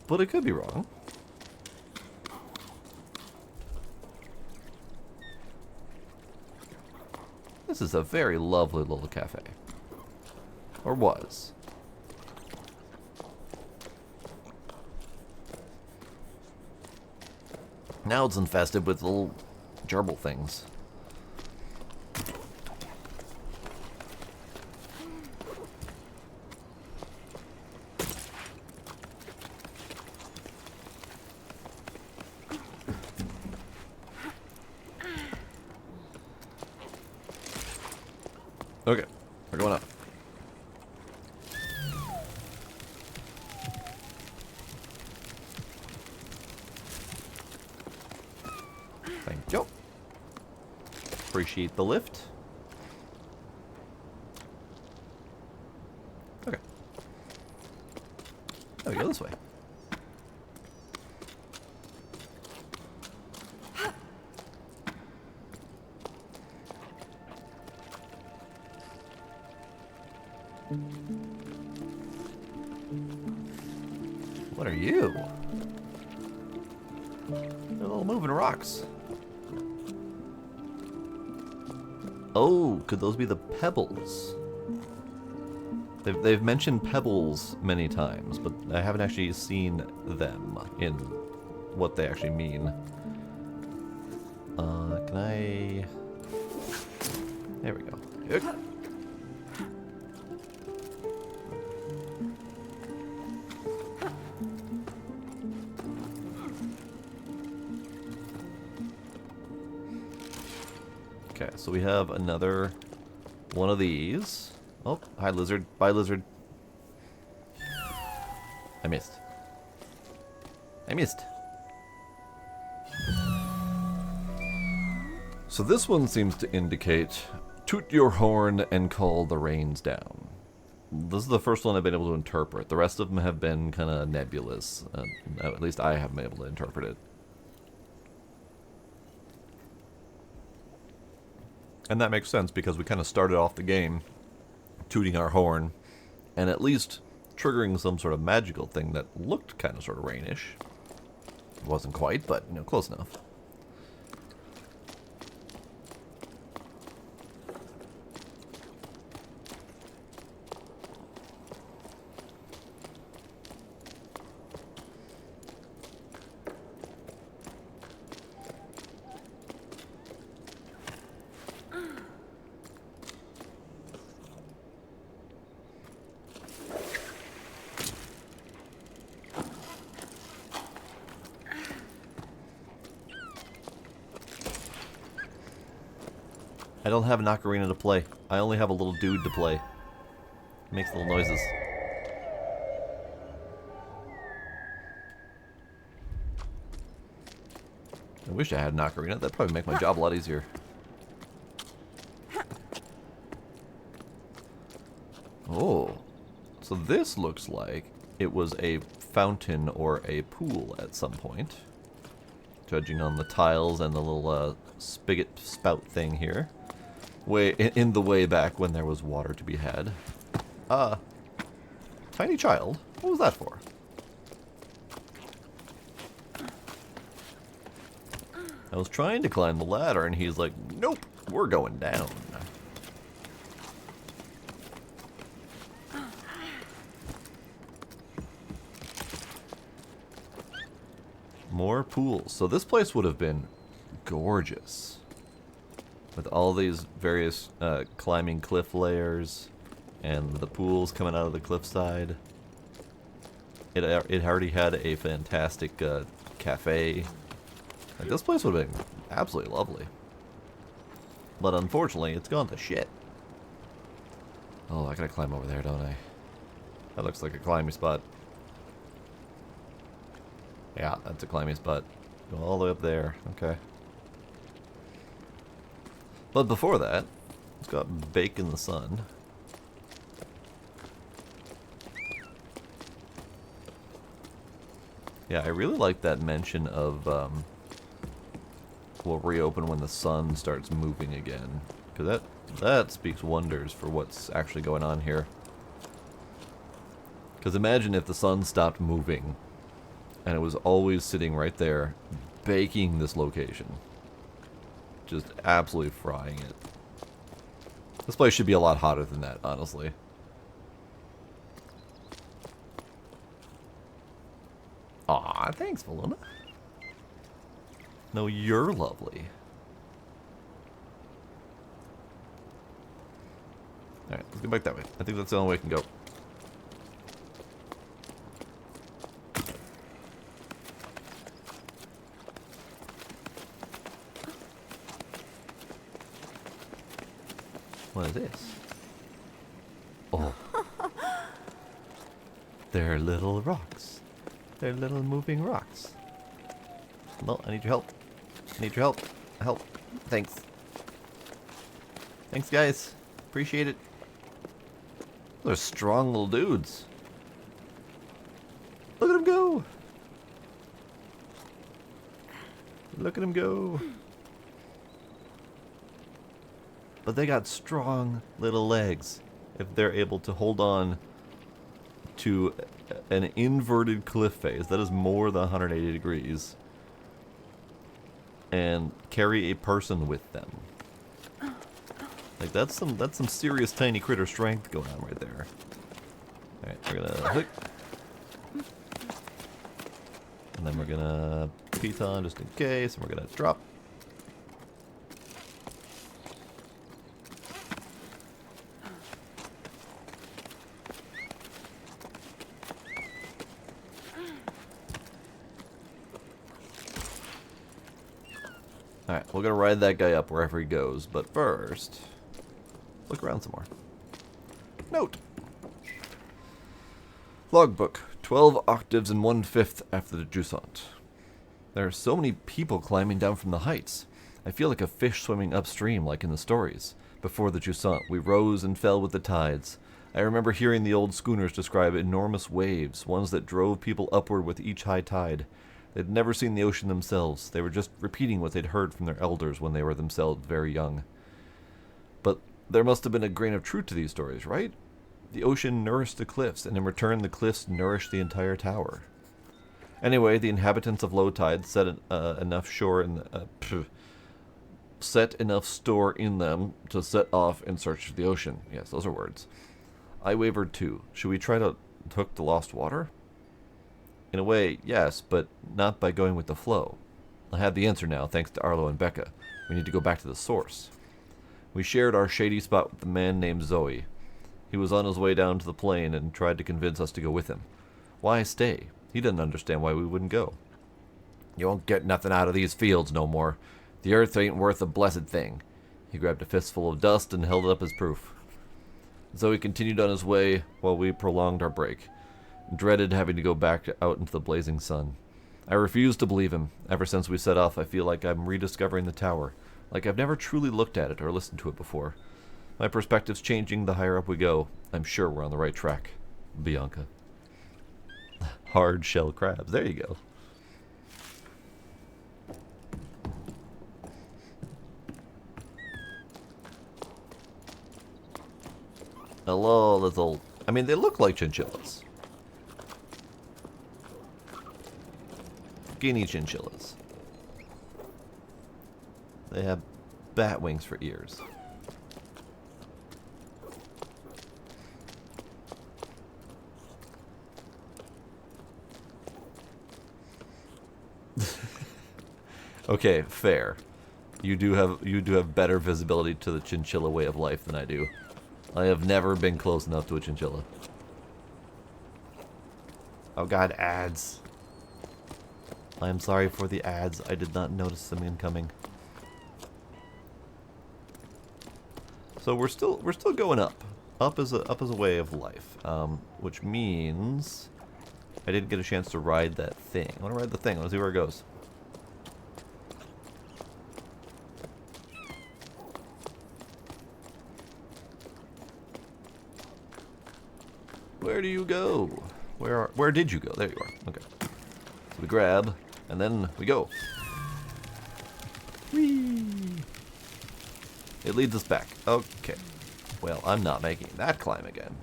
But it could be wrong. This is a very lovely little cafe. Or was. Now it's infested with little gerbil things. Okay, we're going up. Thank you. appreciate the lift. Okay. Oh, we go this way. What are you? They're little moving rocks. Oh, could those be the pebbles? They've mentioned pebbles many times, but I haven't actually seen them in what they actually mean. Can I... There we go. Okay, so we have another one of these. Oh, hi lizard. Bye lizard. I missed. I missed. So this one seems to indicate toot your horn and call the rains down. This is the first one I've been able to interpret. The rest of them have been kind of nebulous. At least I haven't been able to interpret it. And that makes sense because we kind of started off the game tooting our horn and at least triggering some sort of magical thing that looked kind of sort of rainish. It wasn't quite, but, you know, close enough. I don't have an ocarina to play. I only have a little dude to play. It makes little noises. I wish I had an ocarina. That'd probably make my job a lot easier. Oh. So this looks like it was a fountain or a pool at some point. Judging on the tiles and the little spigot spout thing here. Way in the way back when there was water to be had. Tiny child? What was that for? I was trying to climb the ladder and he's like, nope, we're going down. More pools. So this place would have been gorgeous. With all these various climbing cliff layers and the pools coming out of the cliffside. It already had a fantastic cafe. Like, this place would have been absolutely lovely. But unfortunately, it's gone to shit. Oh, I gotta climb over there, don't I? That looks like a climbing spot. Yeah, that's a climbing spot. Go all the way up there. Okay. But before that, it's got bake in the sun. Yeah, I really like that mention of will reopen when the sun starts moving again. Because that speaks wonders for what's actually going on here. Because imagine if the sun stopped moving and it was always sitting right there baking this location. Just absolutely frying it. This place should be a lot hotter than that, honestly. Aw, thanks, Valona. No, you're lovely. Alright, let's go back that way. I think that's the only way I can go. What is this? Oh. They're little rocks. They're little moving rocks. No, I need your help. I need your help. Help. Thanks. Thanks, guys. Appreciate it. They're strong little dudes. Look at them go. Look at them go. But they got strong little legs if they're able to hold on to an inverted cliff face that is more than 180 degrees and carry a person with them. Like that's some serious tiny critter strength going on right there. Alright, we're gonna hook. And then we're gonna piton just in case, and we're gonna drop. Alright, we're gonna ride that guy up wherever he goes, but first, look around some more. Note! Logbook, 12 octaves and 1/5 after the Jusant. There are so many people climbing down from the heights. I feel like a fish swimming upstream like in the stories. Before the Jusant, we rose and fell with the tides. I remember hearing the old schooners describe enormous waves, ones that drove people upward with each high tide. They'd never seen the ocean themselves. They were just repeating what they'd heard from their elders when they were themselves very young. But there must have been a grain of truth to these stories, right? The ocean nourished the cliffs, and in return the cliffs nourished the entire tower. Anyway, the inhabitants of low tide set enough set enough store in them to set off in search of the ocean. Yes, those are words. I wavered too. Should we try to hook the lost water? In a way, yes, but not by going with the flow. I have the answer now, thanks to Arlo and Becca. We need to go back to the source. We shared our shady spot with a man named Zoe. He was on his way down to the plain and tried to convince us to go with him. Why stay? He didn't understand why we wouldn't go. You won't get nothing out of these fields no more. The earth ain't worth a blessed thing. He grabbed a fistful of dust and held it up as proof. Zoe continued on his way while we prolonged our break. Dreaded having to go back out into the blazing sun. I refused to believe him. Ever since we set off, I feel like I'm rediscovering the tower. Like I've never truly looked at it or listened to it before. My perspective's changing the higher up we go. I'm sure we're on the right track. Bianca. Hard shell crabs. There you go. Hello, little... I mean, they look like chinchillas. Guinea chinchillas. They have bat wings for ears. Okay, fair. You do have better visibility to the chinchilla way of life than I do. I have never been close enough to a chinchilla. Oh god, ads. I am sorry for the ads. I did not notice them incoming. So we're still going up. Up is a way of life, which means I didn't get a chance to ride that thing. I want to ride the thing. I want to see where it goes. Where do you go? Where did you go? There you are. Okay. So we grab, and then we go. Whee! It leads us back. Okay. Well, I'm not making that climb again.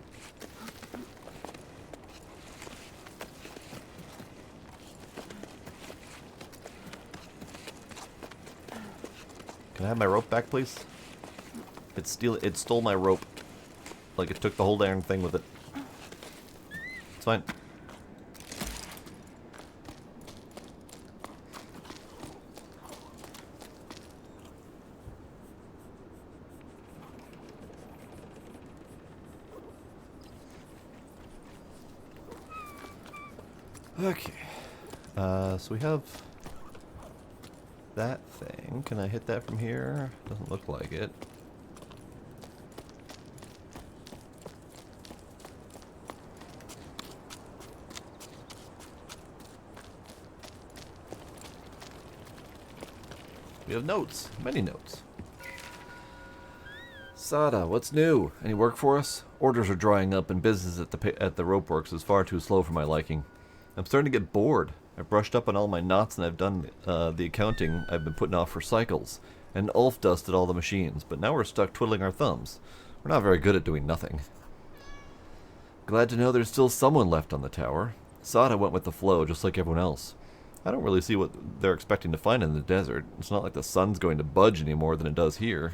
Can I have my rope back, please? It stole my rope. Like it took the whole damn thing with it. It's fine. Okay. So we have that thing. Can I hit that from here? Doesn't look like it. We have notes. Many notes. Sada, what's new? Any work for us? Orders are drying up and business at the rope works is far too slow for my liking. I'm starting to get bored. I've brushed up on all my knots and I've done the accounting I've been putting off for cycles. And Ulf dusted all the machines, but now we're stuck twiddling our thumbs. We're not very good at doing nothing. Glad to know there's still someone left on the tower. Sada went with the flow just like everyone else. I don't really see what they're expecting to find in the desert. It's not like the sun's going to budge any more than it does here.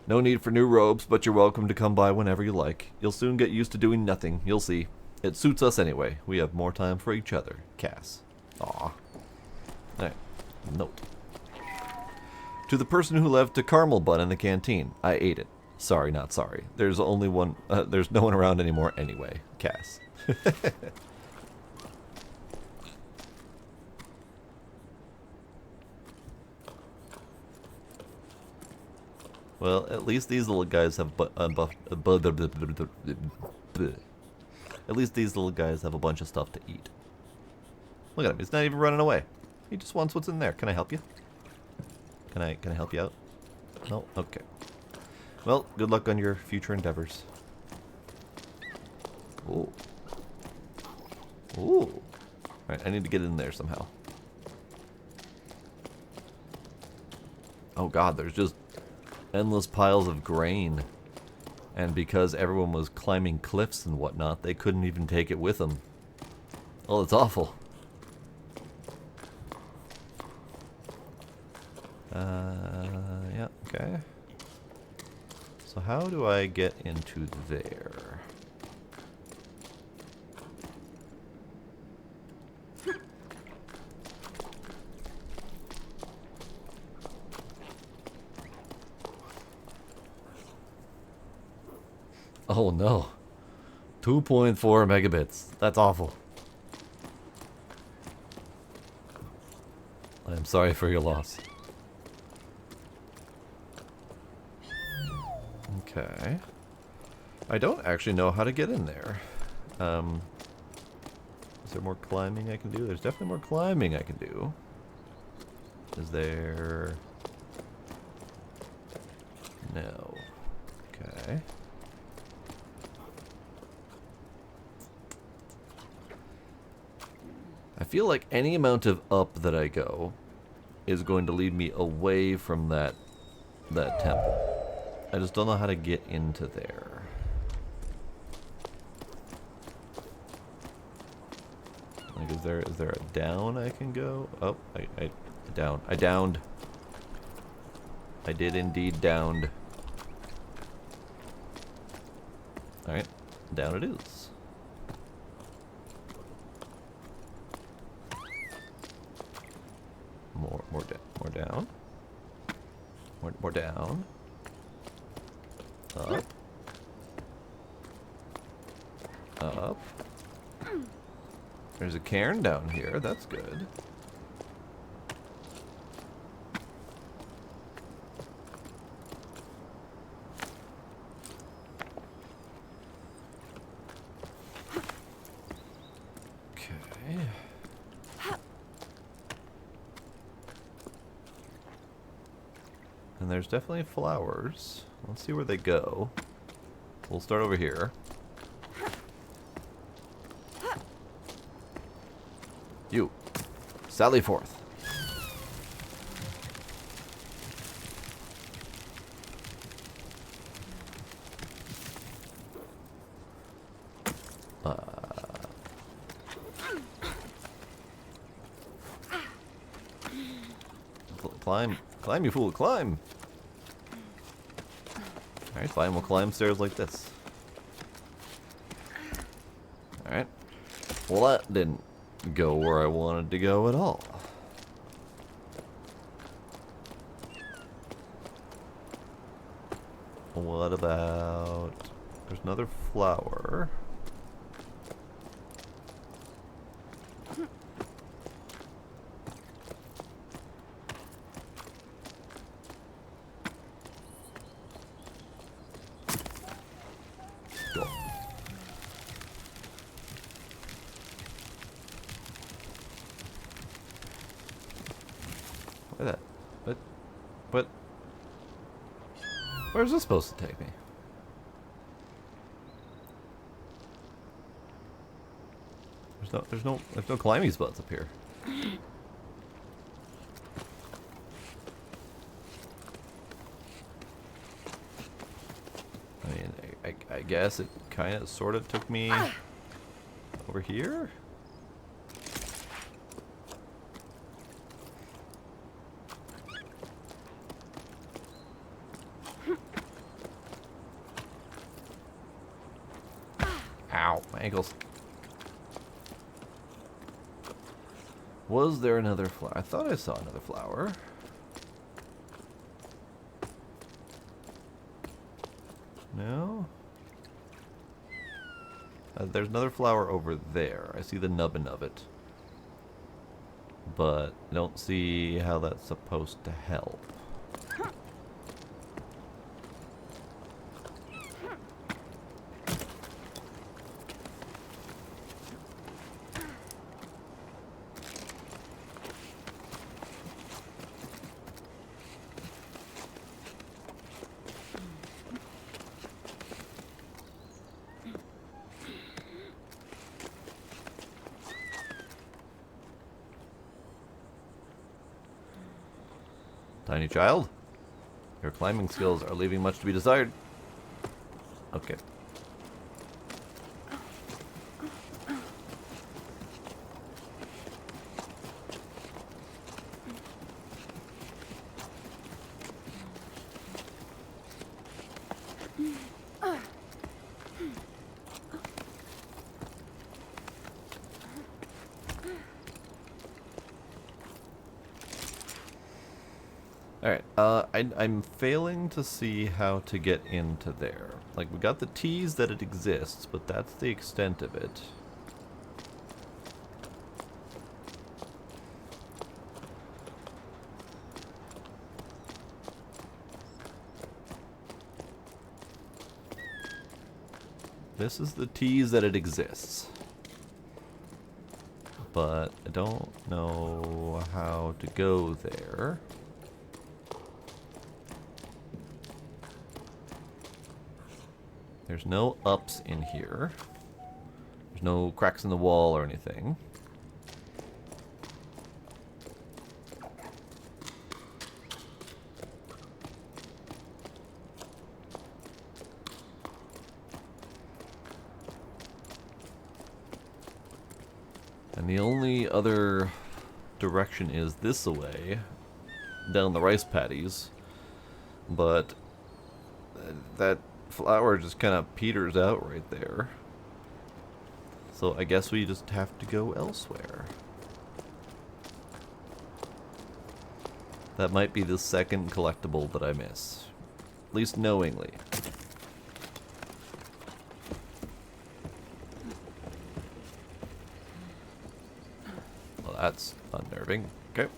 No need for new robes, but you're welcome to come by whenever you like. You'll soon get used to doing nothing, you'll see. It suits us anyway. We have more time for each other. Cass. Aw. Alright. Note. To the person who left a caramel bun in the canteen. I ate it. Sorry, not sorry. There's only one, there's no one around anymore anyway. Cass. Well, at least these little guys have at least these little guys have a bunch of stuff to eat. Look at him, he's not even running away. He just wants what's in there. Can I help you? Can I help you out? No? Okay. Well, good luck on your future endeavors. Ooh. Ooh. Alright, I need to get in there somehow. Oh god, there's just endless piles of grain. And because everyone was climbing cliffs and whatnot, they couldn't even take it with them. Oh, it's awful. Yeah, okay. So how do I get into there? Oh no. 2.4 megabits. That's awful. I'm sorry for your loss. Okay. I don't actually know how to get in there. Is there more climbing I can do? There's definitely more climbing I can do. Is there... No. Okay. I feel like any amount of up that I go is going to lead me away from that temple. I just don't know how to get into there. Like, is there a down I can go? Oh, I down. I downed. I did indeed downed. Alright, down it is. More down. More down. Up. Up. There's a cairn down here. That's good. Okay. And there's definitely flowers. Let's see where they go. We'll start over here. You. Sally forth. Climb. Climb, you fool. Climb. Alright, fine. We'll climb stairs like this. Alright. Well, that didn't go where I wanted to go at all. What about... There's another flower. Go. What? Where's this supposed to take me? There's no climbing spots up here. I mean, I guess it kind of sort of took me over here. Ow, my ankles. Was there another flower? I thought I saw another flower. No? There's another flower over there. I see the nubbin of it. But I don't see how that's supposed to help. Tiny child, your climbing skills are leaving much to be desired. Okay. Alright, I'm failing to see how to get into there. Like, we got the tease that it exists, but that's the extent of it. This is the tease that it exists. But I don't know how to go there. There's no ups in here. There's no cracks in the wall or anything. And the only other direction is this way, down the rice paddies. But that flower just kind of peters out right there. So I guess we just have to go elsewhere. That might be the second collectible that I miss. At least knowingly. Well, that's unnerving. Okay.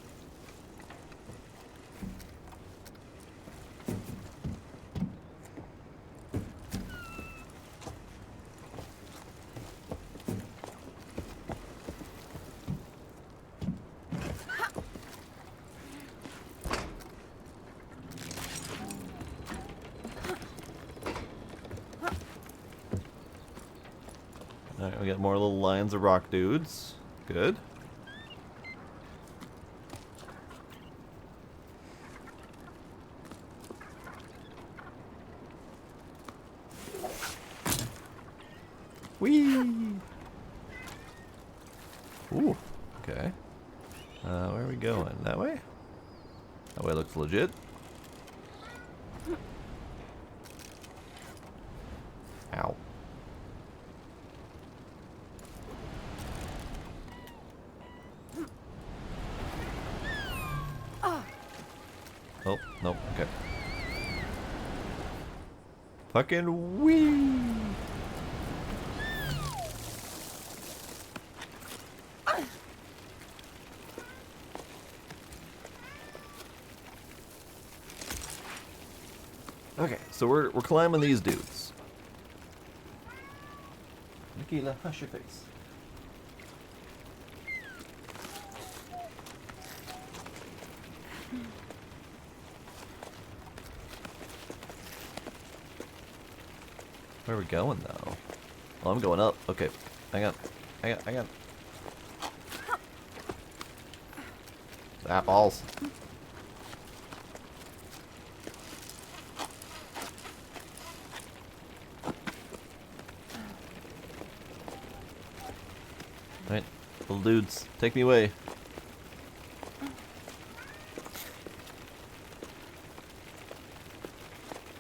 Alright, we got more little lines of rock dudes. Good. Whee! Ooh, okay. Where are we going? That way? That way looks legit. Ow. Oh, nope, okay. Fucking wee! Okay, so we're climbing these dudes. Nikila, hush your face. Where are we going though? Oh, I'm going up. Okay. Hang on. Hang on. Ah, balls. Alright, little dudes, take me away.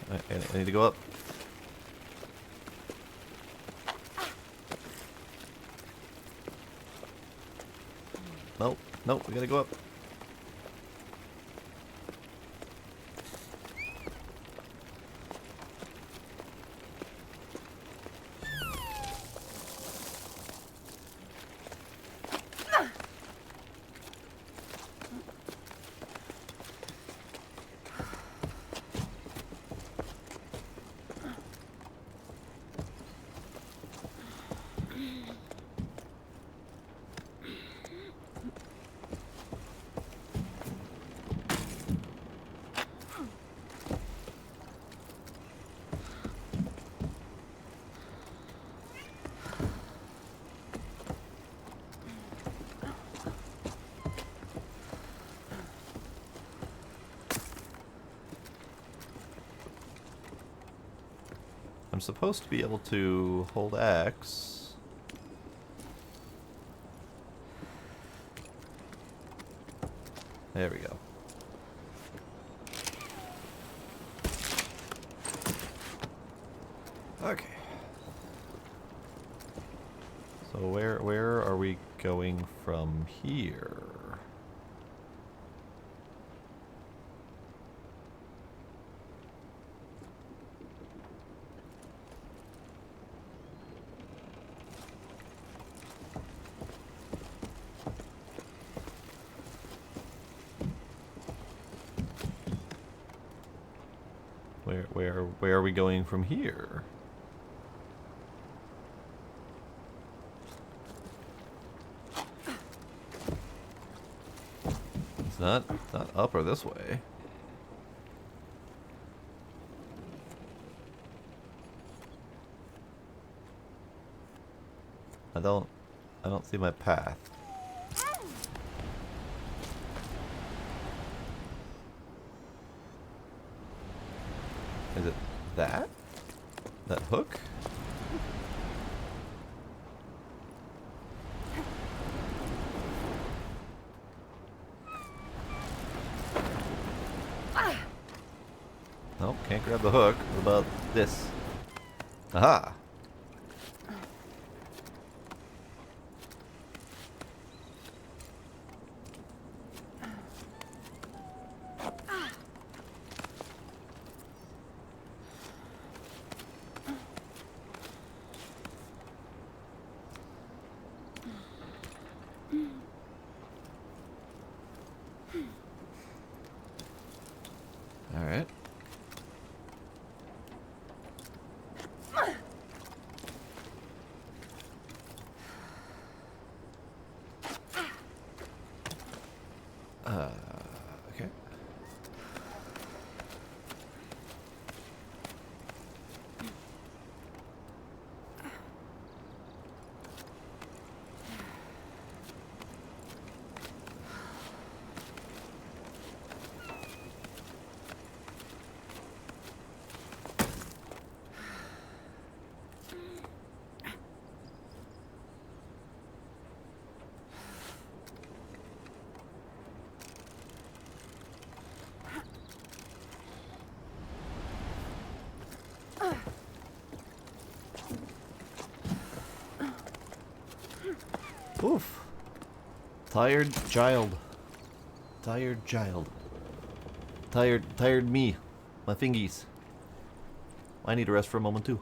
Alright, I need to go up. Nope, nope, we gotta go up. I'm supposed to be able to hold X. There we go. Okay. So where are we going from here? Where are we going from here? It's not up or this way. I don't see my path. Is it that? That hook? Nope, can't grab the hook. What about this? Aha! Alright. Okay. Oof. Tired child. Tired child. Tired me. My fingies. I need to rest for a moment too.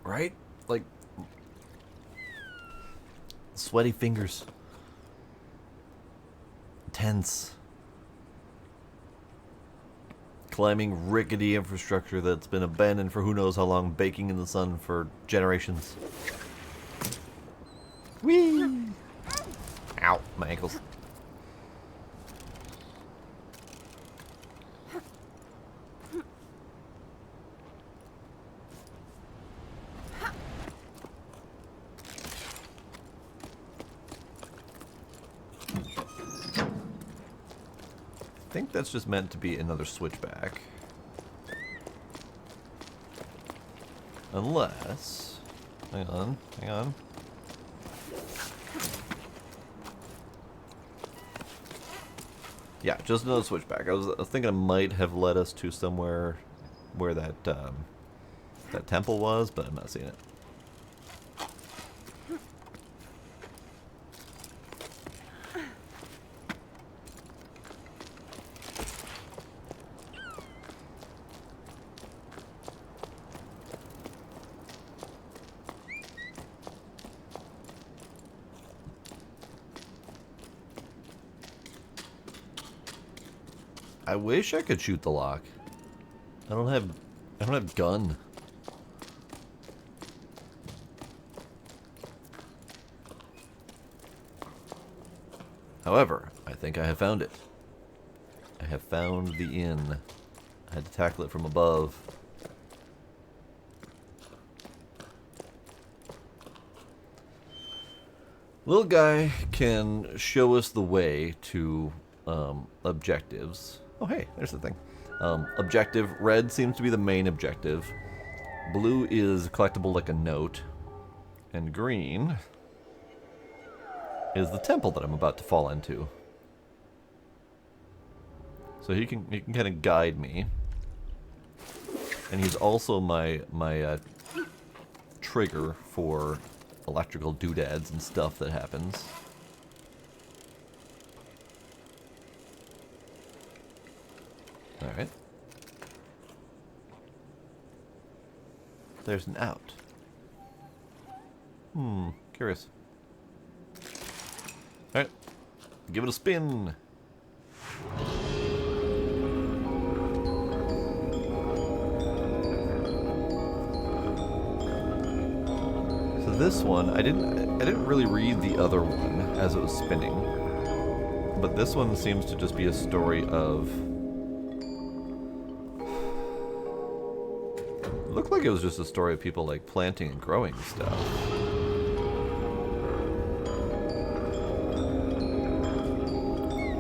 Right? Like sweaty fingers. Tense. Climbing rickety infrastructure that's been abandoned for who knows how long, baking in the sun for generations. Whee! Ow, my ankles. think that's just meant to be another switchback. Unless... Hang on, hang on. Yeah, just another switchback. I was thinking it might have led us to somewhere where that that temple was, but I'm not seeing it. I wish I could shoot the lock. I don't have gun. However, I think I have found it. I have found the inn. I had to tackle it from above. Little guy can show us the way to objectives. Oh, hey, there's the thing. Objective, red seems to be the main objective. Blue is collectible like a note. And green is the temple that I'm about to fall into. So he can kind of guide me. And he's also my trigger for electrical doodads and stuff that happens. Alright. There's an out. Curious. Alright. Give it a spin. So this one, I didn't really read the other one as it was spinning. But this one seems to just be a story of... It looked like it was just a story of people like planting and growing stuff.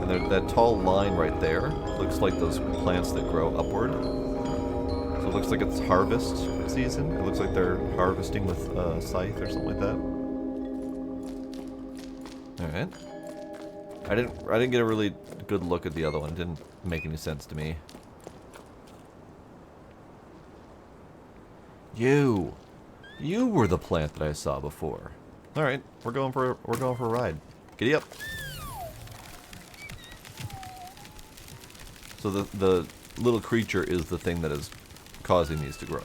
And there, that tall line right there looks like those plants that grow upward. So it looks like it's harvest season. It looks like they're harvesting with a scythe or something like that. Alright. I didn't get a really good look at the other one. It didn't make any sense to me. You were the plant that I saw before. All right, we're going for a ride. Giddy up. So the little creature is the thing that is causing these to grow.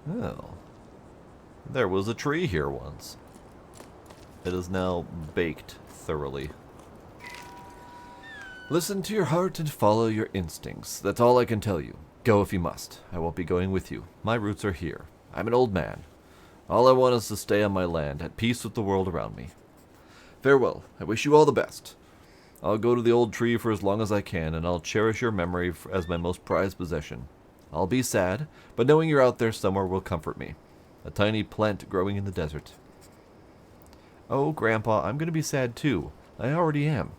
Oh, there was a tree here once. It is now baked thoroughly. Listen to your heart and follow your instincts. That's all I can tell you. Go if you must. I won't be going with you. My roots are here. I'm an old man. All I want is to stay on my land, at peace with the world around me. Farewell. I wish you all the best. I'll go to the old tree for as long as I can, and I'll cherish your memory as my most prized possession. I'll be sad, but knowing you're out there somewhere will comfort me. A tiny plant growing in the desert. Oh, Grandpa, I'm going to be sad too. I already am.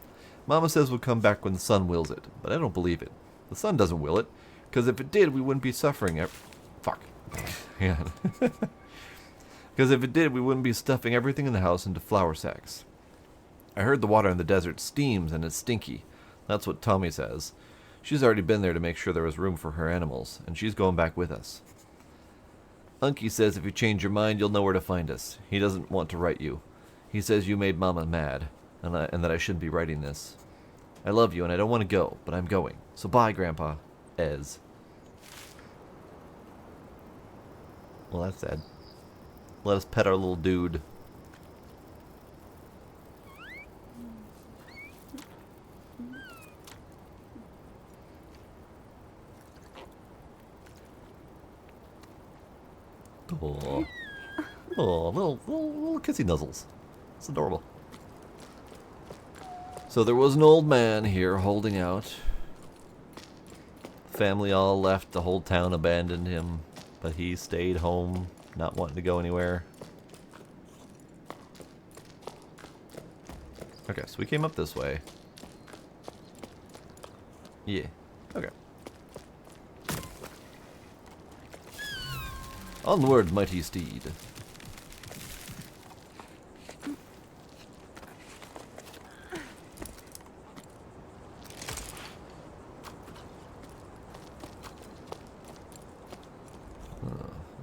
Mama says we'll come back when the sun wills it, but I don't believe it. The sun doesn't will it, because if it did, we wouldn't be suffering Fuck. Yeah. Because if it did, we wouldn't be stuffing everything in the house into flour sacks. I heard the water in the desert steams and it's stinky. That's what Tommy says. She's already been there to make sure there was room for her animals, and she's going back with us. Unky says if you change your mind, you'll know where to find us. He doesn't want to write you. He says you made Mama mad. And that I shouldn't be writing this. I love you and I don't want to go, but I'm going. So bye, Grandpa. Ez. Well, that's sad. Let us pet our little dude. Oh, little kissy nuzzles. It's adorable. So there was an old man here holding out. Family all left, the whole town abandoned him, but he stayed home, not wanting to go anywhere. Okay, so we came up this way. Yeah. Okay. Onward, mighty steed.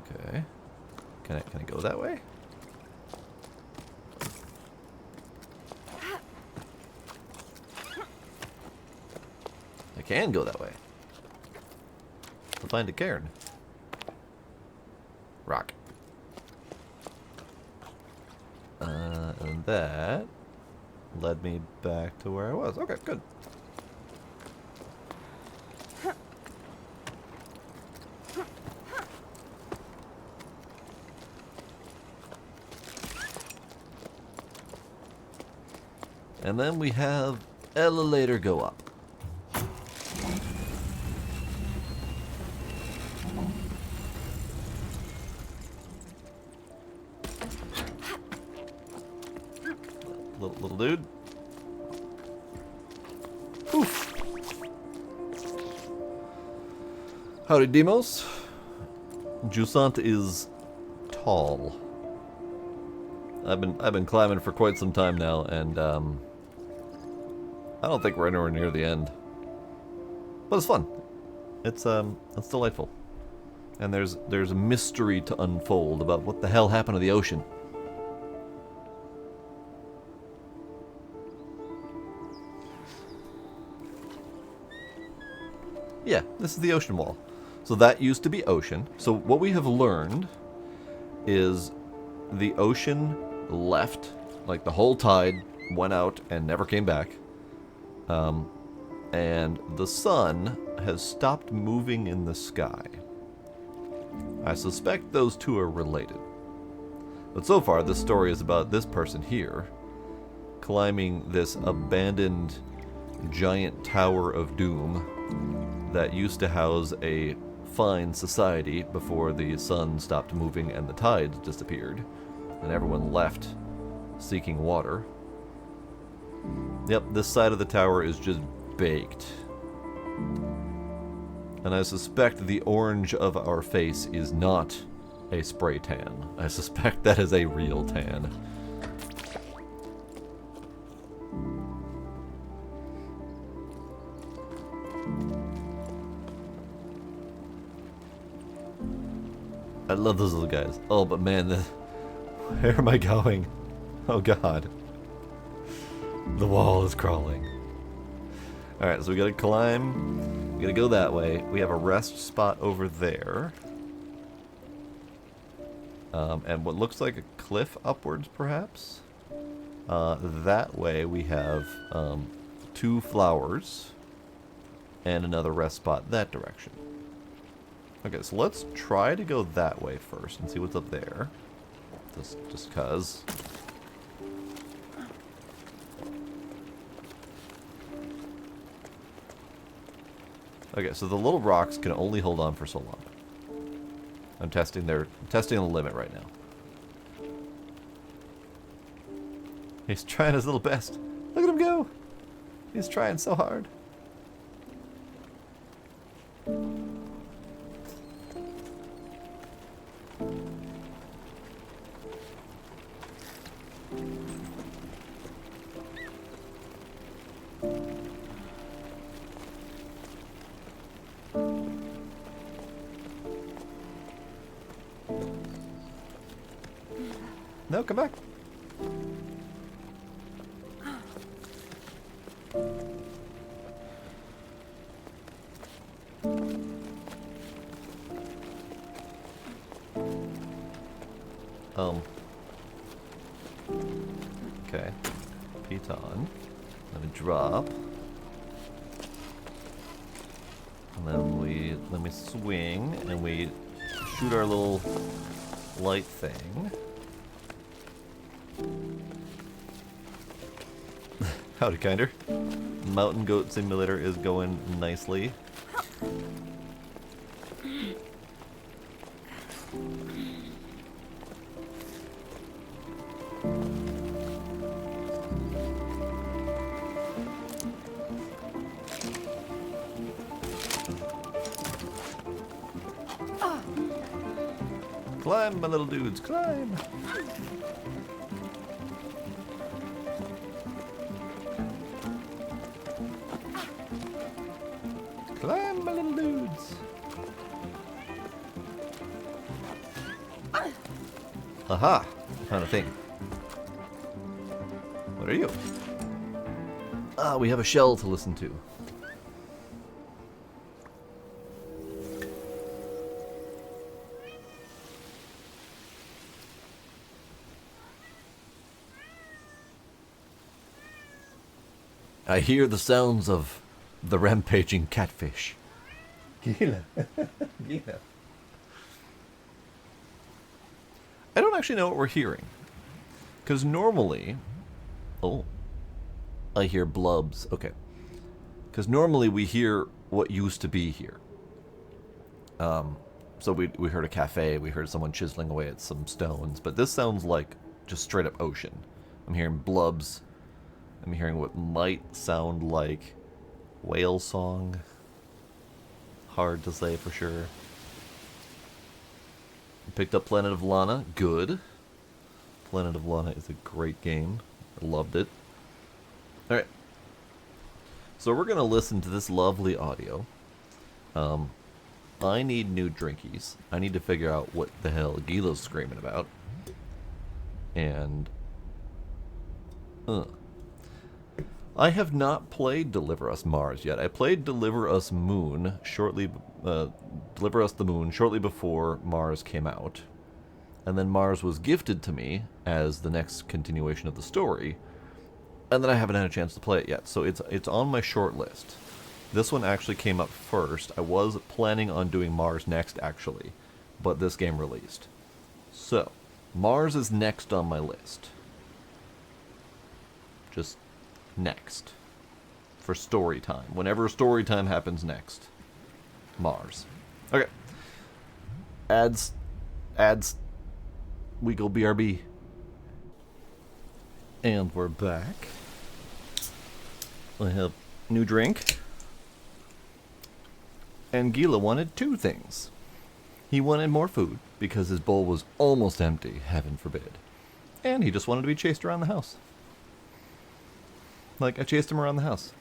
Okay. Can I go that way? I can go that way. We'll find a cairn. Rock. And that led me back to where I was. Okay, good. And then we have elevator go up. Little dude. Oof. Howdy, Demos. Jusant is tall. I've been climbing for quite some time now, and I don't think we're anywhere near the end. But it's fun. It's delightful. And there's a mystery to unfold about what the hell happened to the ocean. Yeah, this is the ocean wall. So that used to be ocean. So what we have learned is the ocean left, like the whole tide went out and never came back. And the sun has stopped moving in the sky. I suspect those two are related. But so far, this story is about this person here climbing this abandoned giant tower of doom that used to house a fine society before the sun stopped moving and the tides disappeared and everyone left seeking water. Yep, this side of the tower is just baked. And I suspect the orange of our face is not a spray tan. I suspect that is a real tan. I love those little guys. Oh, but man, where am I going? Oh god. The wall is crawling. Alright, so we gotta climb. We gotta go that way. We have a rest spot over there. And what looks like a cliff upwards, perhaps? That way we have 2 flowers and another rest spot that direction. Okay, so let's try to go that way first and see what's up there. Just cause. Okay, so the little rocks can only hold on for so long. I'm testing the limit right now. He's trying his little best. Look at him go! He's trying so hard. No, come back. Okay. Piton. Let me drop. And then we swing and we shoot our little light thing. Howdy, kinder. Mountain Goat Simulator is going nicely. Climb, my little dudes, climb! Climb, my little dudes! Aha! I found a thing. What are you? Ah, we have a shell to listen to. I hear the sounds of the rampaging catfish. Gila. Gila. I don't actually know what we're hearing. Because normally... Oh. I hear blubs. Okay. Because normally we hear what used to be here. So we heard a cafe, we heard someone chiseling away at some stones, but this sounds like just straight up ocean. I'm hearing blubs. I'm hearing what might sound like whale song. Hard to say for sure. Picked up Planet of Lana. Good. Planet of Lana is a great game. I loved it. Alright. So we're going to listen to this lovely audio. I need new drinkies. I need to figure out what the hell Gila's screaming about. And... I have not played Deliver Us Mars yet. I played Deliver Us Moon shortly... Deliver Us the Moon shortly before Mars came out. And then Mars was gifted to me as the next continuation of the story. And then I haven't had a chance to play it yet. So it's on my short list. This one actually came up first. I was planning on doing Mars next, actually. But this game released. So, Mars is next on my list. Just next. For story time. Whenever story time happens next. Mars. Okay. Ads. We go BRB. And we're back. I have new drink. And Gila wanted two things. He wanted more food, because his bowl was almost empty, heaven forbid. And he just wanted to be chased around the house. Like, I chased him around the house.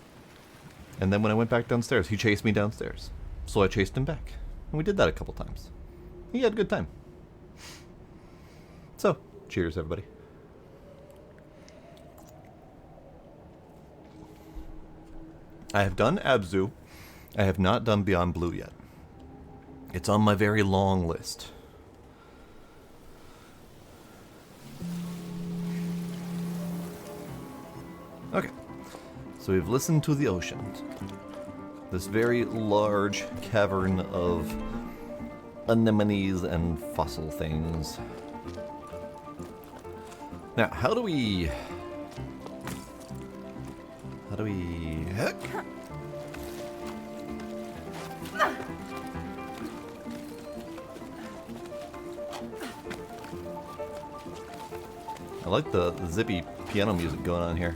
And then when I went back downstairs, he chased me downstairs. So I chased him back. And we did that a couple times. He had a good time. So, cheers everybody. I have done Abzu. I have not done Beyond Blue yet. It's on my very long list. Okay. So we've listened to the ocean. This very large cavern of anemones and fossil things. Now, how do we... I like the zippy piano music going on here.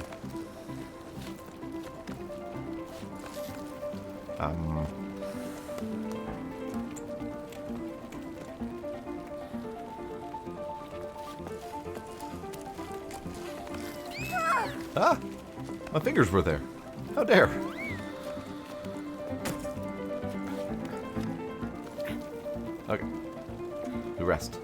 Ah! My fingers were there. How dare! Okay. We rest.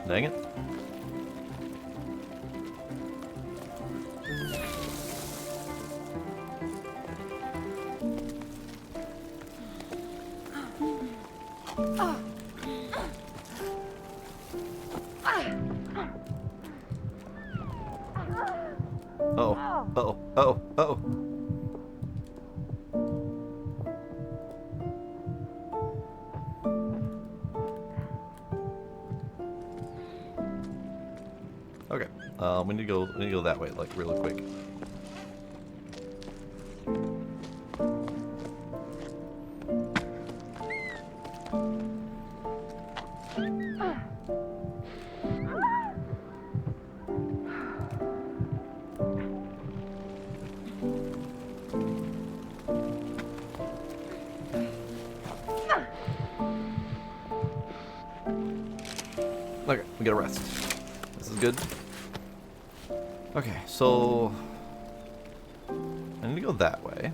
Dang it. Oh. Okay. We need to go that way, like, really quick. we gotta rest. This is good. Okay, so I need to go that way.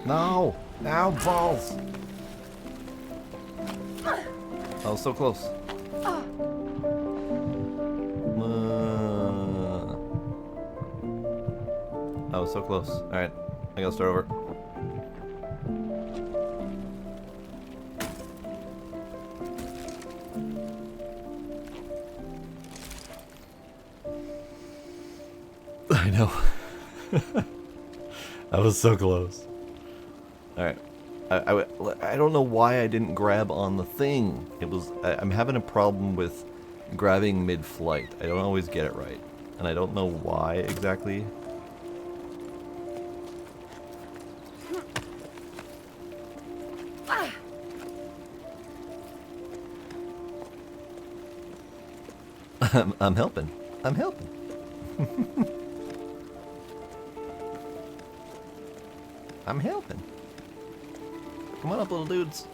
No! Ow, balls! I was so close. I was so close. Alright, I gotta start over. I know. I was so close. Alright. I don't know why I didn't grab on the thing. I'm having a problem with grabbing mid-flight. I don't always get it right. And I don't know why exactly. I'm helping. I'm helping. I'm helping. Come on up, little dudes.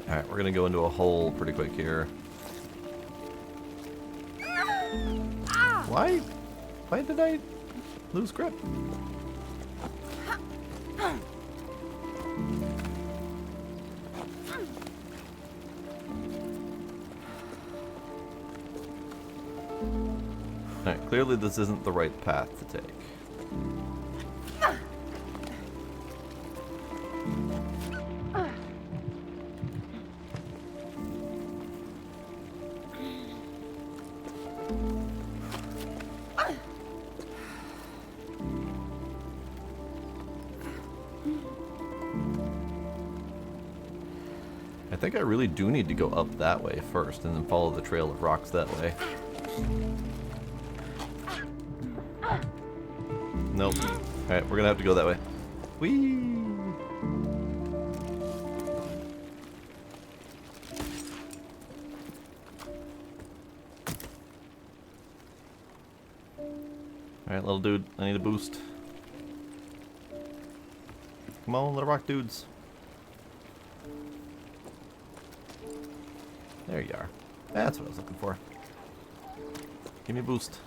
Alright, we're gonna go into a hole pretty quick here. Why? Why did I lose grip? Alright, clearly this isn't the right path to take. I think I really do need to go up that way first and then follow the trail of rocks that way. Nope. Alright, we're gonna have to go that way. Whee! Alright, little dude, I need a boost. Come on, little rock dudes. There you are. That's what I was looking for. Give me a boost.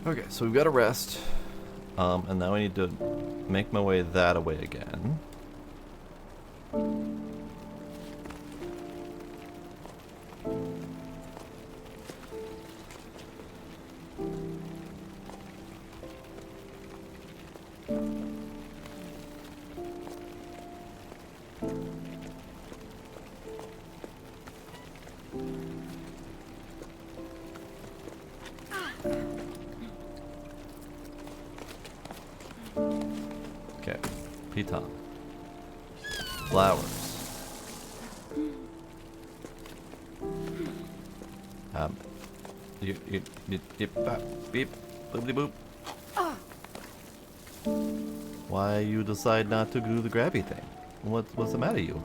Okay, so we've got to rest, and now I need to make my way that away again. Piton. Flowers. Beep, boopity boop. Why you decide not to do the grabby thing? What's the matter, you?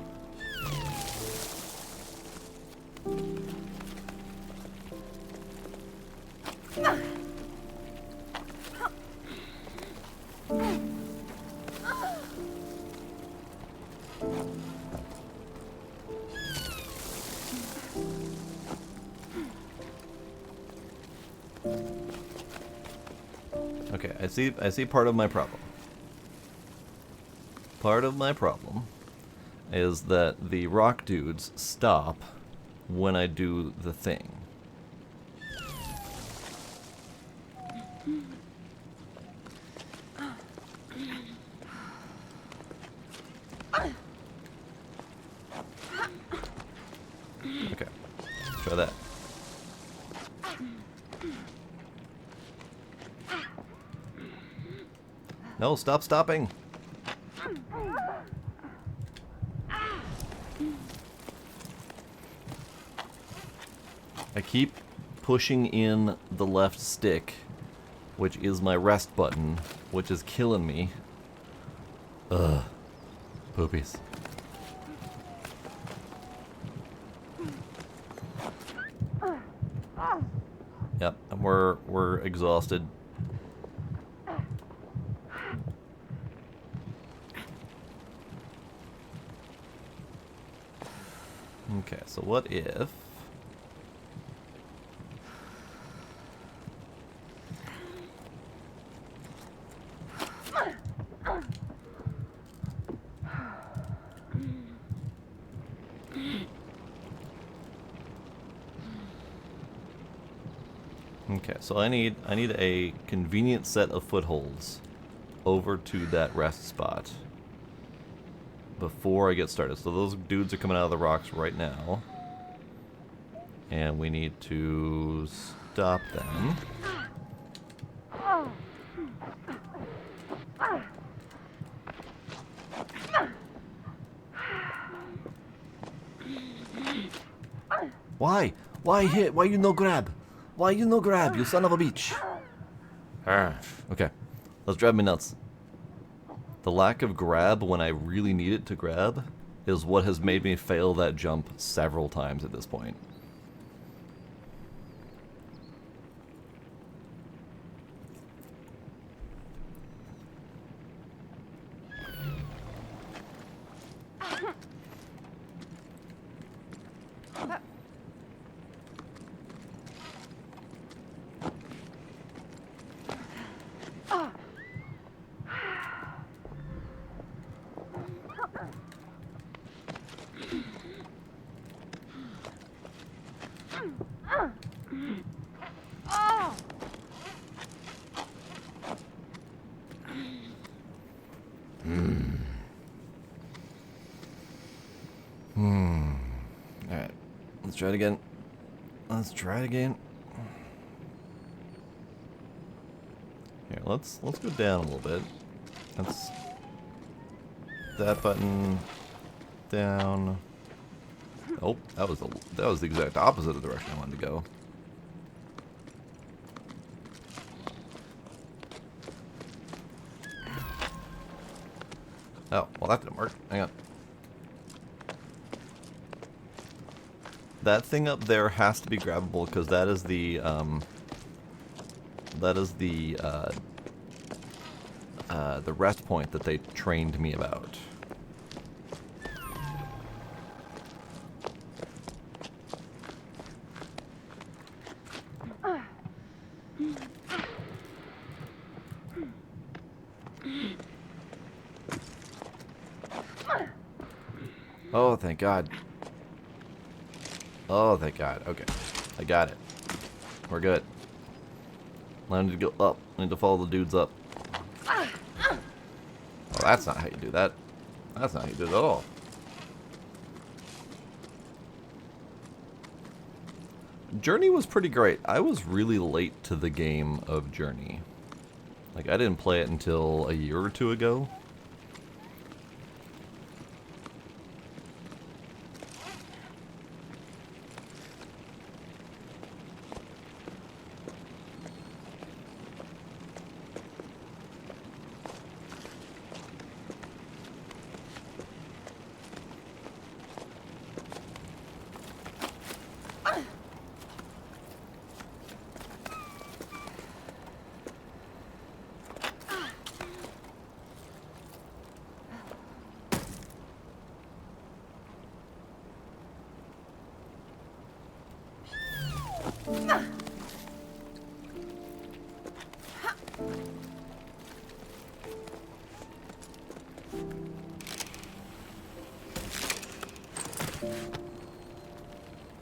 Okay, I see part of my problem. Part of my problem is that the rock dudes stop when I do the thing. Okay, try that. No, stop stopping. I keep pushing in the left stick, which is my rest button, which is killing me. Ugh. Poopies. Yep, and we're exhausted. Okay, so what if... Okay, so I need a convenient set of footholds over to that rest spot before I get started. So those dudes are coming out of the rocks right now, and we need to stop them. Why? Why hit? Why you no grab? Why you no grab, you son of a bitch? Okay, let's drive me nuts. The lack of grab when I really need it to grab is what has made me fail that jump several times at this point. Alright, let's try it again. Let's try it again. Here, let's go down a little bit. Let's that button down. Oh, that was the exact opposite of the direction I wanted to go. Oh, well that didn't work. Hang on. That thing up there has to be grabbable because that is the rest point that they trained me about. Oh, thank God. Oh, thank God. Okay. I got it. We're good. I need to go up. I need to follow the dudes up. Oh, that's not how you do that. That's not how you do it at all. Journey was pretty great. I was really late to the game of Journey. Like, I didn't play it until a year or two ago.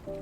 Oh.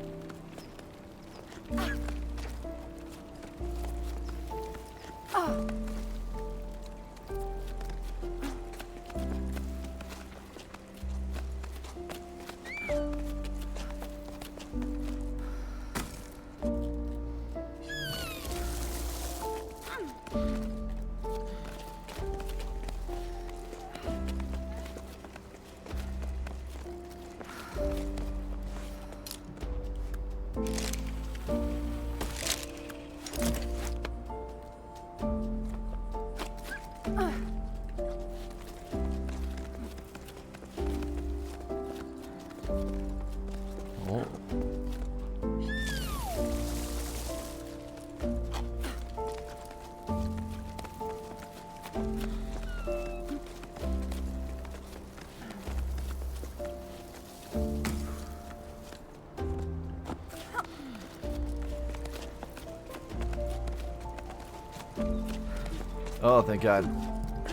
Oh, thank God.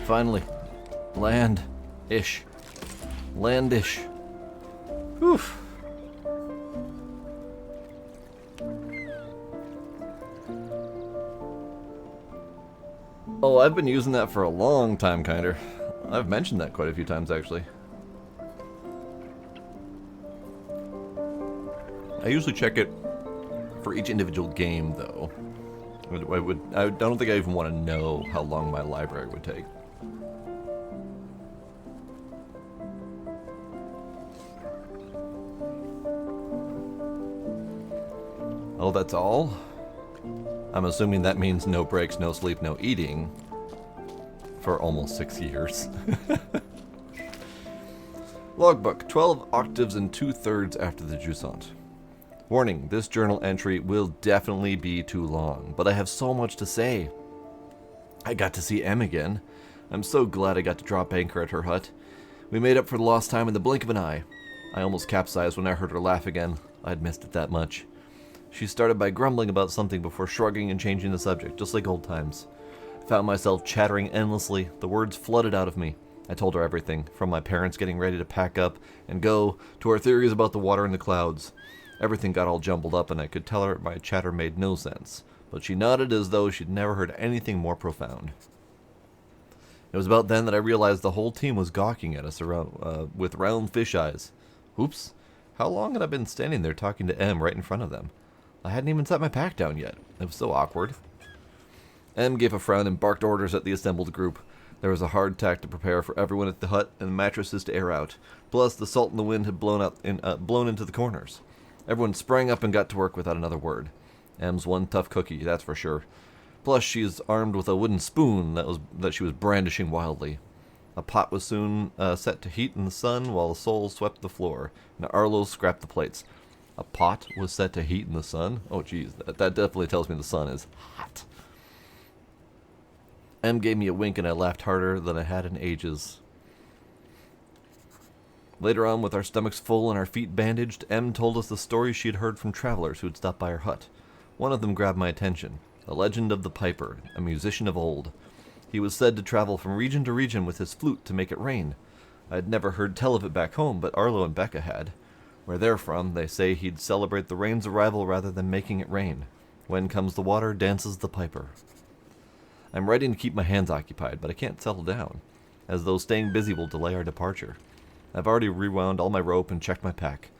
Finally. Land-ish. Land-ish. Whew. Oh, I've been using that for a long time, kinder. I've mentioned that quite a few times, actually. I usually check it for each individual game, though. I don't think I even want to know how long my library would take. Oh, that's all? I'm assuming that means no breaks, no sleep, no eating for almost 6 years. Logbook, 12 octaves and 2/3 after the Jusant. Warning, this journal entry will definitely be too long, but I have so much to say. I got to see Em again. I'm so glad I got to drop anchor at her hut. We made up for the lost time in the blink of an eye. I almost capsized when I heard her laugh again. I'd missed it that much. She started by grumbling about something before shrugging and changing the subject, just like old times. I found myself chattering endlessly. The words flooded out of me. I told her everything, from my parents getting ready to pack up and go, to our theories about the water in the clouds. Everything got all jumbled up, and I could tell her my chatter made no sense, but she nodded as though she'd never heard anything more profound. It was about then that I realized the whole team was gawking at us around with round fish eyes. Oops, how long had I been standing there talking to Em right in front of them? I hadn't even set my pack down yet. It was so awkward. Em gave a frown and barked orders at the assembled group. There was a hard tack to prepare for everyone at the hut and mattresses to air out. Plus, the salt and the wind had blown into the corners. Everyone sprang up and got to work without another word. Em's one tough cookie, that's for sure. Plus, she's armed with a wooden spoon that she was brandishing wildly. A pot was soon set to heat in the sun while the souls swept the floor, and Arlo scrapped the plates. A pot was set to heat in the sun? Oh, geez, that definitely tells me the sun is hot. Em gave me a wink, and I laughed harder than I had in ages. Later on, with our stomachs full and our feet bandaged, Em told us the stories she had heard from travelers who had stopped by her hut. One of them grabbed my attention. The legend of the Piper, a musician of old. He was said to travel from region to region with his flute to make it rain. I had never heard tell of it back home, but Arlo and Becca had. Where they're from, they say he'd celebrate the rain's arrival rather than making it rain. When comes the water, dances the Piper. I'm writing to keep my hands occupied, but I can't settle down, as though staying busy will delay our departure. I've already rewound all my rope and checked my pack.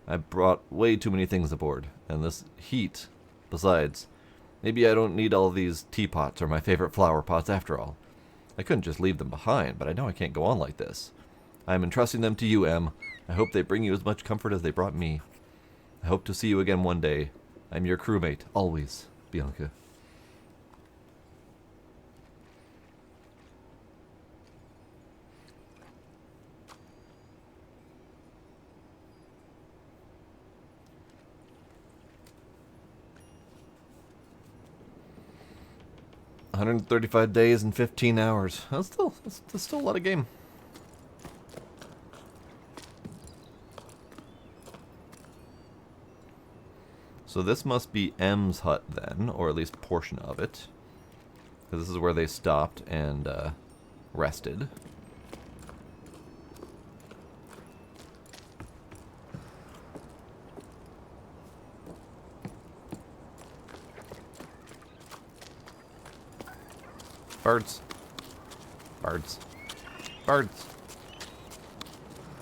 I brought way too many things aboard, and this heat. Besides, maybe I don't need all these teapots or my favorite flower pots after all. I couldn't just leave them behind, but I know I can't go on like this. I am entrusting them to you, Em. I hope they bring you as much comfort as they brought me. I hope to see you again one day. I'm your crewmate, always, Bianca. $135 days and 15 hours. That's still a lot of game. So this must be Em's hut then, or at least a portion of it. Because this is where they stopped and rested. Birds. Birds. Birds.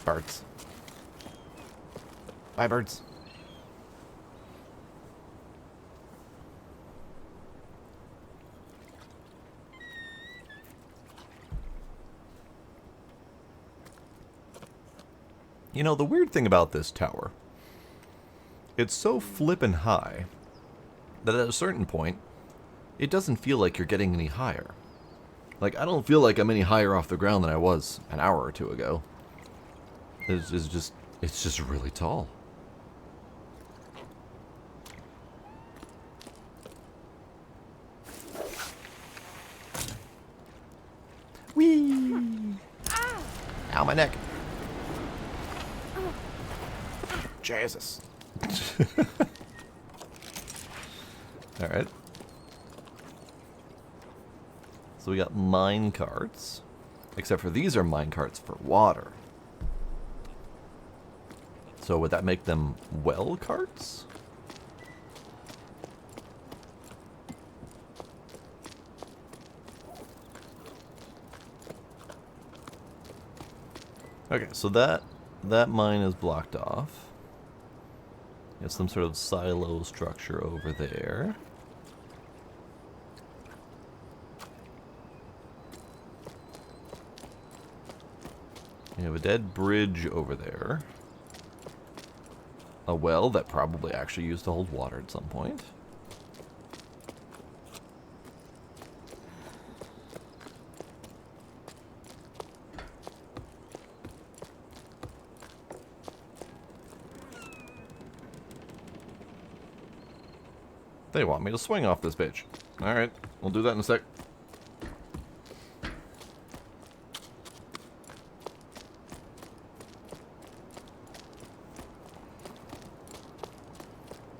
Birds. Bye, birds. You know, the weird thing about this tower, it's so flippin' high that at a certain point, it doesn't feel like you're getting any higher. Like, I don't feel like I'm any higher off the ground than I was an hour or two ago. It's just really tall. Whee! Ow, my neck. Jesus. Alright. So we got mine carts. Except for these are mine carts for water. So would that make them well carts? Okay, so that mine is blocked off. Got some sort of silo structure over there. We have a dead bridge over there. A well that probably actually used to hold water at some point. They want me to swing off this bitch. Alright, we'll do that in a sec.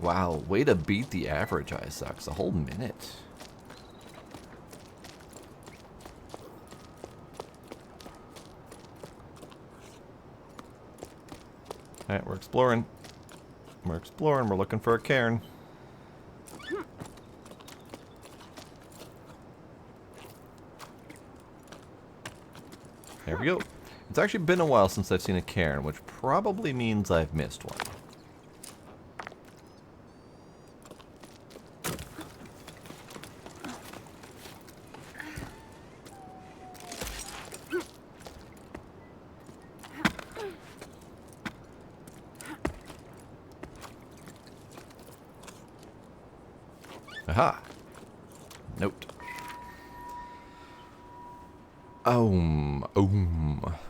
Wow, way to beat the average ice sucks. A whole minute. Alright, we're exploring. We're exploring, we're looking for a cairn. There we go. It's actually been a while since I've seen a cairn, which probably means I've missed one. Aha! Note.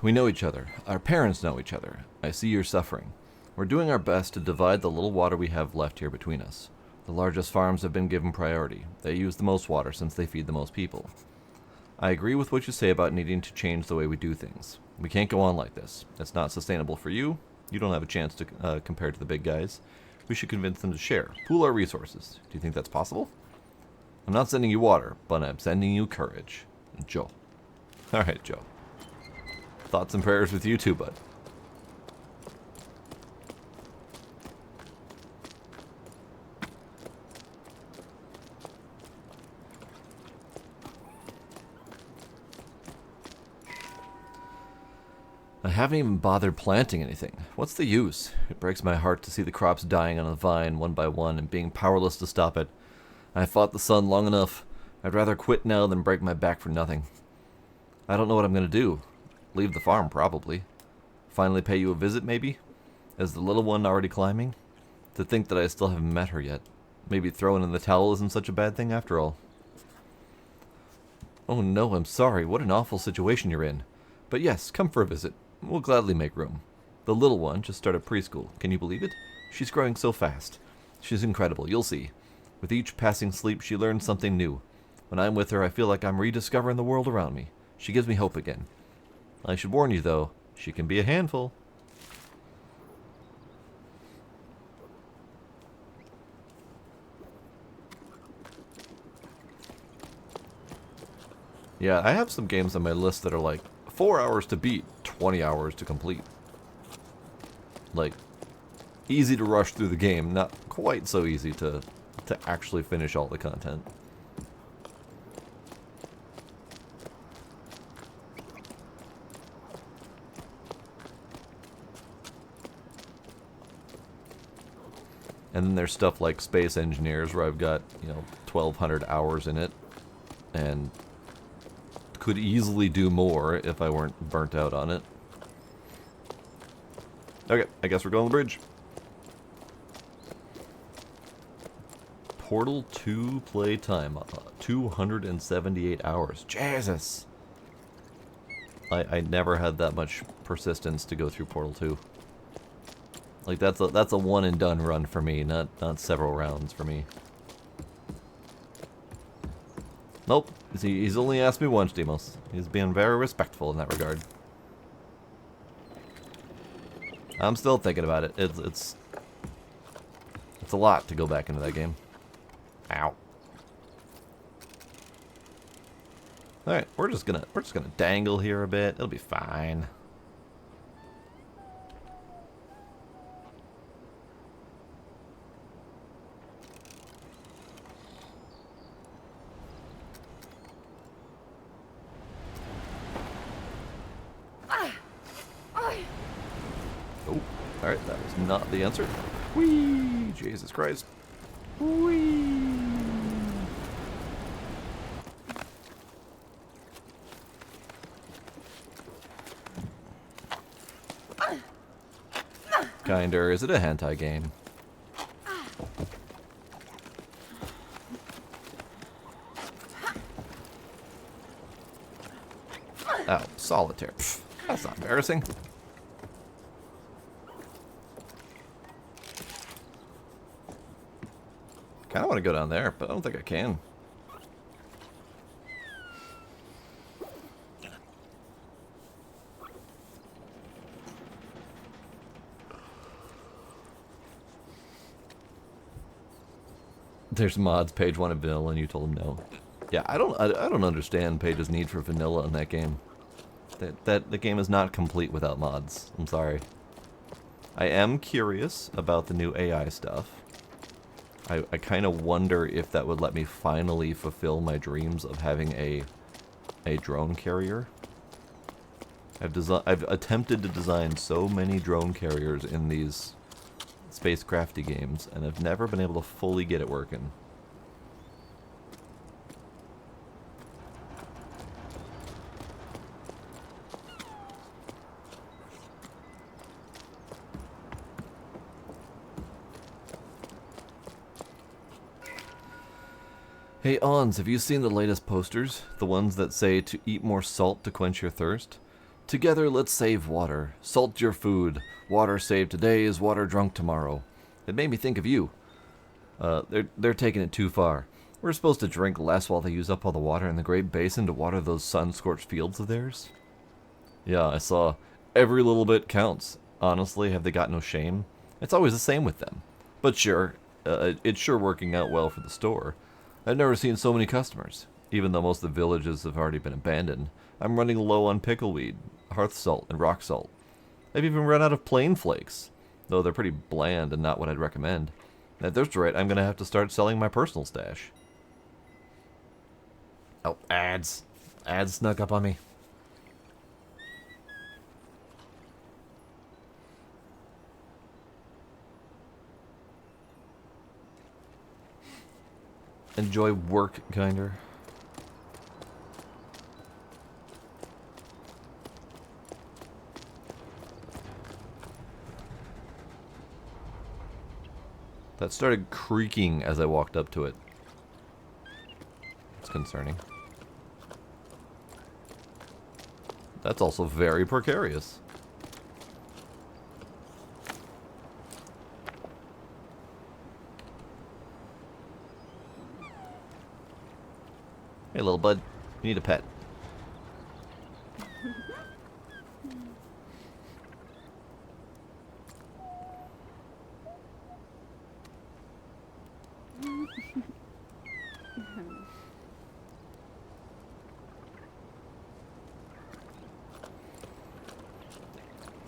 We know each other. Our parents know each other. I see you're suffering. We're doing our best to divide the little water we have left here between us. The largest farms have been given priority. They use the most water since they feed the most people. I agree with what you say about needing to change the way we do things. We can't go on like this. It's not sustainable for you. You don't have a chance to compare to the big guys. We should convince them to share. Pool our resources. Do you think that's possible? I'm not sending you water, but I'm sending you courage. Joe. Alright, Joe. Thoughts and prayers with you too, bud. I haven't even bothered planting anything. What's the use? It breaks my heart to see the crops dying on a vine one by one and being powerless to stop it. I fought the sun long enough. I'd rather quit now than break my back for nothing. I don't know what I'm going to do. Leave the farm, probably. Finally pay you a visit, maybe? Is the little one already climbing? To think that I still haven't met her yet. Maybe throwing in the towel isn't such a bad thing after all. Oh no, I'm sorry. What an awful situation you're in. But yes, come for a visit. We'll gladly make room. The little one just started preschool. Can you believe it? She's growing so fast. She's incredible, you'll see. With each passing sleep, she learns something new. When I'm with her, I feel like I'm rediscovering the world around me. She gives me hope again. I should warn you, though, she can be a handful. Yeah, I have some games on my list that are like 4 hours to beat, 20 hours to complete. Like, easy to rush through the game, not quite so easy to actually finish all the content. And then there's stuff like Space Engineers where I've got, 1,200 hours in it. And could easily do more if I weren't burnt out on it. Okay, I guess we're going to the bridge. Portal 2 play time, 278 hours. Jesus! I never had that much persistence to go through Portal 2. Like, that's a one and done run for me, not several rounds for me. Nope, he's only asked me once, Demos. He's being very respectful in that regard. I'm still thinking about it. It's a lot to go back into that game. Ow. Alright, we're just gonna dangle here a bit. It'll be fine. Oh, alright, that was not the answer. Whee! Jesus Christ. Whee! Kinder, is it a hentai game? Oh, solitaire. Pfft, that's not embarrassing. Kinda wanna go down there, but I don't think I can. There's mods, Paige wanted vanilla, and you told him no. Yeah, I don't understand Paige's need for vanilla in that game. The game is not complete without mods. I'm sorry. I am curious about the new AI stuff. I kind of wonder if that would let me finally fulfill my dreams of having a drone carrier. I've attempted to design so many drone carriers in these spacecrafty games, and I've never been able to fully get it working. Hey Ons, have you seen the latest posters? The ones that say to eat more salt to quench your thirst? Together let's save water. Salt your food. Water saved today is water drunk tomorrow. It made me think of you. They're taking it too far. We're supposed to drink less while they use up all the water in the Great Basin to water those sun-scorched fields of theirs? Yeah, I saw. Every little bit counts. Honestly, have they got no shame? It's always the same with them. But sure, it's sure working out well for the store. I've never seen so many customers. Even though most of the villages have already been abandoned, I'm running low on pickleweed, hearth salt, and rock salt. I've even run out of plain flakes, though they're pretty bland and not what I'd recommend. At this rate, I'm going to have to start selling my personal stash. Oh, ads. Ads snuck up on me. Enjoy work, kinder. That started creaking as I walked up to it. It's concerning. That's also very precarious. Hey, little bud. You need a pet.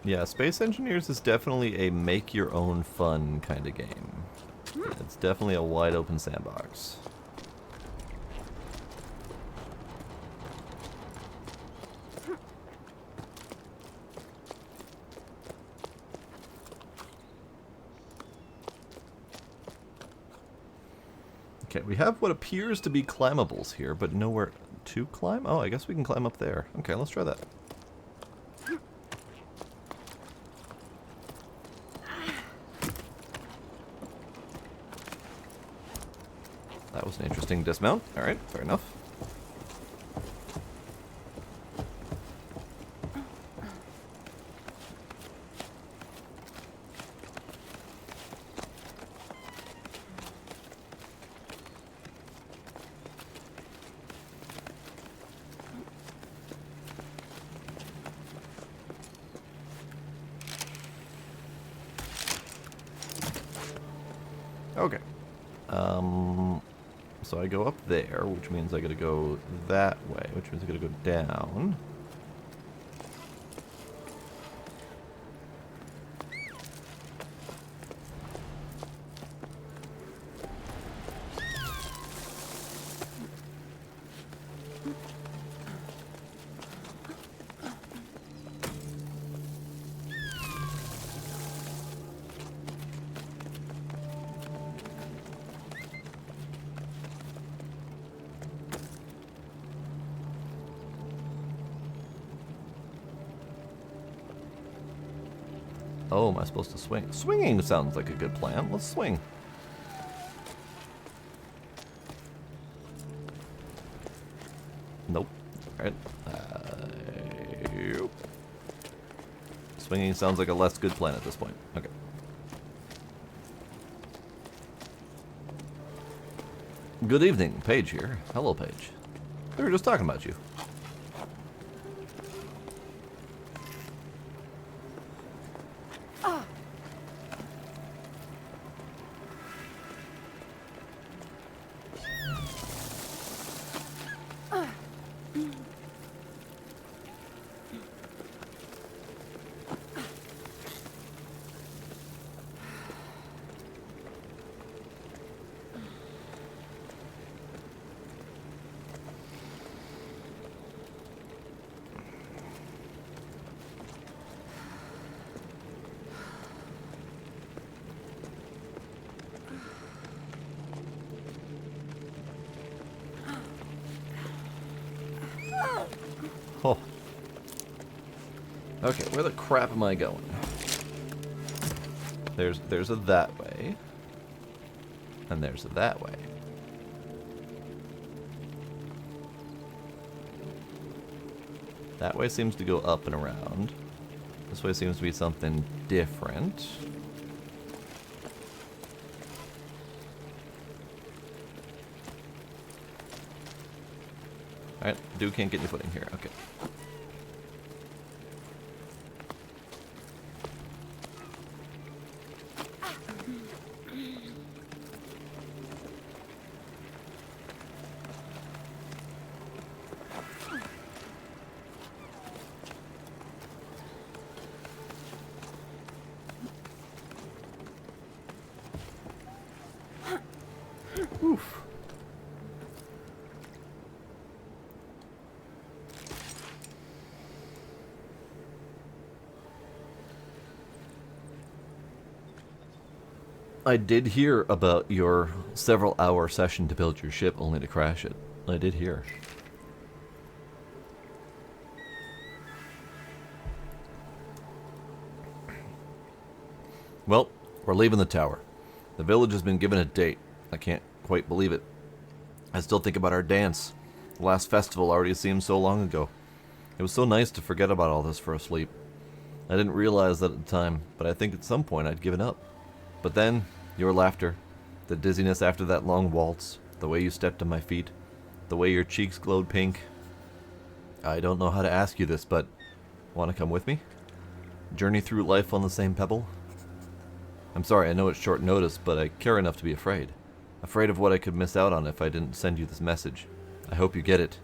Yeah, Space Engineers is definitely a make-your-own-fun kind of game. It's definitely a wide-open sandbox. Okay, we have what appears to be climbables here, but nowhere to climb? Oh, I guess we can climb up there. Okay, let's try that. That was an interesting dismount. Alright, fair enough. Okay. So I go up there, which means I gotta go that way, which means I gotta go down. Oh, am I supposed to swing? Swinging sounds like a good plan. Let's swing. Nope. Alright. Swinging sounds like a less good plan at this point. Okay. Good evening, Paige here. Hello, Paige. We were just talking about you. Oh. Okay, where the crap am I going? There's a that way. And there's a that way. That way seems to go up and around. This way seems to be something different. Alright, dude can't get any footing here. Okay. Oof. I did hear about your several-hour session to build your ship only to crash it. I did hear. Well, we're leaving the tower. The village has been given a date. I can't quite believe it. I still think about our dance. The last festival already seems so long ago. It was so nice to forget about all this for a sleep. I didn't realize that at the time, but I think at some point I'd given up. But then, your laughter, the dizziness after that long waltz, the way you stepped on my feet, the way your cheeks glowed pink. I don't know how to ask you this, but want to come with me? Journey through life on the same pebble? I'm sorry, I know it's short notice, but I care enough to be afraid. Afraid of what I could miss out on if I didn't send you this message. I hope you get it.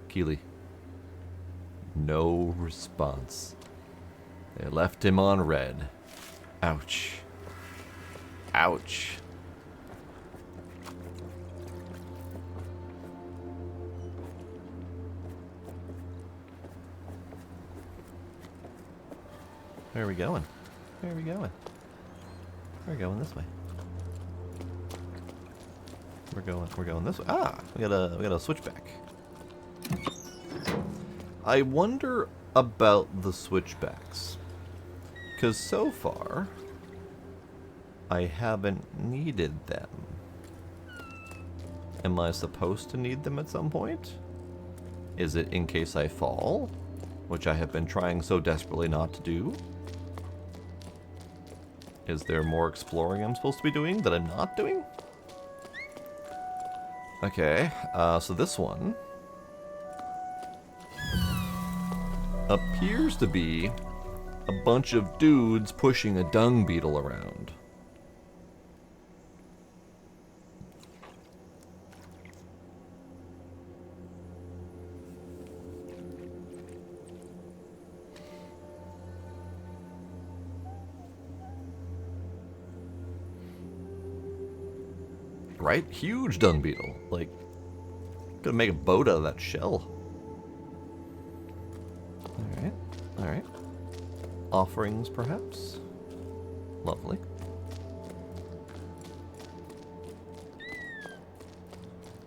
Keely. No response. They left him on red. Ouch. Ouch. Where are we going? Where are we going? We're going this way. We're going this way. Ah, we got a switchback. I wonder about the switchbacks, because so far I haven't needed them. Am I supposed to need them at some point? Is it in case I fall, which I have been trying so desperately not to do? Is there more exploring I'm supposed to be doing that I'm not doing? Okay, so this one appears to be a bunch of dudes pushing a dung beetle around. Right? Huge dung beetle. Like, gonna make a boat out of that shell. Alright, alright. Offerings, perhaps? Lovely.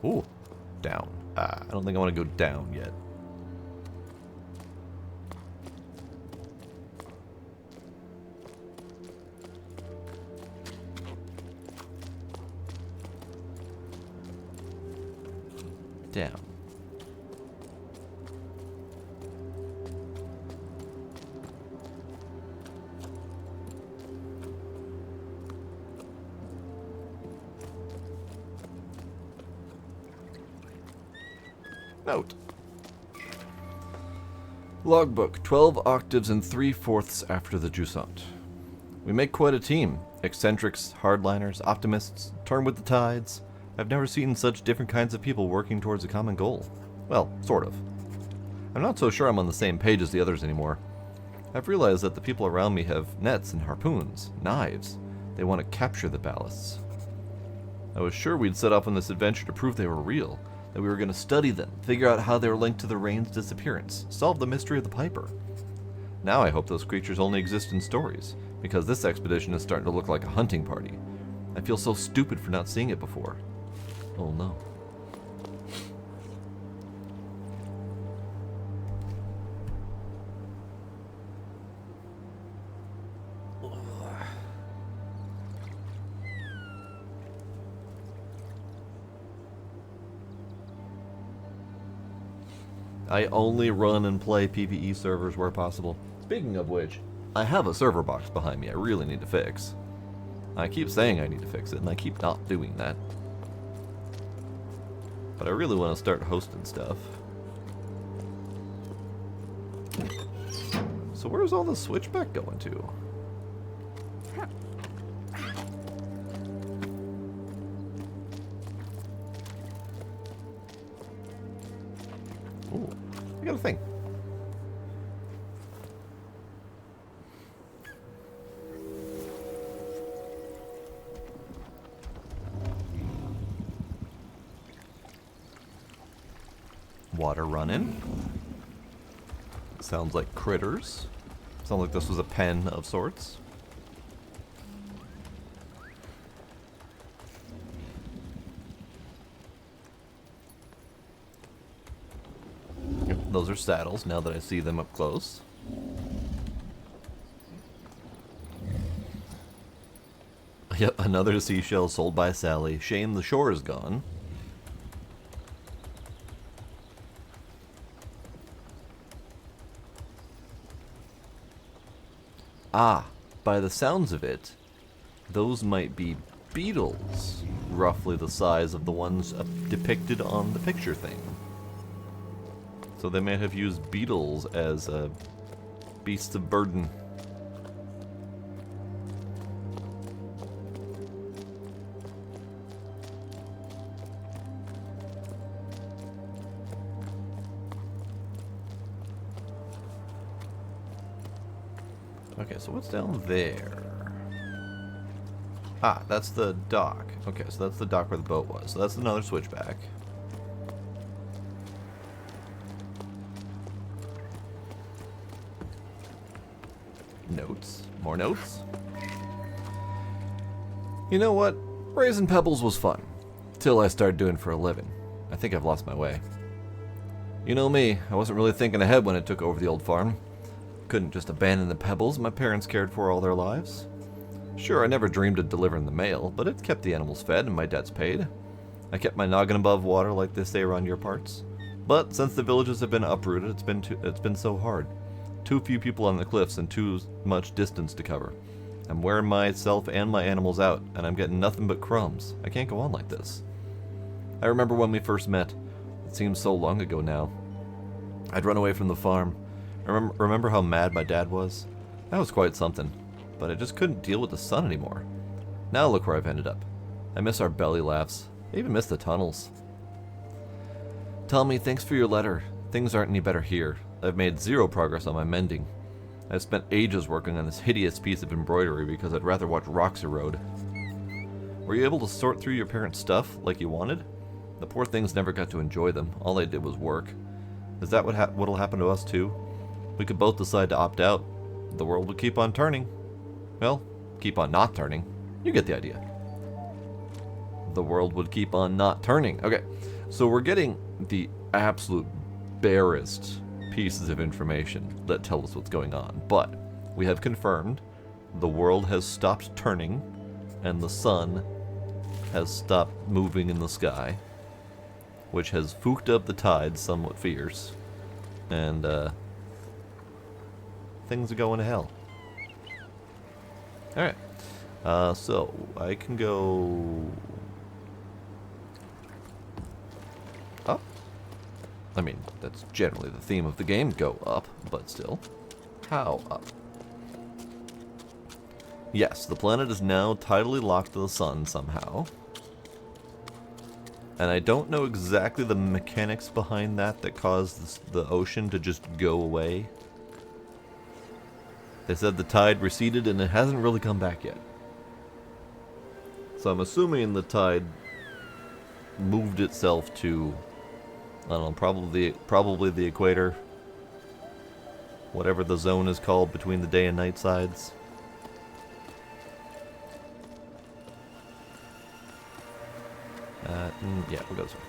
Ooh, down. I don't think I want to go down yet. Down. Note. Logbook, 12 octaves and 3/4 after the Jusant. We make quite a team. Eccentrics, hardliners, optimists, turn with the tides. I've never seen such different kinds of people working towards a common goal. Well, sort of. I'm not so sure I'm on the same page as the others anymore. I've realized that the people around me have nets and harpoons, knives. They want to capture the ballasts. I was sure we'd set off on this adventure to prove they were real, that we were going to study them, figure out how they were linked to the rain's disappearance, solve the mystery of the Piper. Now I hope those creatures only exist in stories, because this expedition is starting to look like a hunting party. I feel so stupid for not seeing it before. Oh no. I only run and play PvE servers where possible. Speaking of which, I have a server box behind me I really need to fix. I keep saying I need to fix it, and I keep not doing that. But I really want to start hosting stuff. So where's all the switchback going to? Ooh, I got a thing. Water running. Sounds like critters. Sounds like this was a pen of sorts. Yep, those are saddles now that I see them up close. Yep, another seashell sold by Sally. Shame the shore is gone. Ah, by the sounds of it, those might be beetles, roughly the size of the ones depicted on the picture thing. So they may have used beetles as beasts of burden. Okay, so what's down there? Ah, that's the dock. Okay, so that's the dock where the boat was. So that's another switchback. Notes. More notes. You know what? Raising Pebbles was fun. Till I started doing for a living. I think I've lost my way. You know me, I wasn't really thinking ahead when I took over the old farm. Couldn't just abandon the pebbles my parents cared for all their lives. Sure, I never dreamed of delivering the mail, but it kept the animals fed and my debts paid. I kept my noggin above water like they say around your parts. But since the villages have been uprooted, it's been so hard. Too few people on the cliffs and too much distance to cover. I'm wearing myself and my animals out, and I'm getting nothing but crumbs. I can't go on like this. I remember when we first met. It seems so long ago now. I'd run away from the farm. Remember how mad my dad was? That was quite something. But I just couldn't deal with the sun anymore. Now look where I've ended up. I miss our belly laughs. I even miss the tunnels. Tell me, thanks for your letter. Things aren't any better here. I've made zero progress on my mending. I've spent ages working on this hideous piece of embroidery because I'd rather watch rocks erode. Were you able to sort through your parents' stuff like you wanted? The poor things never got to enjoy them. All they did was work. Is that what'll happen to us too? We could both decide to opt out. The world would keep on turning. Well, keep on not turning. You get the idea. The world would keep on not turning. Okay, so we're getting the absolute barest pieces of information that tell us what's going on. But we have confirmed the world has stopped turning and the sun has stopped moving in the sky, which has fooked up the tides somewhat fierce. And things are going to hell. Alright, so I can go up. I mean, that's generally the theme of the game, go up, but still. How up? Yes, the planet is now tidally locked to the sun somehow. And I don't know exactly the mechanics behind that caused the ocean to just go away. They said the tide receded and it hasn't really come back yet. So I'm assuming the tide moved itself to, I don't know, probably the equator. Whatever the zone is called between the day and night sides. Yeah, we'll go this way.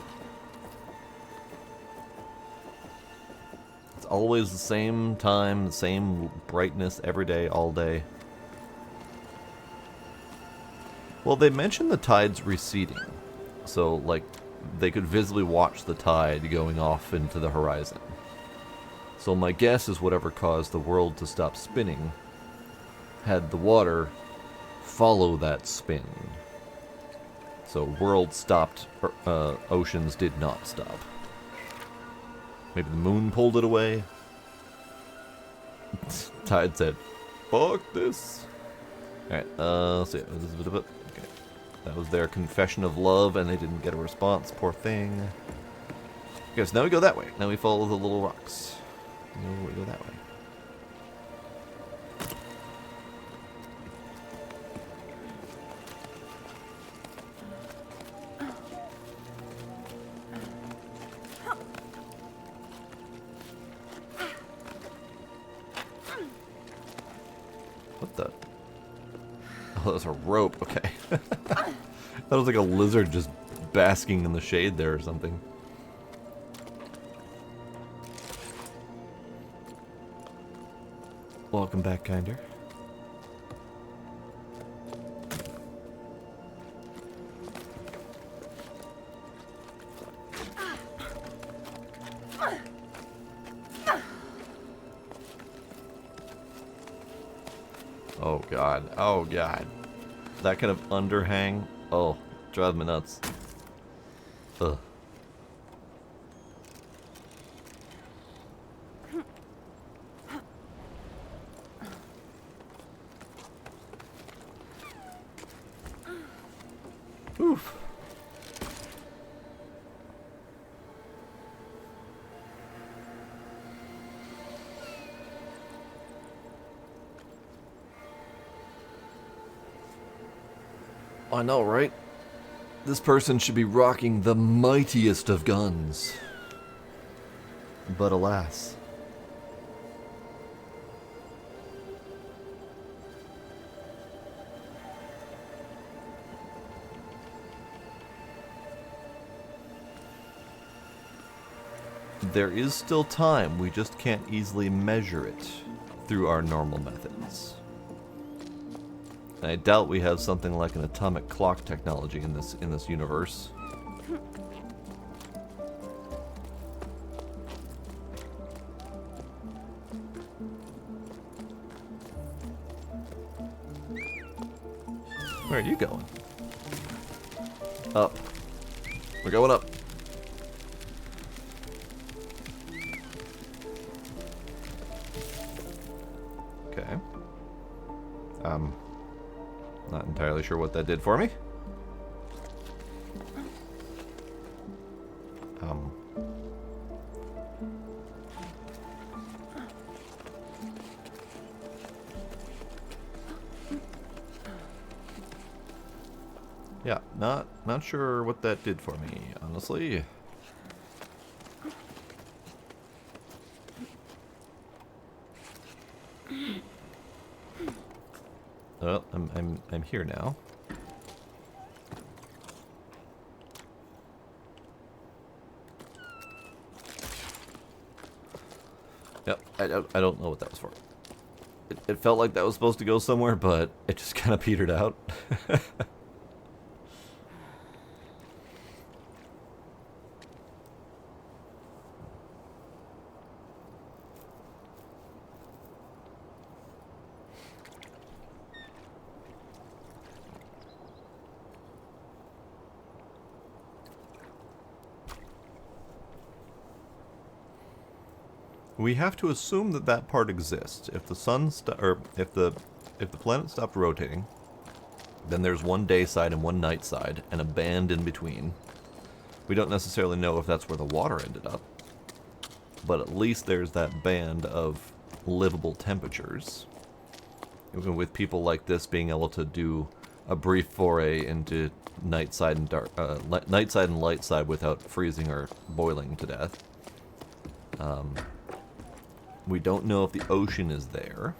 It's always the same time, the same brightness every day, all day. Well, they mentioned the tide's receding. So, like, they could visibly watch the tide going off into the horizon. So my guess is whatever caused the world to stop spinning had the water follow that spin. So world stopped, oceans did not stop. Maybe the moon pulled it away. Tide said, fuck this. Alright, let's see. Okay. That was their confession of love, and they didn't get a response. Poor thing. Okay, so now we go that way. Now we follow the little rocks. No, we go that way. What the? Oh, that's a rope. Okay. That was like a lizard just basking in the shade there or something. Welcome back, Kinder. Oh god. Oh god. That kind of underhang. Oh, drives me nuts. Ugh. Oof. I know, right? This person should be rocking the mightiest of guns. But alas. There is still time, we just can't easily measure it through our normal methods. I doubt we have something like an atomic clock technology in this universe. Where are you going? Up. We're going up. Okay. Not entirely sure what that did for me. Yeah, not sure what that did for me, honestly. Well, I'm here now. Yep, I don't know what that was for. It felt like that was supposed to go somewhere, but it just kind of petered out. We have to assume that that part exists. If the sun if the planet stopped rotating, then there's one day side and one night side, and a band in between. We don't necessarily know if that's where the water ended up, but at least there's that band of livable temperatures. Even with people like this being able to do a brief foray into night side and night side and light side without freezing or boiling to death. We don't know if the ocean is there,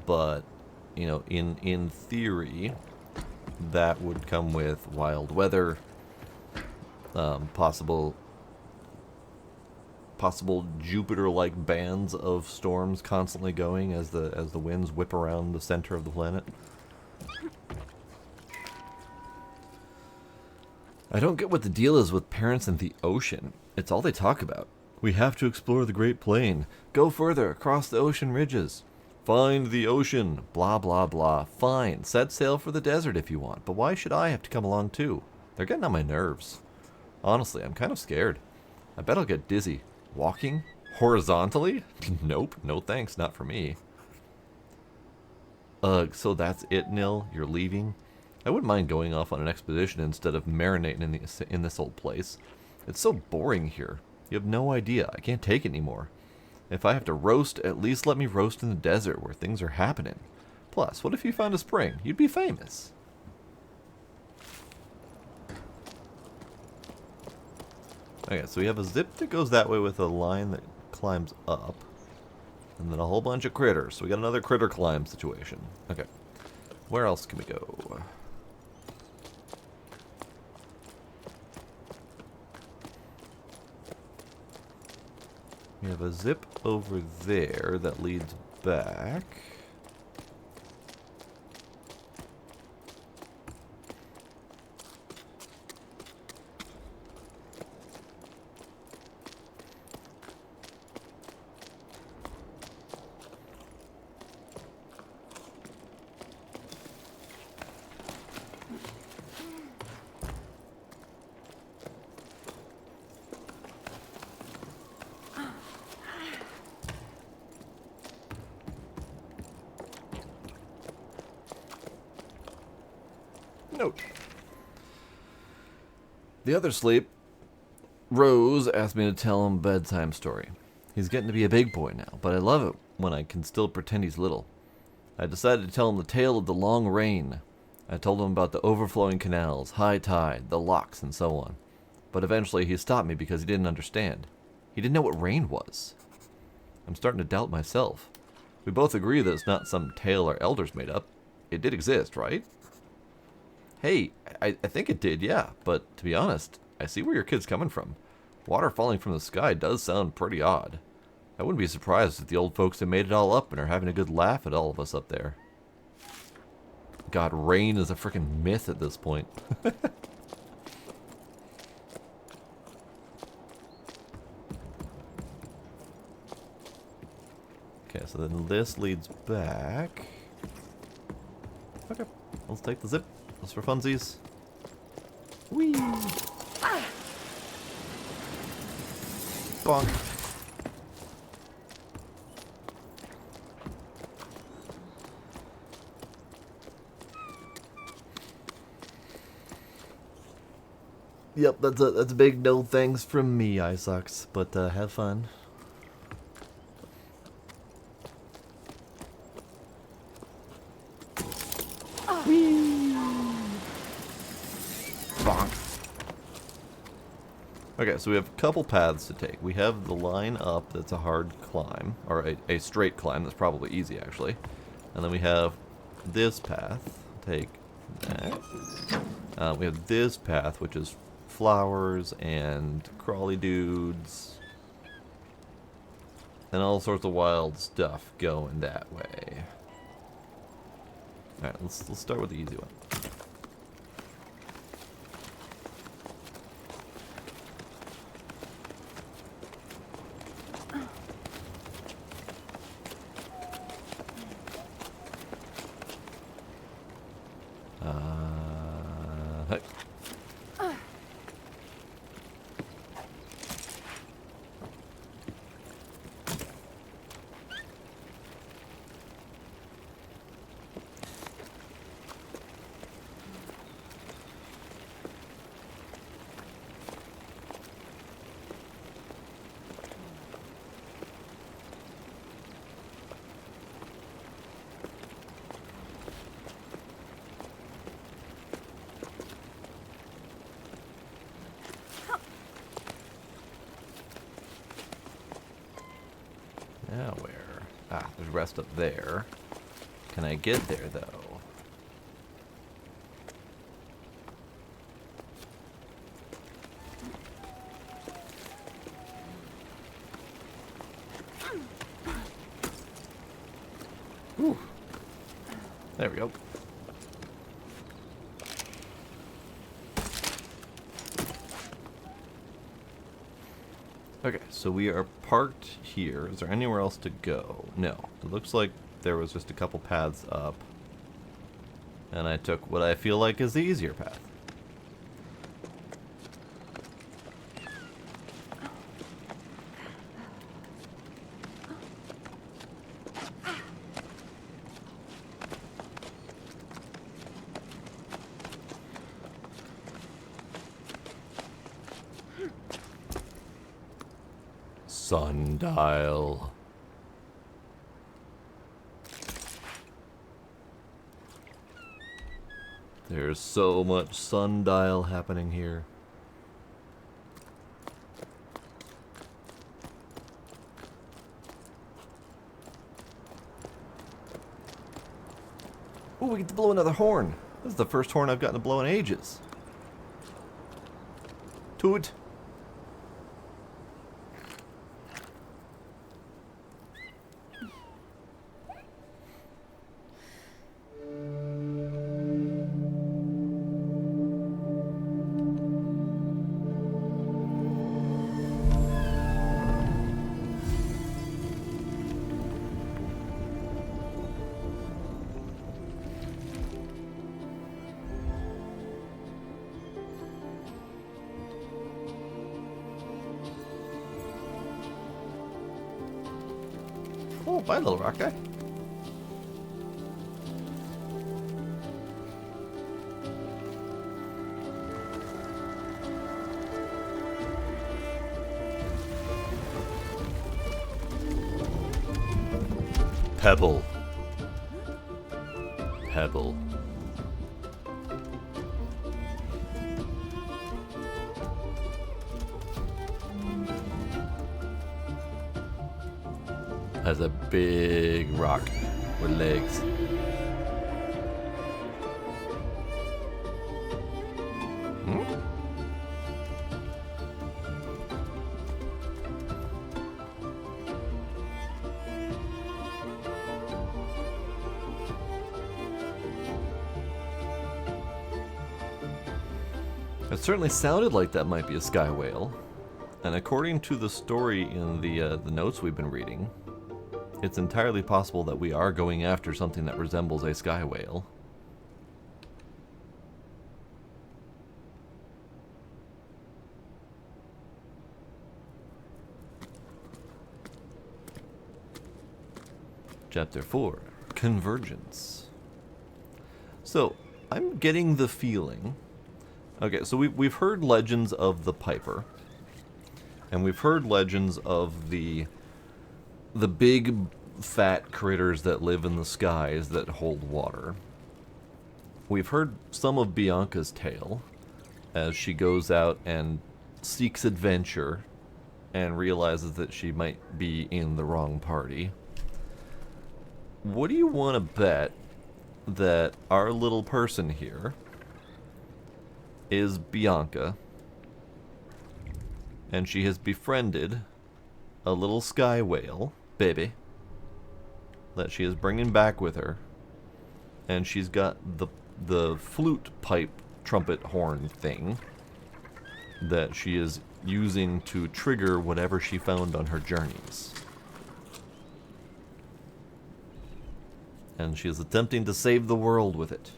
but, you know, in theory, that would come with wild weather, possible Jupiter-like bands of storms constantly going as the winds whip around the center of the planet. I don't get what the deal is with parents and the ocean. It's all they talk about. We have to explore the Great Plain. Go further, across the ocean ridges. Find the ocean. Blah, blah, blah. Fine. Set sail for the desert if you want. But why should I have to come along too? They're getting on my nerves. Honestly, I'm kind of scared. I bet I'll get dizzy. Walking? Horizontally? Nope. No thanks. Not for me. Ugh, so that's it, Nil? You're leaving? I wouldn't mind going off on an expedition instead of marinating in this old place. It's so boring here. You have no idea. I can't take it anymore. If I have to roast, at least let me roast in the desert where things are happening. Plus, what if you found a spring? You'd be famous. Okay, so we have a zip that goes that way with a line that climbs up. And then a whole bunch of critters. So we got another critter climb situation. Okay. Where else can we go? We have a zip over there that leads back. Note. The other sleep, Rose asked me to tell him a bedtime story. He's getting to be a big boy now, but I love it when I can still pretend he's little. I decided to tell him the tale of the long rain. I told him about the overflowing canals, high tide, the locks, and so on. But eventually he stopped me because he didn't understand. He didn't know what rain was. I'm starting to doubt myself. We both agree that it's not some tale our elders made up. It did exist, right? Hey, I think it did, yeah, but to be honest, I see where your kid's coming from. Water falling from the sky does sound pretty odd. I wouldn't be surprised if the old folks have made it all up and are having a good laugh at all of us up there. God, rain is a freaking myth at this point. Okay, so then this leads back. Okay, let's take the zip. Just for funsies. Whee! Bonk. Yep, that's a big no thanks from me, Isaacs. But have fun. Whee! Bonk. Okay, so we have a couple paths to take. We have the line up that's a hard climb, or a straight climb that's probably easy actually. And then we have this path. Take that. We have this path, which is flowers and crawly dudes and all sorts of wild stuff going that way. Alright, let's start with the easy one. Hey. Now where? Ah, there's rest up there. Can I get there, though? Whew. There we go. Okay, so we are parked here. Is there anywhere else to go? No. It looks like there was just a couple paths up. And I took what I feel like is the easier path. Sundial. There's so much sundial happening here. Ooh, we get to blow another horn. This is the first horn I've gotten to blow in ages. Toot. Oh, bye, little rock guy. Pebble. Pebble. Has a big rock with legs. Hmm? It certainly sounded like that might be a sky whale. And according to the story in the notes we've been reading, it's entirely possible that we are going after something that resembles a sky whale. Chapter 4, Convergence. So, I'm getting the feeling... Okay, so we've heard legends of the Piper. And we've heard legends of the big, fat critters that live in the skies that hold water. We've heard some of Bianca's tale, as she goes out and seeks adventure and realizes that she might be in the wrong party. What do you want to bet that our little person here is Bianca, and she has befriended a little sky whale baby that she is bringing back with her, and she's got the flute pipe trumpet horn thing that she is using to trigger whatever she found on her journeys. And she is attempting to save the world with it.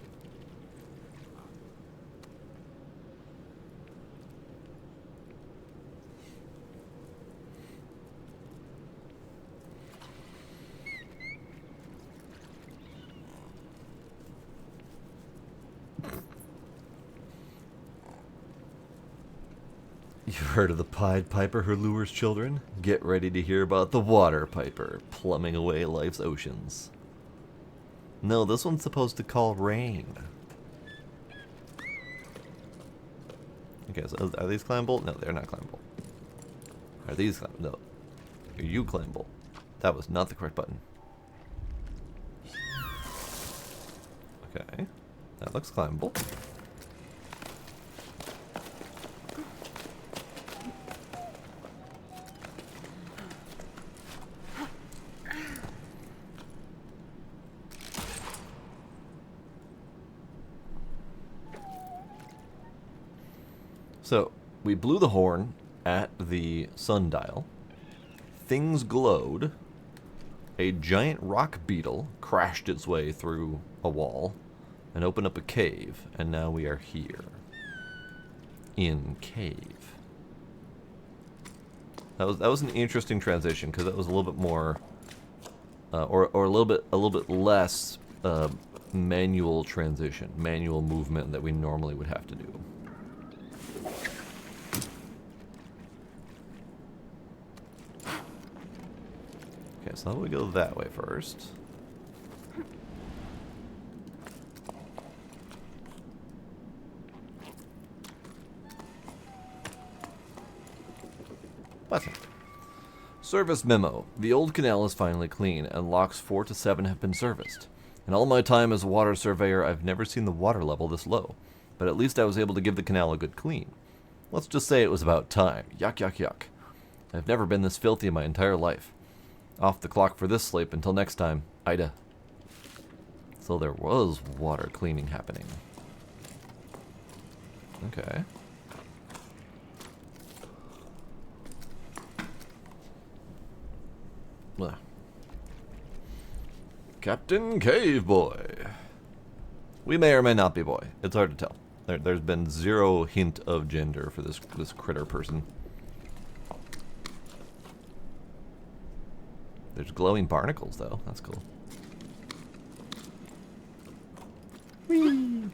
You've heard of the Pied Piper who lures children? Get ready to hear about the Water Piper, plumbing away life's oceans. No, this one's supposed to call rain. Okay, so are these climbable? No, they're not climbable. Are these climbable? No. Are you climbable? That was not the correct button. Okay, that looks climbable. So, we blew the horn at the sundial. Things glowed. A giant rock beetle crashed its way through a wall and opened up a cave, and now we are here. In cave. That was an interesting transition, because that was a little bit more or a little bit less manual transition, manual movement that we normally would have to do. Okay, so how do we go that way first? Button. Service memo. The old canal is finally clean, and locks 4 to 7 have been serviced. In all my time as a water surveyor, I've never seen the water level this low, but at least I was able to give the canal a good clean. Let's just say it was about time. Yuck, yuck, yuck. I've never been this filthy in my entire life. Off the clock for this sleep. Until next time, Ida. So there was water cleaning happening. Okay. Well. Captain Cave Boy. We may or may not be boy. It's hard to tell. There's been zero hint of gender for this critter person. There's glowing barnacles, though. That's cool. Whee!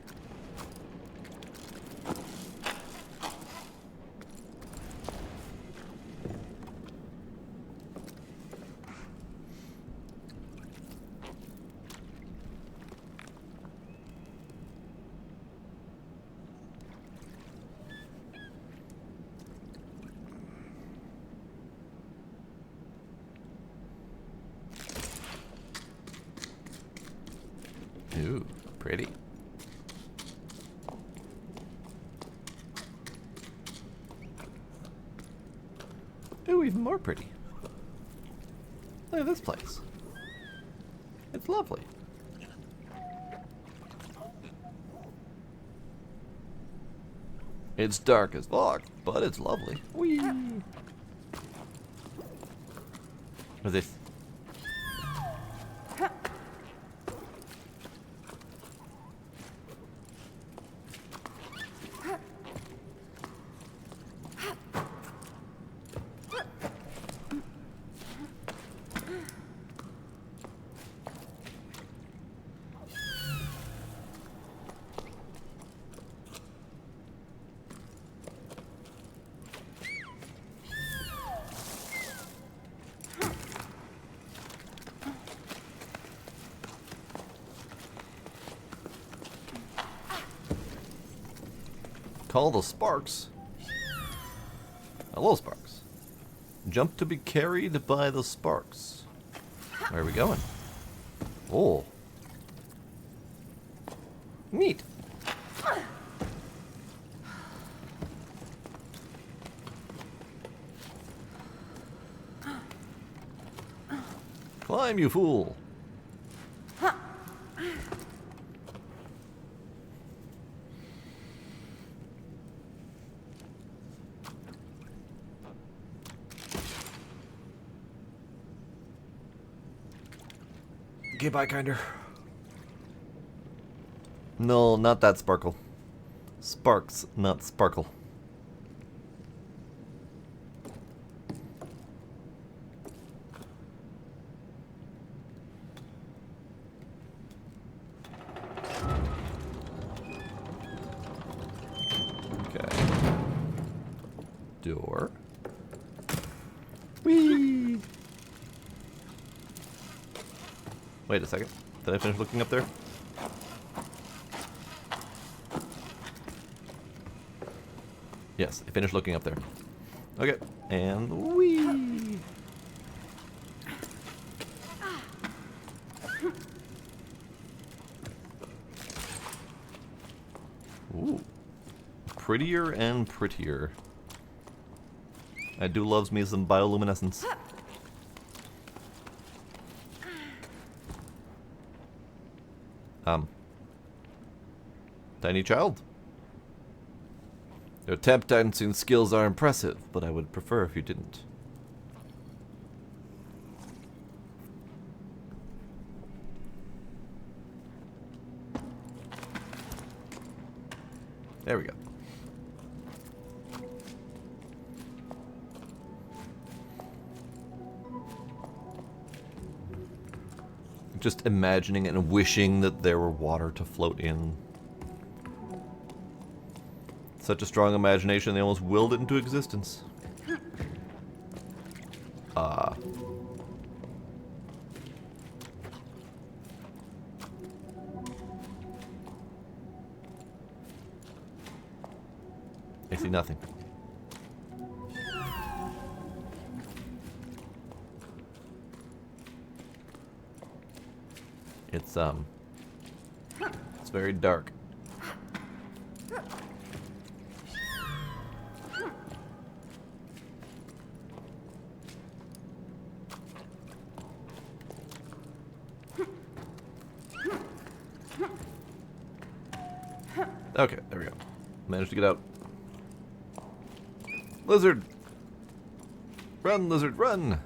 Ooh, pretty. Ooh, even more pretty. Look at this place. It's lovely. It's dark as fuck, but it's lovely. Whee! What's this? Call the sparks. Hello, sparks. Jump to be carried by the sparks. Where are we going? Oh. Neat. Climb, you fool. Get by, kinder. No, not that sparkle. Sparks, not sparkle. Okay. Door. Whee! Wait a second. Did I finish looking up there? Yes, I finished looking up there. Okay, and whee! Ooh. Prettier and prettier. I do loves me some bioluminescence. Tiny child. Your tap dancing skills are impressive, but I would prefer if you didn't. There we go. Just imagining and wishing that there were water to float in. Such a strong imagination, they almost willed it into existence. I see nothing. It's very dark. Okay, there we go. Managed to get out. Lizard! Run, lizard, run!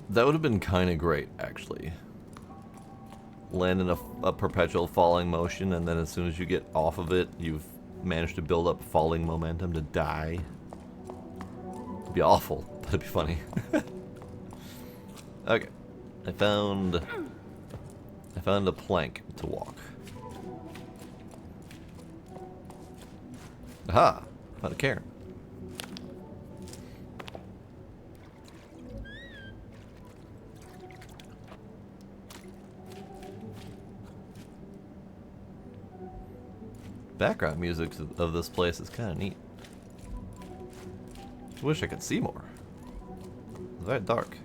That would have been kind of great, actually. Land in a perpetual falling motion, and then as soon as you get off of it, you've managed to build up falling momentum to die. It'd be awful, but it'd be funny. Okay. I found a plank to walk. Aha! Found a cairn. Background music of this place is kind of neat. I wish I could see more. It's very dark.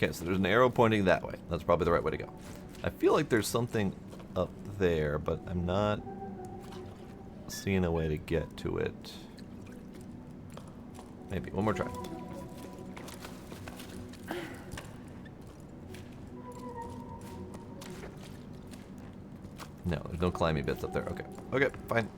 Okay, so there's an arrow pointing that way. That's probably the right way to go. I feel like there's something up there, but I'm not seeing a way to get to it. Maybe. One more try. No, there's no climbing bits up there. Okay. Okay, fine.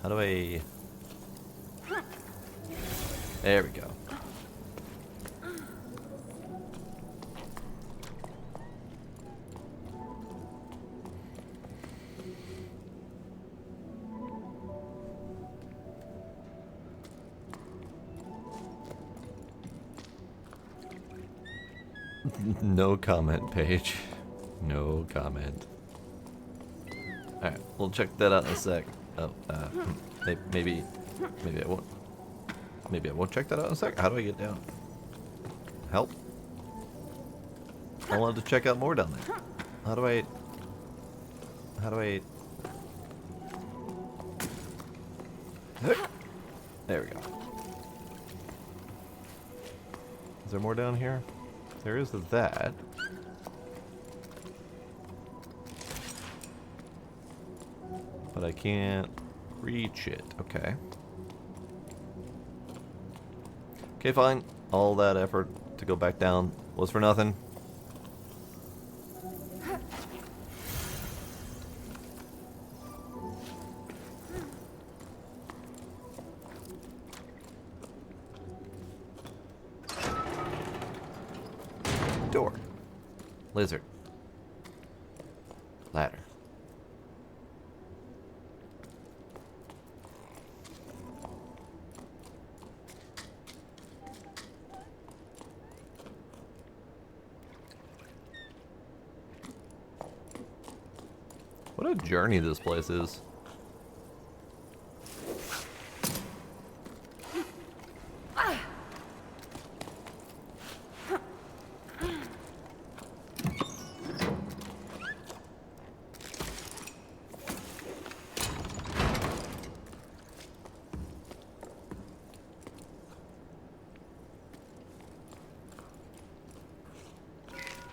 How do I... There we go. No comment, Paige. No comment. Alright, we'll check that out in a sec. Oh, maybe I won't. Maybe I won't check that out in a sec. How do I get down? Help. I wanted to check out more down there. How do I... There we go. Is there more down here? There is that. But I can't reach it. Okay. Okay, fine. All that effort to go back down was for nothing. Door. Lizard. Ladder. What a journey this place is.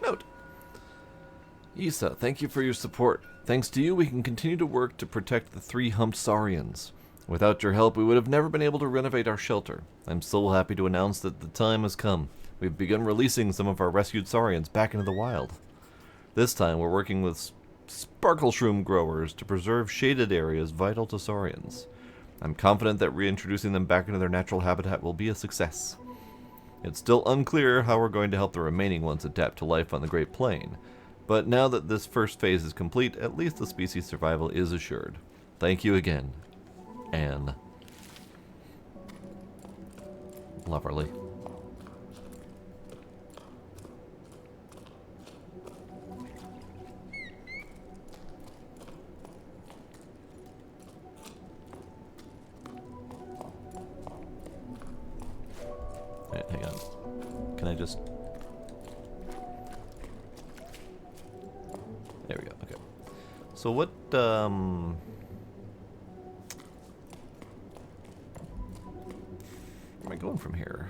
Note. Issa, thank you for your support. Thanks to you, we can continue to work to protect the 3 humped saurians. Without your help, we would have never been able to renovate our shelter. I'm so happy to announce that the time has come. We've begun releasing some of our rescued saurians back into the wild. This time, we're working with sparkle shroom growers to preserve shaded areas vital to saurians. I'm confident that reintroducing them back into their natural habitat will be a success. It's still unclear how we're going to help the remaining ones adapt to life on the Great Plain. But now that this first phase is complete, at least the species' survival is assured. Thank you again, Anne. Loverly. Alright, hang on. Can I just... There we go, okay. So what, where am I going from here?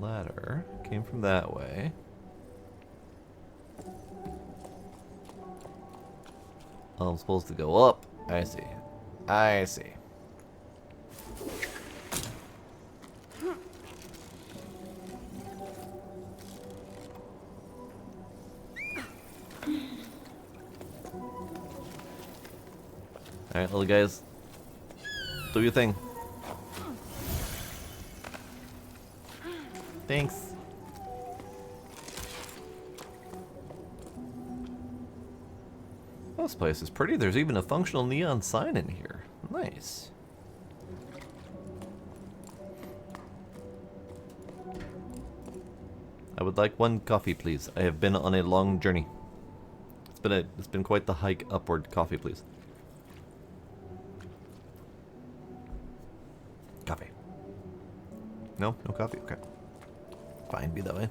Ladder came from that way. Oh, I'm supposed to go up. I see. I see. Alright, little guys. Do your thing. Thanks. Oh, this place is pretty. There's even a functional neon sign in here. Nice. I would like one coffee, please. I have been on a long journey. It's been quite the hike upward. Coffee, please. Coffee. No? No coffee? Okay. Fine, be that way.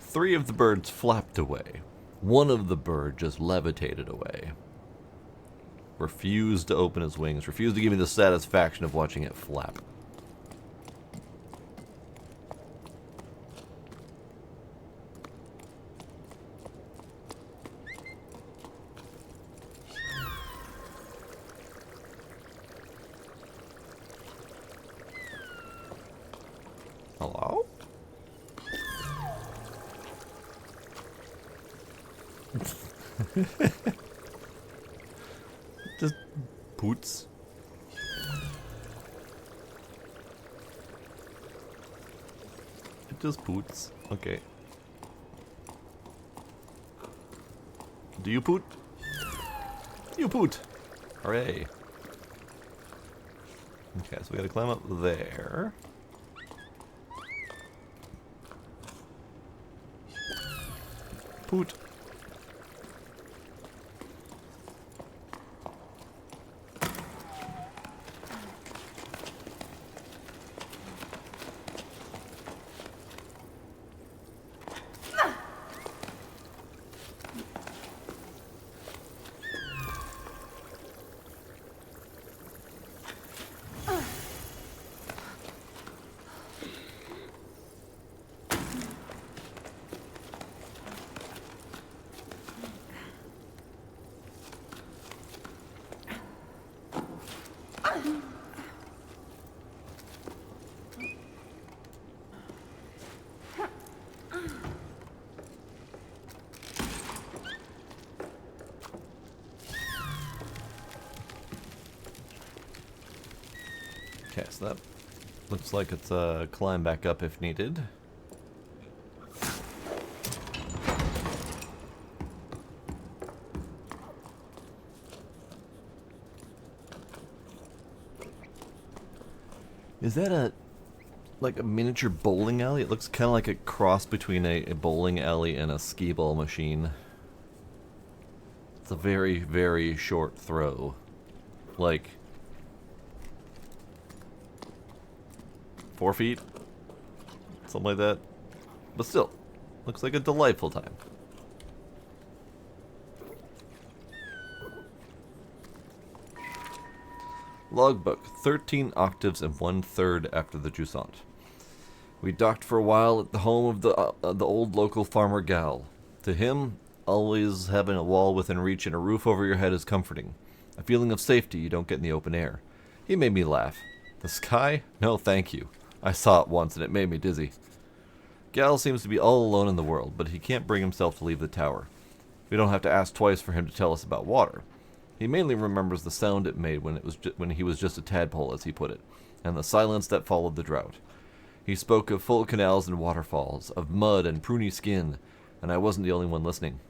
Three of the birds flapped away. One of the bird just levitated away. Refused to open his wings. Refused to give me the satisfaction of watching it flap. Hello? Just poots. It just poots. Okay. Do you poot? You poot! Hooray. Okay, so we gotta climb up there. Poot. Okay, so that looks like it's a climb back up if needed. Is that like a miniature bowling alley? It looks kind of like a cross between a bowling alley and a skee ball machine. It's a very, very short throw. Like 4 feet? Something like that. But still, looks like a delightful time. Logbook, 13 octaves and 1/3 after the Jusant. We docked for a while at the home of the old local farmer Gal. To him, always having a wall within reach and a roof over your head is comforting. A feeling of safety you don't get in the open air. He made me laugh. The sky? No, thank you. I saw it once and it made me dizzy. Gal seems to be all alone in the world, but he can't bring himself to leave the tower. We don't have to ask twice for him to tell us about water. He mainly remembers the sound it made when he was just a tadpole, as he put it, and the silence that followed the drought. He spoke of full canals and waterfalls, of mud and pruny skin, and I wasn't the only one listening.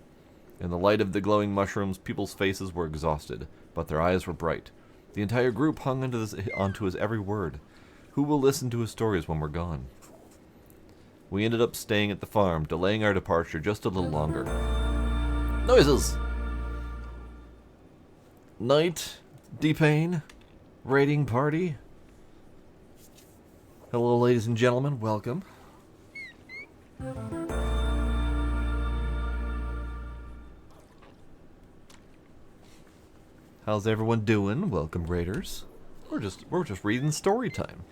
In the light of the glowing mushrooms, people's faces were exhausted, but their eyes were bright. The entire group hung onto his every word. Who will listen to his stories when we're gone? We ended up staying at the farm, delaying our departure just a little longer. Noises! Night, D-Pain, raiding party. Hello, ladies and gentlemen, welcome. How's everyone doing? Welcome, raiders. We're just reading story time.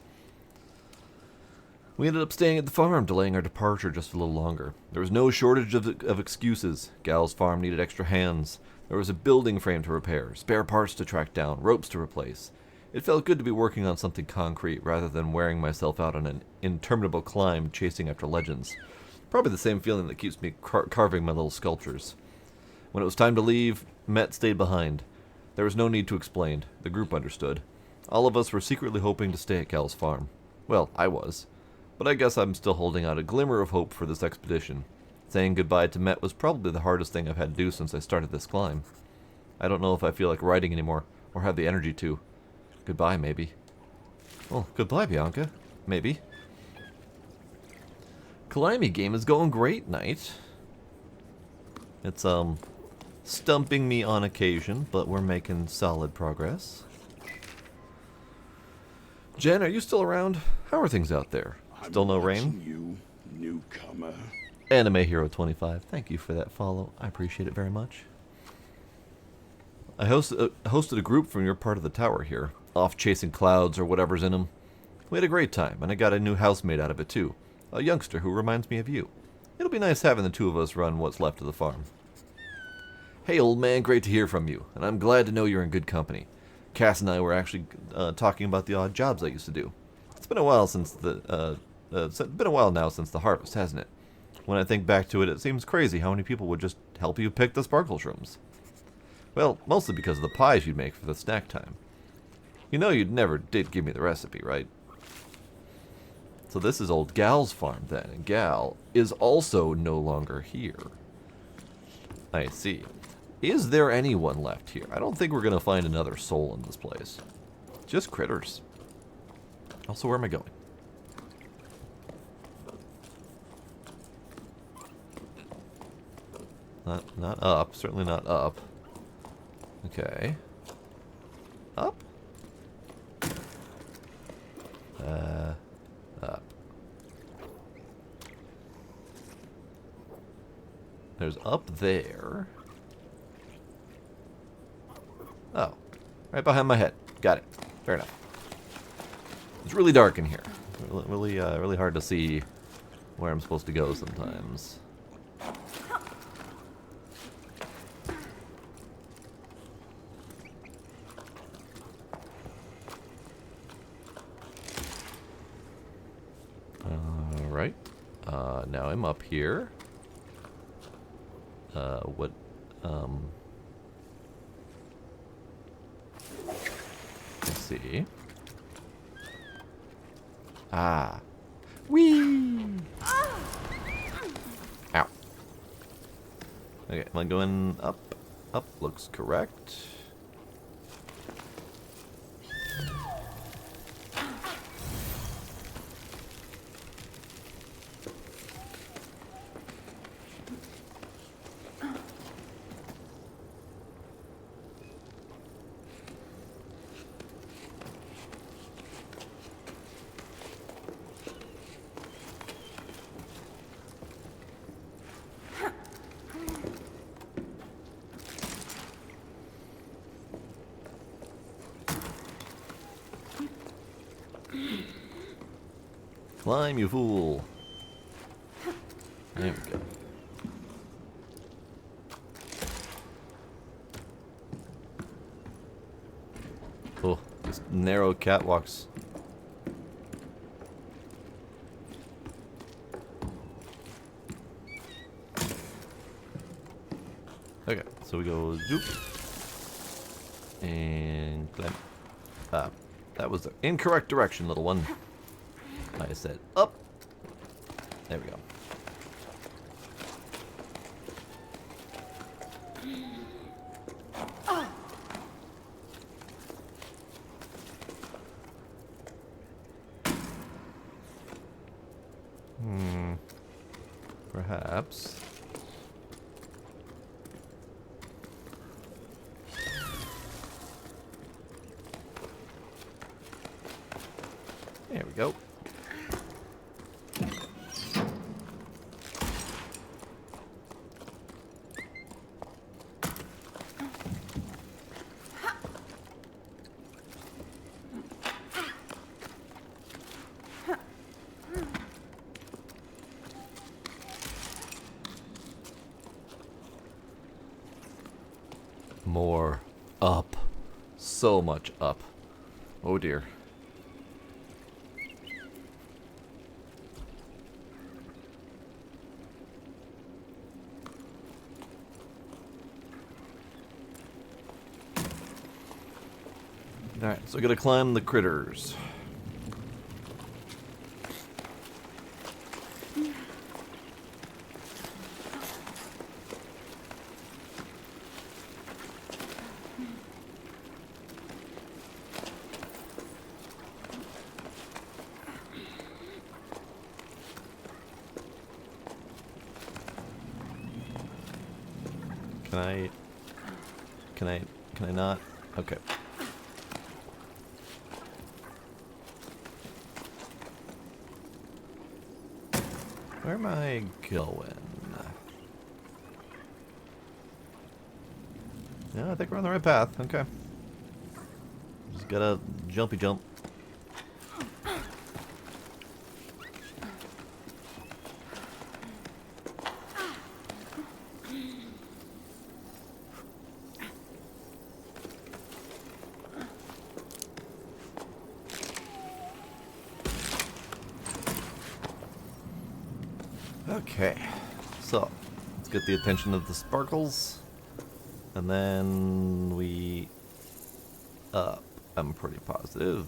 We ended up staying at the farm, delaying our departure just a little longer. There was no shortage of excuses. Gal's farm needed extra hands. There was a building frame to repair, spare parts to track down, ropes to replace. It felt good to be working on something concrete rather than wearing myself out on an interminable climb chasing after legends. Probably the same feeling that keeps me carving my little sculptures. When it was time to leave, Met stayed behind. There was no need to explain. The group understood. All of us were secretly hoping to stay at Gal's farm. Well, I was. But I guess I'm still holding out a glimmer of hope for this expedition. Saying goodbye to Met was probably the hardest thing I've had to do since I started this climb. I don't know if I feel like writing anymore, or have the energy to. Goodbye, maybe. Oh, goodbye, Bianca. Maybe. Climbing game is going great, Knight. It's, stumping me on occasion, but we're making solid progress. Jen, are you still around? How are things out there? Still no rain? You, newcomer. Anime Hero 25, thank you for that follow. I appreciate it very much. I hosted a group from your part of the tower here, off chasing clouds or whatever's in them. We had a great time, and I got a new housemate out of it too. A youngster who reminds me of you. It'll be nice having the two of us run what's left of the farm. Hey old man, great to hear from you, and I'm glad to know you're in good company. Cass and I were actually talking about the odd jobs I used to do. It's been a while since now since the harvest, hasn't it? When I think back to it, it seems crazy how many people would just help you pick the sparkle shrooms. Well, mostly because of the pies you'd make for the snack time. You know you never did give me the recipe, right? So this is old Gal's farm then, and Gal is also no longer here. I see. Is there anyone left here? I don't think we're going to find another soul in this place. Just critters. Also, where am I going? Not up. Certainly not up. Okay. Up? Up. There's up there. Oh. Right behind my head. Got it. Fair enough. It's really dark in here. Really hard to see where I'm supposed to go sometimes. Alright. Now I'm up here. What, let's see. Ah. Whee! Ow. Okay, am I going up? Up looks correct. Climb, you fool. There we go. Oh, these narrow catwalks. Okay, so we go zoop. And climb. Ah, that was the incorrect direction, little one. I said up. There we go. Perhaps. There we go. more up. So much up. Oh dear. Alright, so I gotta climb the critters. Can I not? Okay. Where am I going? Yeah, I think we're on the right path. Okay. Just gotta jumpy jump. Okay, so let's get the attention of the sparkles, and then we up. I'm pretty positive.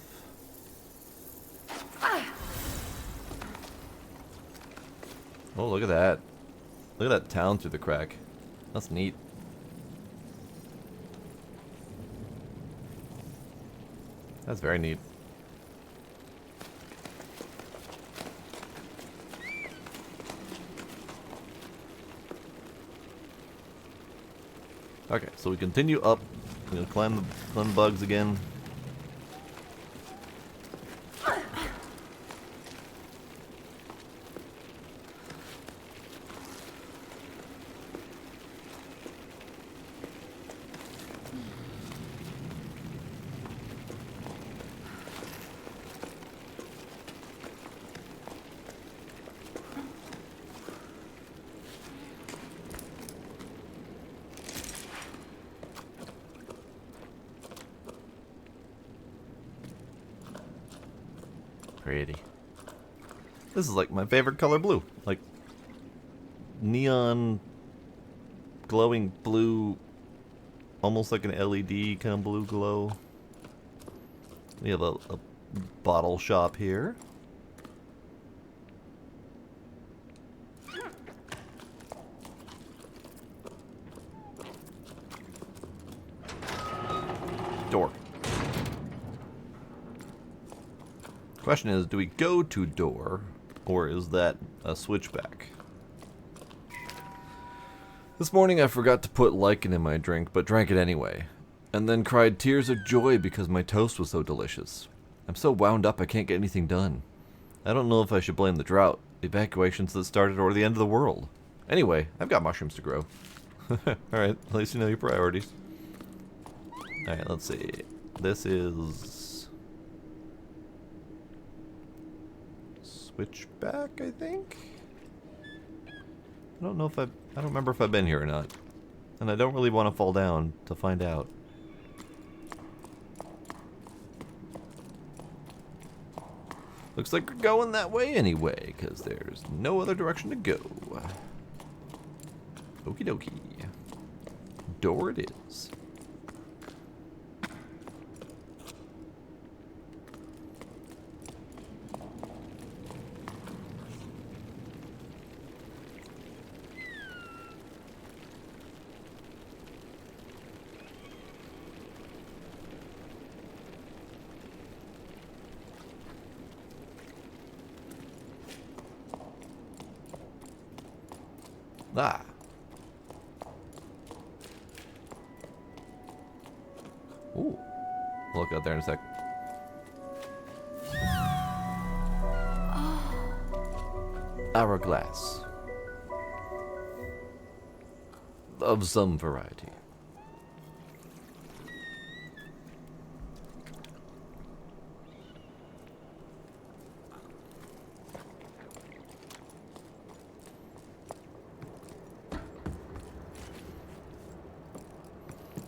Oh, look at that! Look at that town through the crack. That's neat. That's very neat. Okay, so we continue up. I'm gonna climb the bugs again. Pretty. This is like my favorite color blue. Like neon glowing blue, almost like an LED kind of blue glow. We have a bottle shop here. Door. Question is, do we go to door, or is that a switchback? This morning I forgot to put lichen in my drink, but drank it anyway, and then cried tears of joy because my toast was so delicious. I'm so wound up I can't get anything done. I don't know if I should blame the drought, the evacuations that started, or the end of the world. Anyway, I've got mushrooms to grow. Alright, at least you know your priorities. Alright, let's see. This is switchback, I think? I don't know if I don't remember if I've been here or not. And I don't really want to fall down to find out. Looks like we're going that way anyway, because there's no other direction to go. Okie dokie. Door it is. Ah. Ooh. I'll look out there in a sec. Hourglass. Of some variety.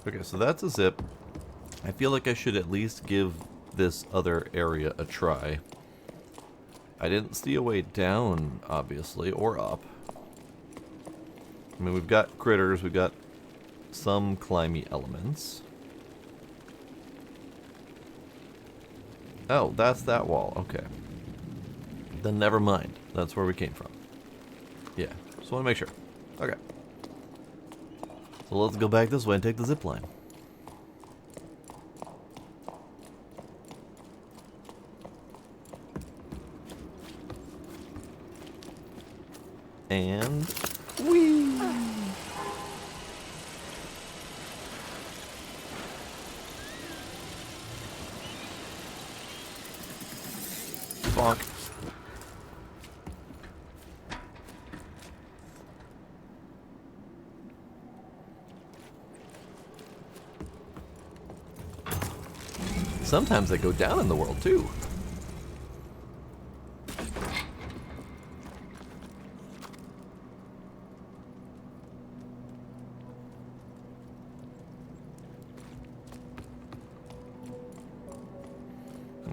Okay, so that's a zip. I feel like I should at least give this other area a try. I didn't see a way down, obviously, or up. I mean, we've got critters, we've got some climby elements. Oh, that's that wall, okay. Then never mind. That's where we came from. Yeah, just want to make sure. Okay. So let's go back this way and take the zip line. And whee! Bonk. Sometimes they go down in the world too.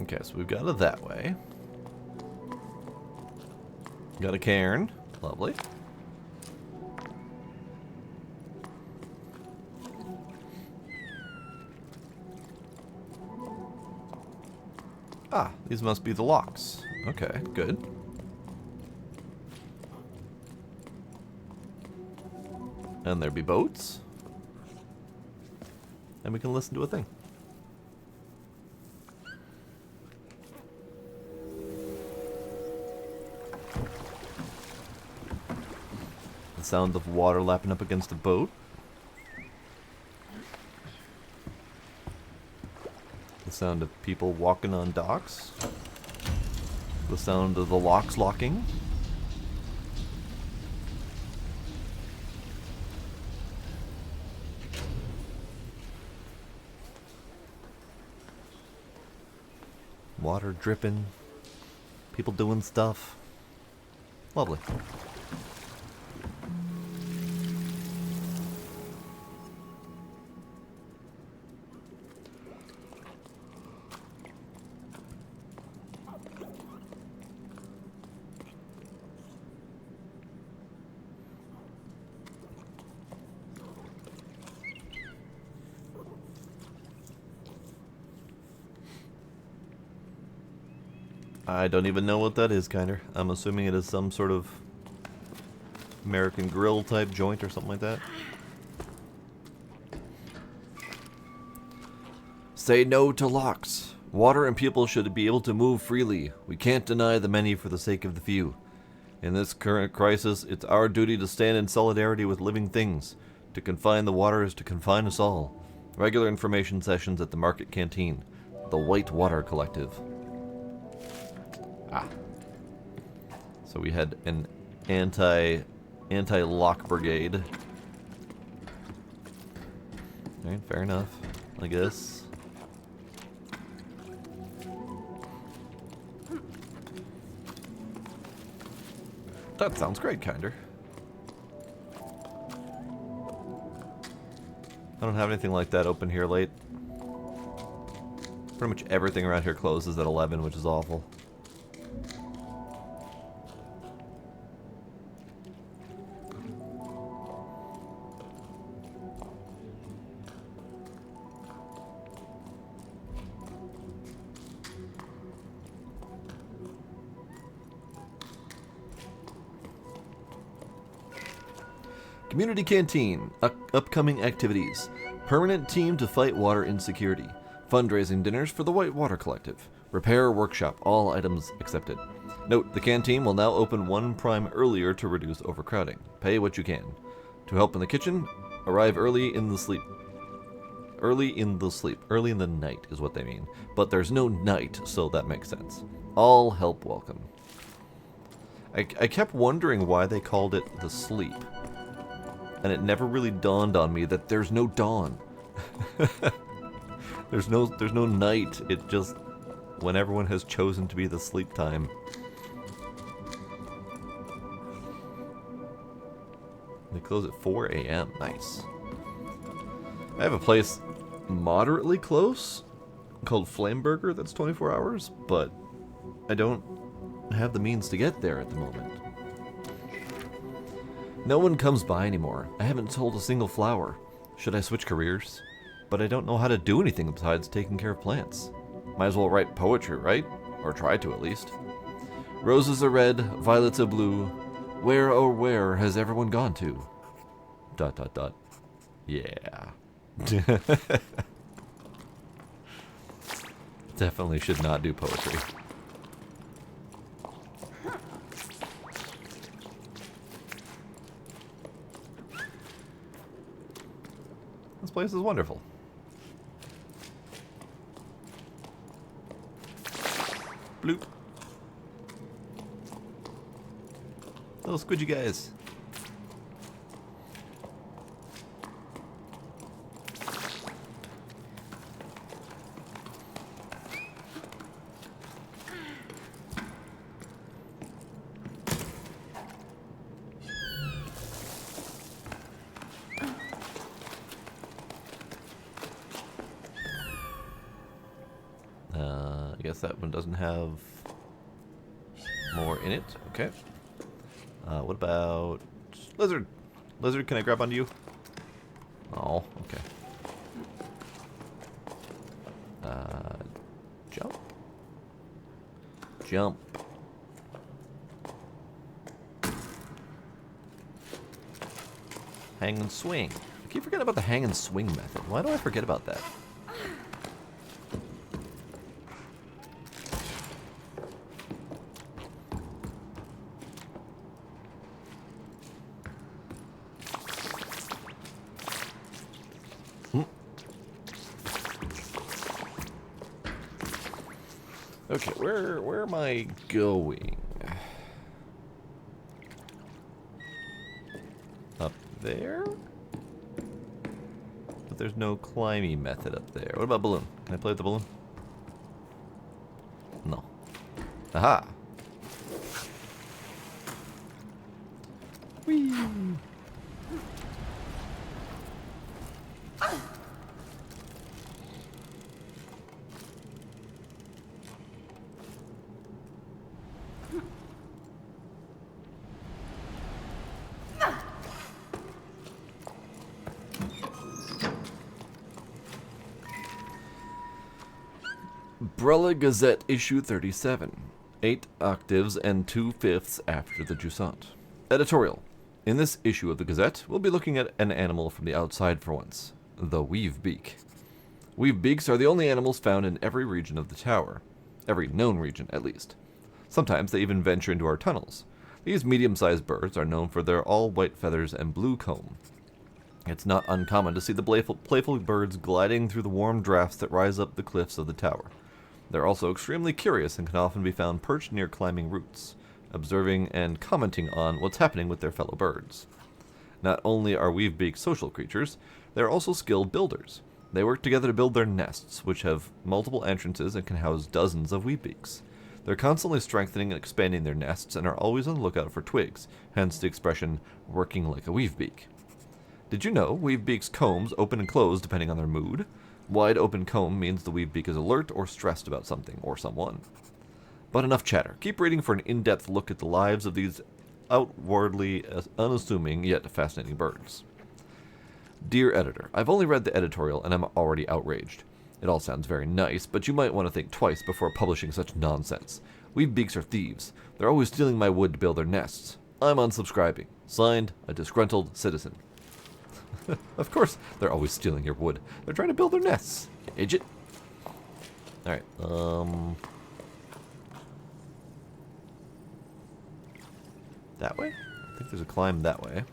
Okay, so we've got it that way. Got a cairn. Lovely. Ah, these must be the locks. Okay, good. And there be boats. And we can listen to a thing. The sound of water lapping up against a boat. The sound of people walking on docks. The sound of the locks locking. Water dripping. People doing stuff. Lovely. I don't even know what that is, kinder. I'm assuming it is some sort of American Grill type joint or something like that. Say no to locks. Water and people should be able to move freely. We can't deny the many for the sake of the few. In this current crisis, it's our duty to stand in solidarity with living things. To confine the water is to confine us all. Regular information sessions at the Market Canteen. The White Water Collective. Ah. So we had an anti-lock brigade. Alright, fair enough, I guess. That sounds great, kinder. I don't have anything like that open here late. Pretty much everything around here closes at 11, which is awful. Community Canteen. Upcoming activities. Permanent team to fight water insecurity. Fundraising dinners for the White Water Collective. Repair workshop. All items accepted. Note, the canteen will now open 1 prime earlier to reduce overcrowding. Pay what you can. To help in the kitchen, arrive early in the sleep. Early in the night is what they mean. But there's no night, so that makes sense. All help welcome. I kept wondering why they called it the sleep. And it never really dawned on me that there's no dawn. there's no night. It just when everyone has chosen to be the sleep time. They close at 4 a.m. Nice. I have a place moderately close called Flameburger that's 24 hours, but I don't have the means to get there at the moment. No one comes by anymore. I haven't sold a single flower. Should I switch careers? But I don't know how to do anything besides taking care of plants. Might as well write poetry, right? Or try to, at least. Roses are red, violets are blue. Where, oh where, has everyone gone to? ... Yeah. Definitely should not do poetry. This place is wonderful. Bloop. Little squidgy guys. I guess that one doesn't have more in it. Okay. What about lizard? Lizard, can I grab onto you? Oh, okay. Jump. Jump. Hang and swing. I keep forgetting about the hang and swing method. Why do I forget about that? Okay, where am I going? Up there? But there's no climbing method up there. What about balloon? Can I play with the balloon? No. Aha! Whee! Umbrella Gazette issue 37. 8 octaves and 2/5 after the Jusant. Editorial. In this issue of the Gazette, we'll be looking at an animal from the outside for once. The weave beak. Weave beaks are the only animals found in every region of the tower. Every known region, at least. Sometimes they even venture into our tunnels. These medium-sized birds are known for their all-white feathers and blue comb. It's not uncommon to see the playful birds gliding through the warm drafts that rise up the cliffs of the tower. They're also extremely curious and can often be found perched near climbing roots, observing and commenting on what's happening with their fellow birds. Not only are weavebeaks social creatures, they're also skilled builders. They work together to build their nests, which have multiple entrances and can house dozens of weavebeaks. They're constantly strengthening and expanding their nests and are always on the lookout for twigs, hence the expression, working like a weavebeak. Did you know weavebeaks' combs open and close depending on their mood? Wide open comb means the weavebeak is alert or stressed about something or someone. But enough chatter. Keep reading for an in-depth look at the lives of these outwardly unassuming yet fascinating birds. Dear editor, I've only read the editorial and I'm already outraged. It all sounds very nice, but you might want to think twice before publishing such nonsense. Weavebeaks are thieves. They're always stealing my wood to build their nests. I'm unsubscribing. Signed, a disgruntled citizen. Of course, they're always stealing your wood. They're trying to build their nests. You idiot. Alright, that way? I think there's a climb that way.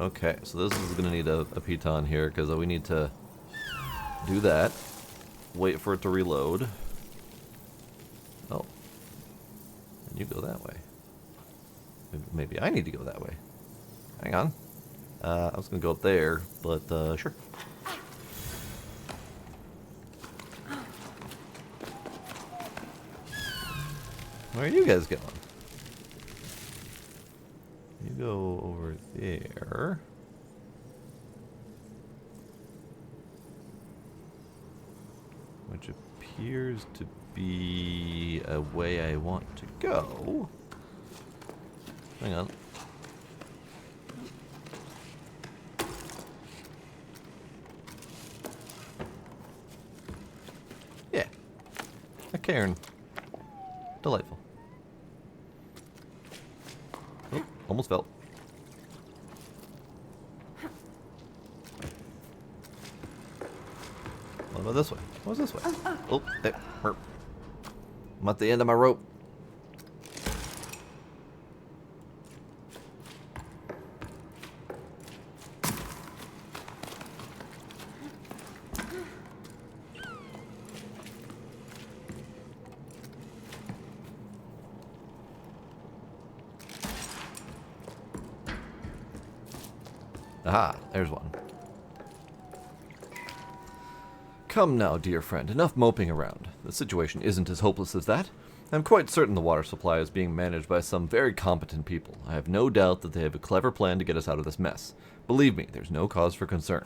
Okay, so this is going to need a piton here, because we need to do that. Wait for it to reload. Oh. And you go that way. Maybe I need to go that way. Hang on. I was going to go up there, but sure. Where are you guys going? You go over there. Which appears to be a way I want to go. Hang on. Yeah. A cairn. Delightful. Oh, almost fell. What about this way? What was this way? Oh, there. Burp. I'm at the end of my rope. Aha, there's one. Come now, dear friend, enough moping around. The situation isn't as hopeless as that. I'm quite certain the water supply is being managed by some very competent people. I have no doubt that they have a clever plan to get us out of this mess. Believe me, there's no cause for concern.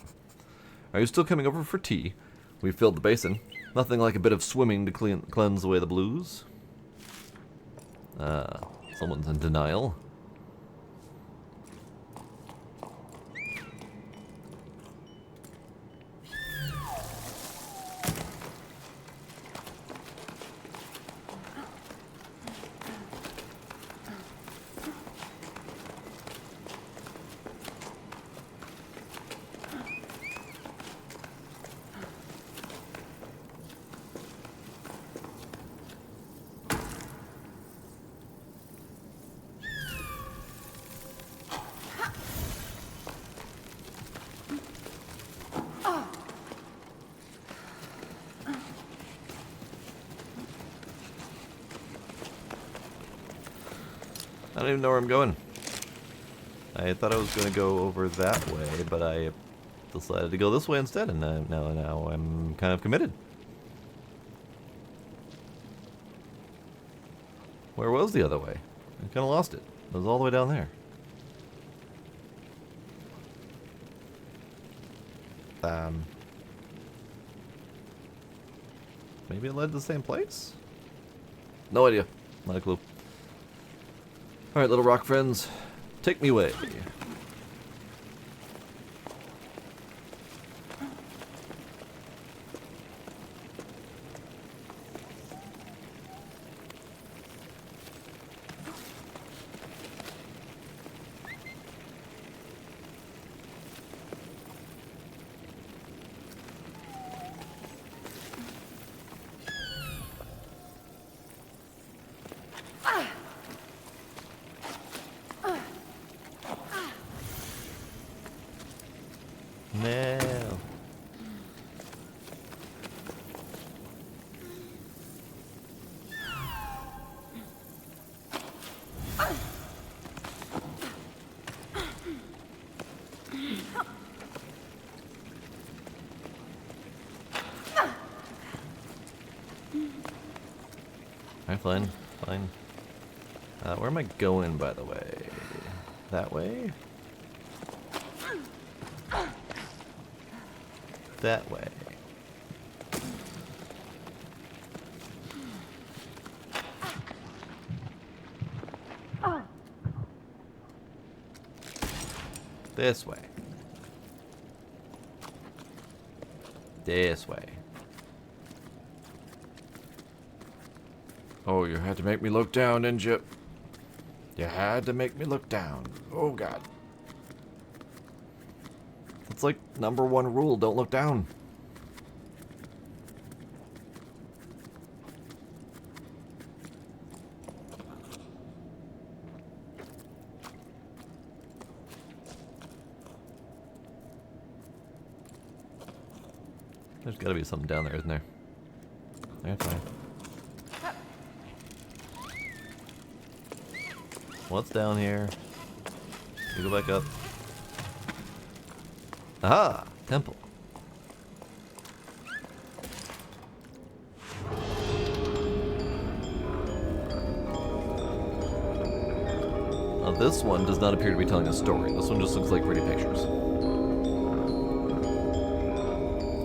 Are you still coming over for tea? We've filled the basin. Nothing like a bit of swimming to cleanse away the blues. Someone's in denial. I don't even know where I'm going. I thought I was going to go over that way, but I decided to go this way instead, and now I'm kind of committed. Where was the other way? I kind of lost it. It was all the way down there. Maybe it led to the same place? No idea. Not a clue. Alright, little rock friends, take me away. No. Alright, fine, fine. Where am I going, by the way? That way? That way. This way. This way. Oh, you had to make me look down, didn't you? You had to make me look down. Oh, God. It's like #1 rule, don't look down. There's gotta be something down there, isn't there? That's fine. What's down here? You go back up. Aha! Temple. Now this one does not appear to be telling a story. This one just looks like pretty pictures.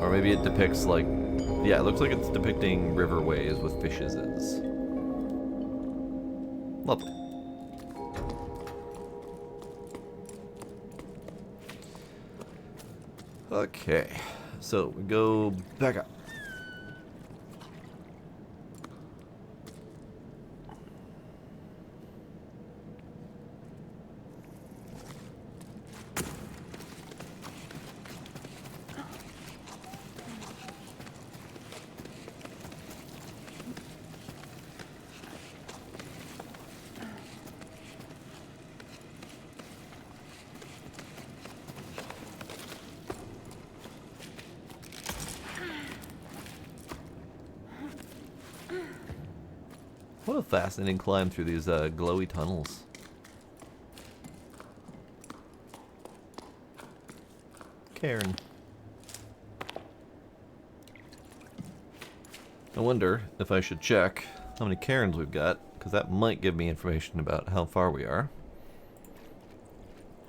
Or maybe it depicts like... Yeah, it looks like it's depicting riverways with fishes. Lovely. Okay, so we go back up. What a fascinating climb through these glowy tunnels. Cairn. I wonder if I should check how many cairns we've got, because that might give me information about how far we are.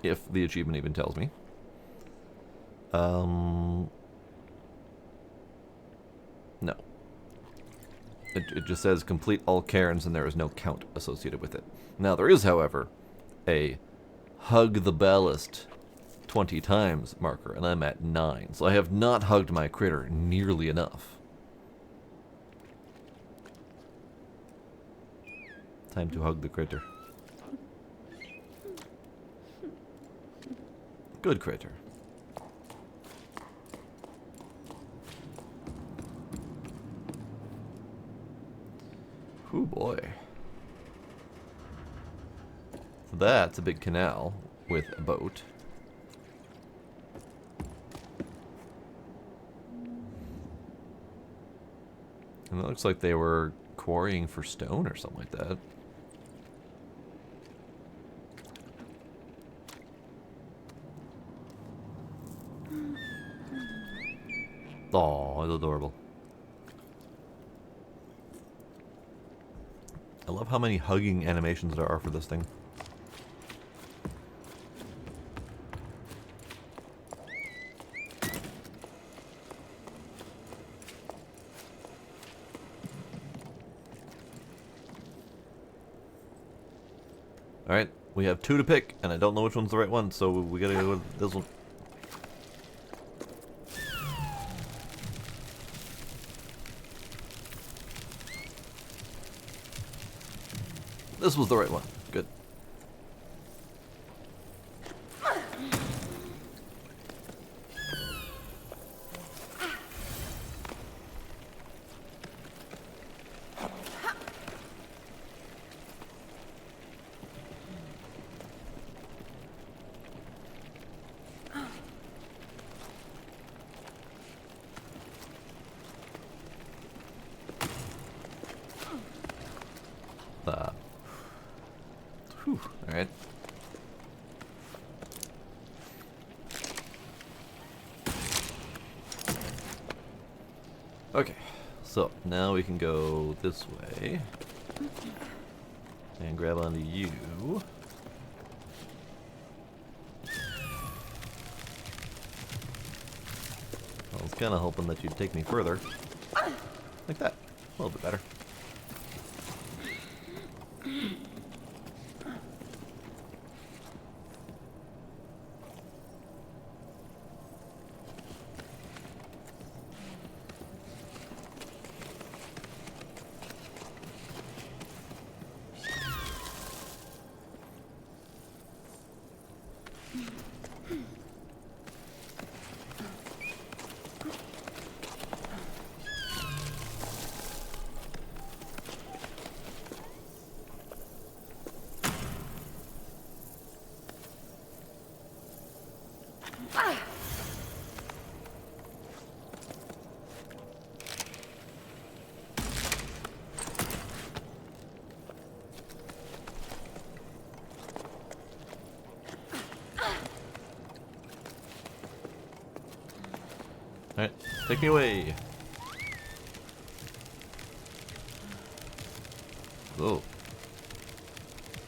If the achievement even tells me. No. It just says complete all cairns and there is no count associated with it. Now there is, however, a hug the ballast 20 times marker, and I'm at 9. So I have not hugged my critter nearly enough. Time to hug the critter. Good critter. Ooh boy. So that's a big canal with a boat. And it looks like they were quarrying for stone or something like that. Aw, it's adorable. I love how many hugging animations there are for this thing. Alright, we have 2 to pick, and I don't know which one's the right one, so we gotta go with this one. This was the right one. Good. Alright. Okay, so now we can go this way and grab onto you. I was kind of hoping that you'd take me further. Like that. A little bit better. Alright, take me away. Oh.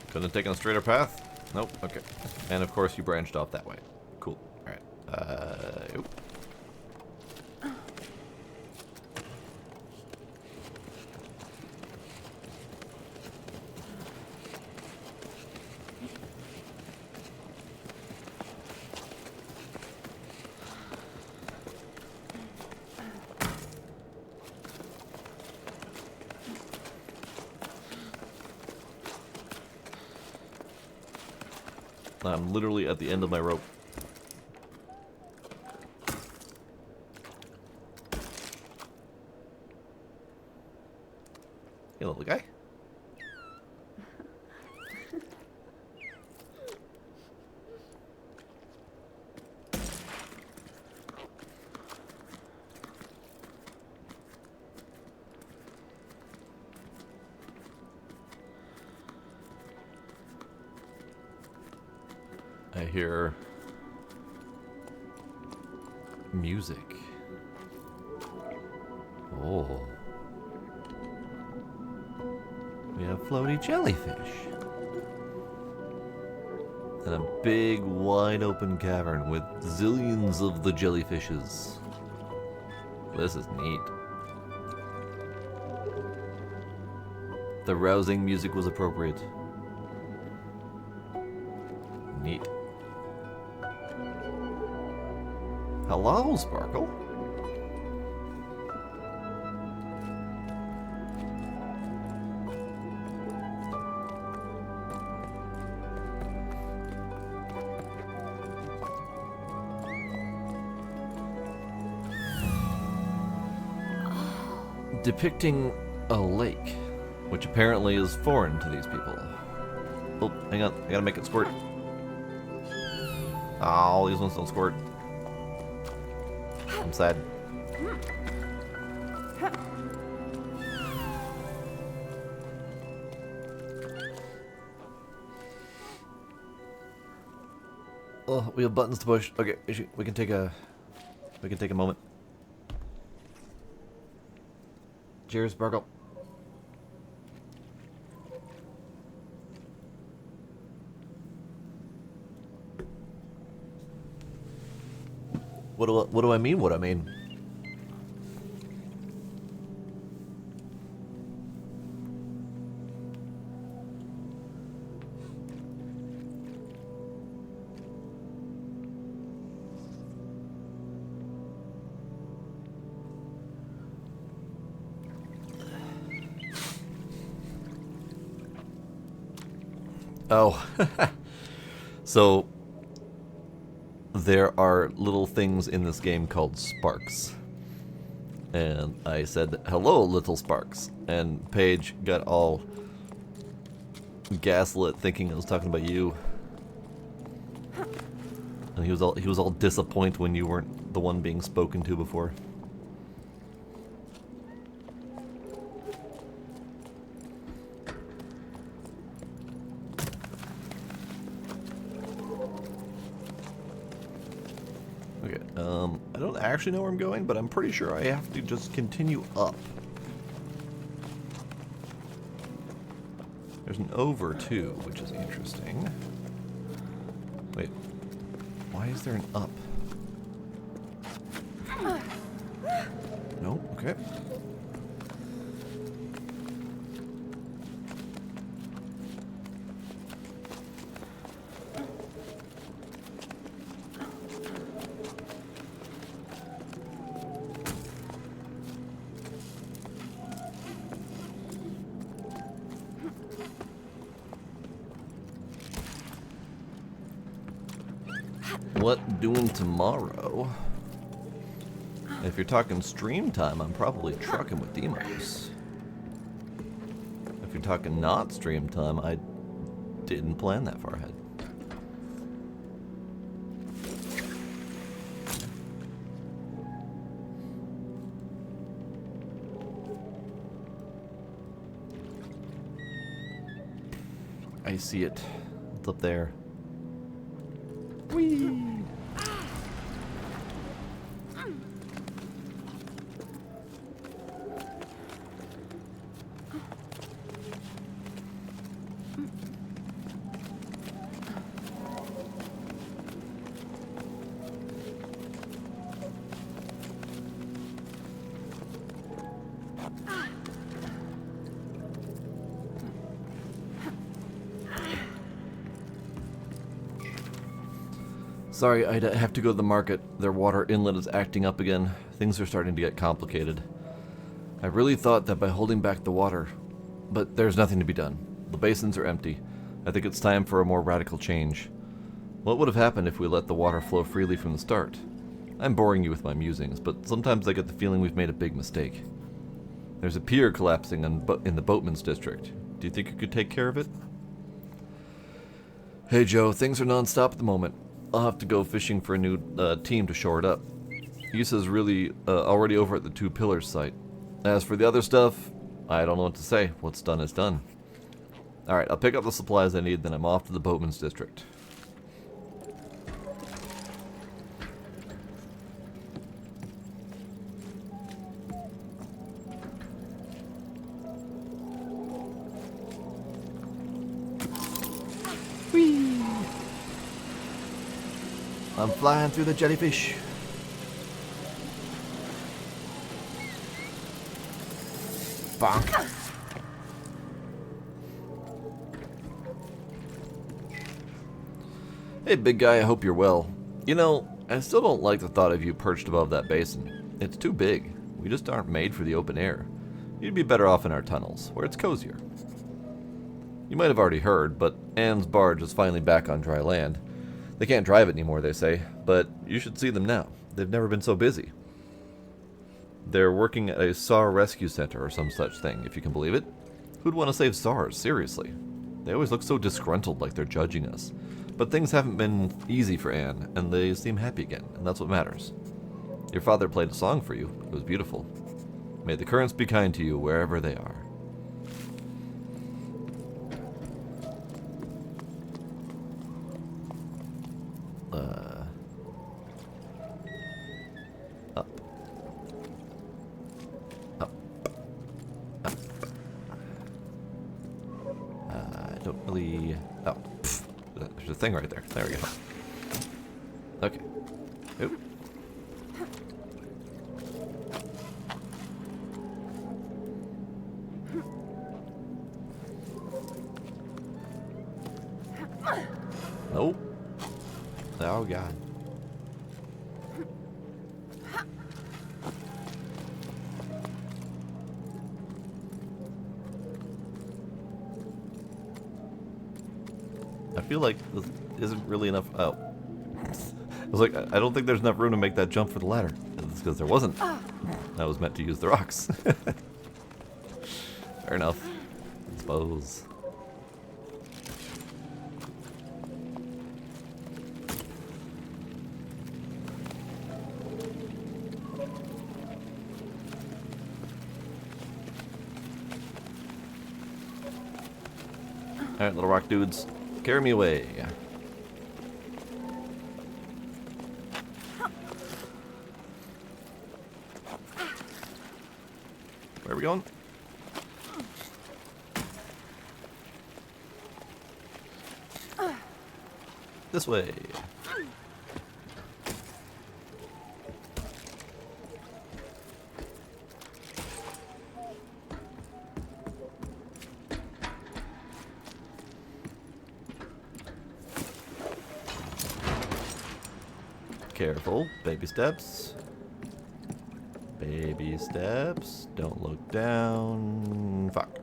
Couldn't have taken a straighter path? Nope, okay. And of course you branched off that way. Cool. Alright. Oop. I'm literally at the end of my rope. Hey, little guy. I hear music. Oh. We have floaty jellyfish. And a big, wide open cavern with zillions of the jellyfishes. This is neat. The rousing music was appropriate. Neat. Hello, Sparkle. Depicting a lake, which apparently is foreign to these people. Oh, hang on, I gotta make it squirt. Oh, these ones don't squirt. I'm sad. Oh, we have buttons to push. Okay, we can take a moment. Cheers, Sparkle. What do I mean? What I mean? Oh, so there are little things in this game called sparks. And I said, hello, little sparks. And Paige got all gaslit thinking I was talking about you. And he was all disappointed when you weren't the one being spoken to before. Okay, I don't actually know where I'm going, but I'm pretty sure I have to just continue up. There's an over, too, which is interesting. Wait, why is there an up? No? Okay. What doing tomorrow? If you're talking stream time, I'm probably trucking with demos. If you're talking not stream time, I didn't plan that far ahead. I see it. It's up there. Whee! Sorry, I'd have to go to the market. Their water inlet is acting up again. Things are starting to get complicated. I really thought that by holding back the water, but there's nothing to be done. The basins are empty. I think it's time for a more radical change. What would have happened if we let the water flow freely from the start? I'm boring you with my musings, but sometimes I get the feeling we've made a big mistake. There's a pier collapsing in the Boatman's district. Do you think you could take care of it? Hey Joe, things are non-stop at the moment. I'll have to go fishing for a new team to shore it up. Isa's really already over at the Two Pillars site. As for the other stuff, I don't know what to say. What's done is done. Alright, I'll pick up the supplies I need, then I'm off to the Boatman's district. Whee! I'm flying through the jellyfish. Bonk. Hey big guy, I hope you're well. You know, I still don't like the thought of you perched above that basin. It's too big. We just aren't made for the open air. You'd be better off in our tunnels, where it's cozier. You might have already heard, but Anne's barge is finally back on dry land. They can't drive it anymore, they say, but you should see them now. They've never been so busy. They're working at a SAR rescue center or some such thing, if you can believe it. Who'd want to save SARs, seriously? They always look so disgruntled like they're judging us. But things haven't been easy for Anne, and they seem happy again, and that's what matters. Your father played a song for you. It was beautiful. May the currents be kind to you wherever they are. Up. Up. Up. I don't really... Oh, pfft. There's a thing right there. There we go. Okay. Oop. Nope. Oh god. I feel like this isn't really enough. Oh. I was like, I don't think there's enough room to make that jump for the ladder. It's because there wasn't. I was meant to use the rocks. Fair enough. I suppose. Alright, little rock dudes. Carry me away. Where are we going? This way. Careful. Baby steps. Baby steps. Don't look down. Fuck.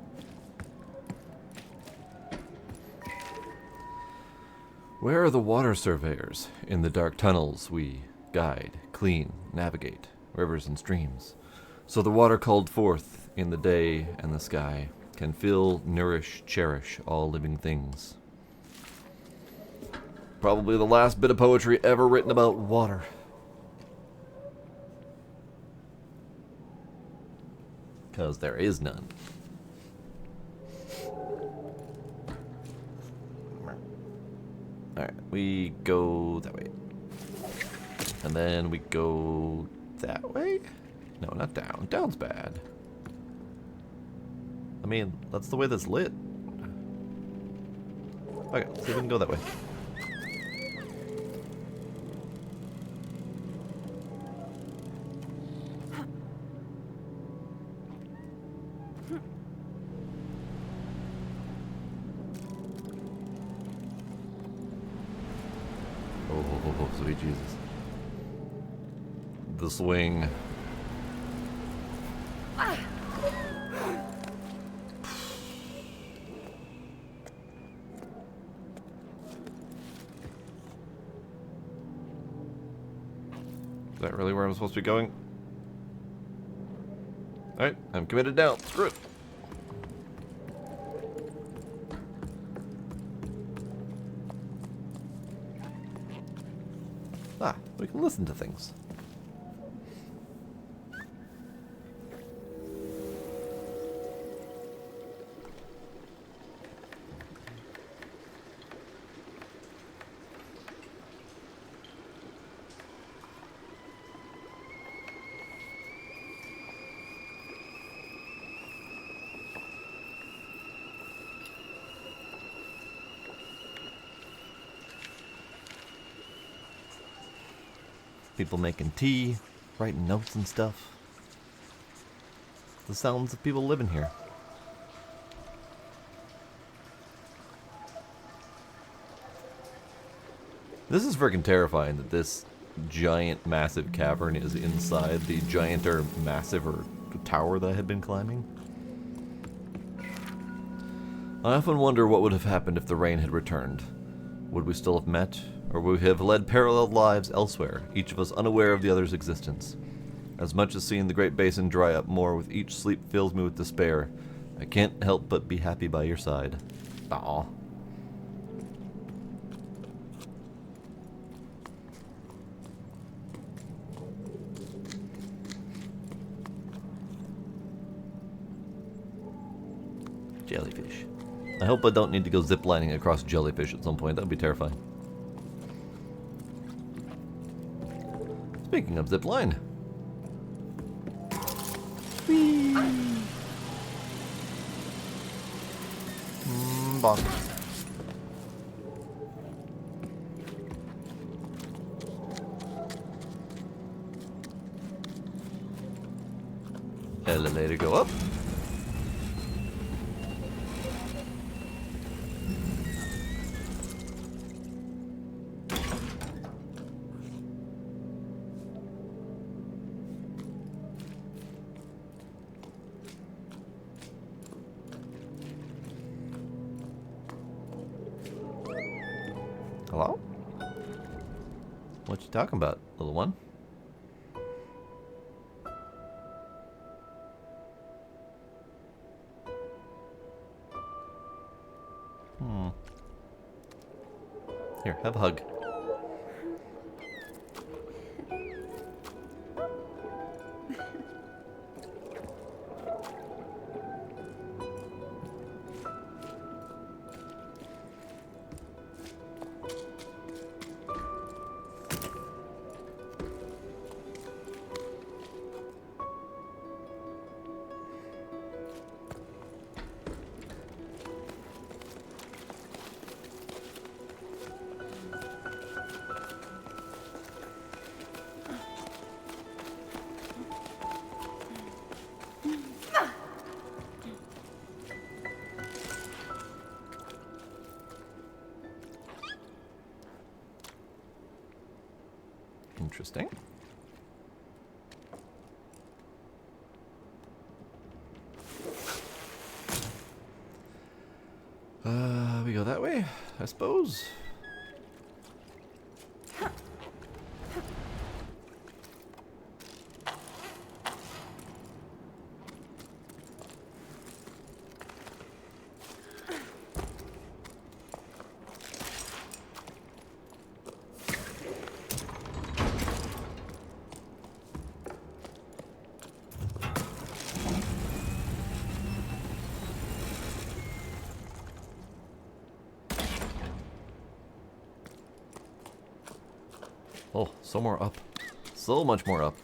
Where are the water surveyors? In the dark tunnels we guide, clean, navigate rivers and streams. So the water called forth in the day and the sky can fill, nourish, cherish all living things. Probably the last bit of poetry ever written about water. Because there is none. Alright, we go that way. And then we go that way? No, not down. Down's bad. I mean, that's the way that's lit. Okay, so we can go that way. Oh, sweet. Jesus. The swing. Is that really where I'm supposed to be going? Alright, I'm committed now. Screw it. Ah, we can listen to things. People making tea, writing notes and stuff. The sounds of people living here. This is freaking terrifying that this giant, massive cavern is inside the gianter, massiver tower that I had been climbing. I often wonder what would have happened if the rain had returned. Would we still have met, or would we have led parallel lives elsewhere, each of us unaware of the other's existence? As much as seeing the Great Basin dry up more with each sleep fills me with despair, I can't help but be happy by your side. Aw. Jellyfish. I hope I don't need to go ziplining across jellyfish at some point. That would be terrifying. Speaking of zipline. Whee! Bonk. Elevator go up. Hello? What you talking about, little one? Here, have a hug. Interesting. We go that way, I suppose. Oh, so more up. So much more up.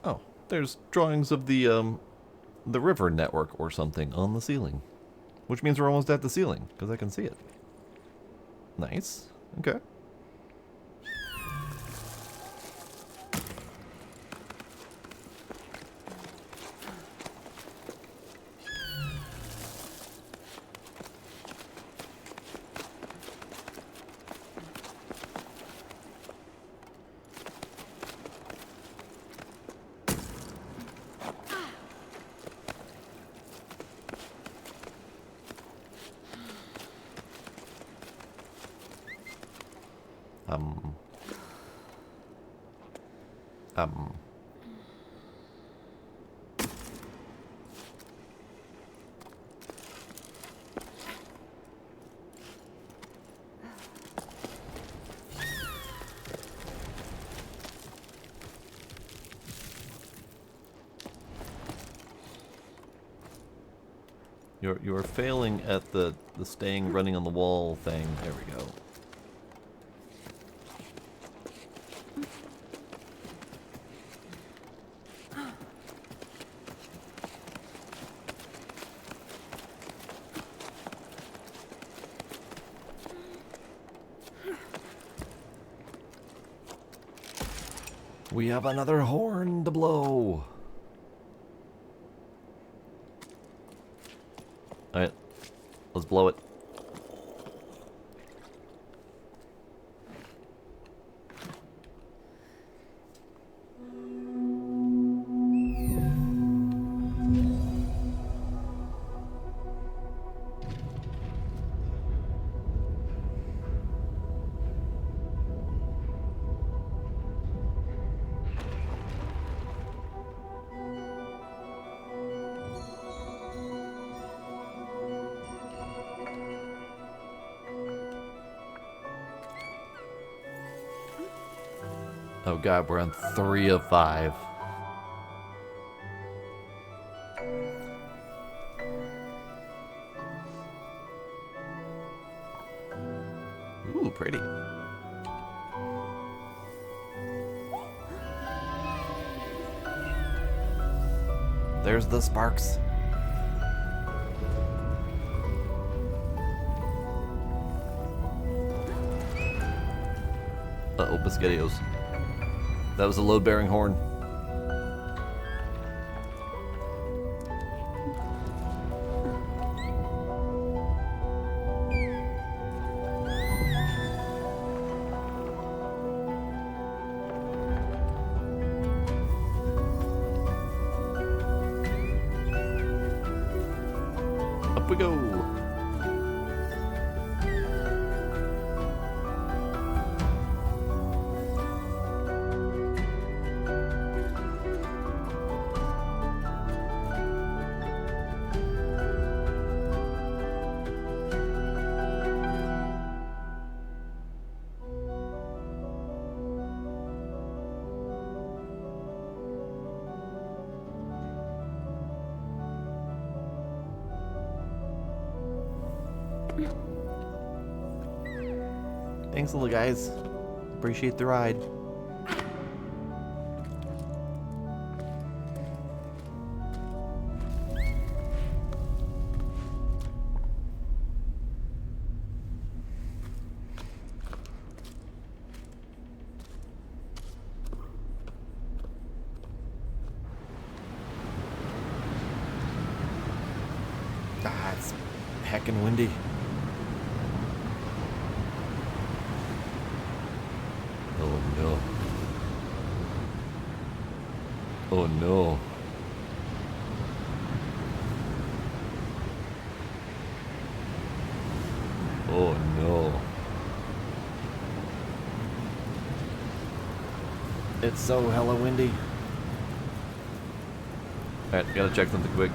Oh, there's drawings of the river network or something on the ceiling. Which means we're almost at the ceiling, because I can see it. Nice. Okay. Um. You're failing at the staying running on the wall thing. There we go. We have another horn to blow. Alright, let's blow it. Oh god, we're on 3 of 5. Ooh, pretty. There's the sparks. Uh-oh, Biscottios. That was a load-bearing horn. Up we go. Thanks, little guys. Appreciate the ride. Ah, it's heckin' windy. Oh no. Oh no. Oh no. It's so hella windy. Alright, gotta check something quick.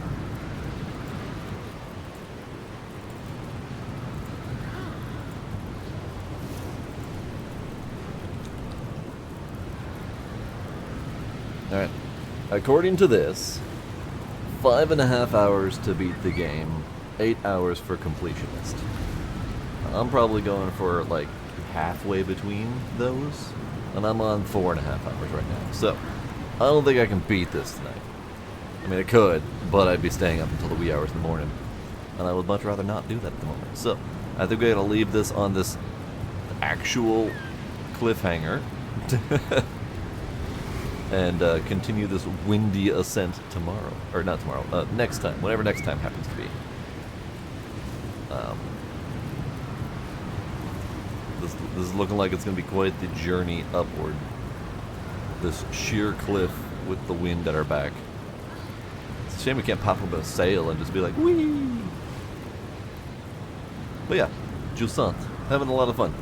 Alright, according to this, 5.5 hours to beat the game, 8 hours for completionist. I'm probably going for like halfway between those, and I'm on 4.5 hours right now. So, I don't think I can beat this tonight. I mean, I could, but I'd be staying up until the wee hours in the morning, and I would much rather not do that at the moment. So, I think we gotta leave this on this actual cliffhanger. And continue this windy ascent tomorrow. Or not tomorrow, next time. Whatever next time happens to be. This is looking like it's going to be quite the journey upward. This sheer cliff with the wind at our back. It's a shame we can't pop up a sail and just be like, whee! But yeah, Jusant. Having a lot of fun.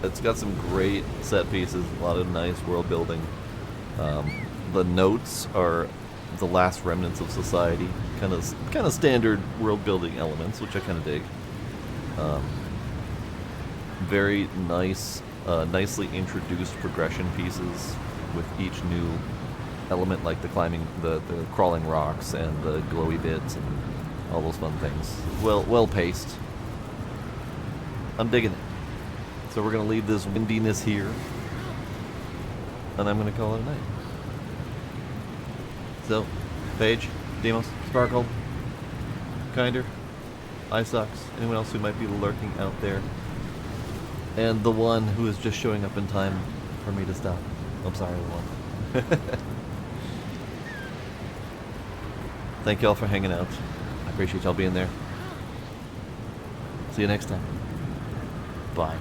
It's got some great set pieces, a lot of nice world building. The notes are the last remnants of society, kind of standard world building elements, which I kind of dig. Very nice, nicely introduced progression pieces with each new element, like the climbing, the crawling rocks and the glowy bits and all those fun things. Well paced. I'm digging it. So we're gonna leave this windiness here, and I'm gonna call it a night. So, Paige, Demos, Sparkle, Kinder, iSucks, anyone else who might be lurking out there, and the one who is just showing up in time for me to stop. I'm sorry, the one. Thank y'all for hanging out. I appreciate y'all being there. See you next time. Bye.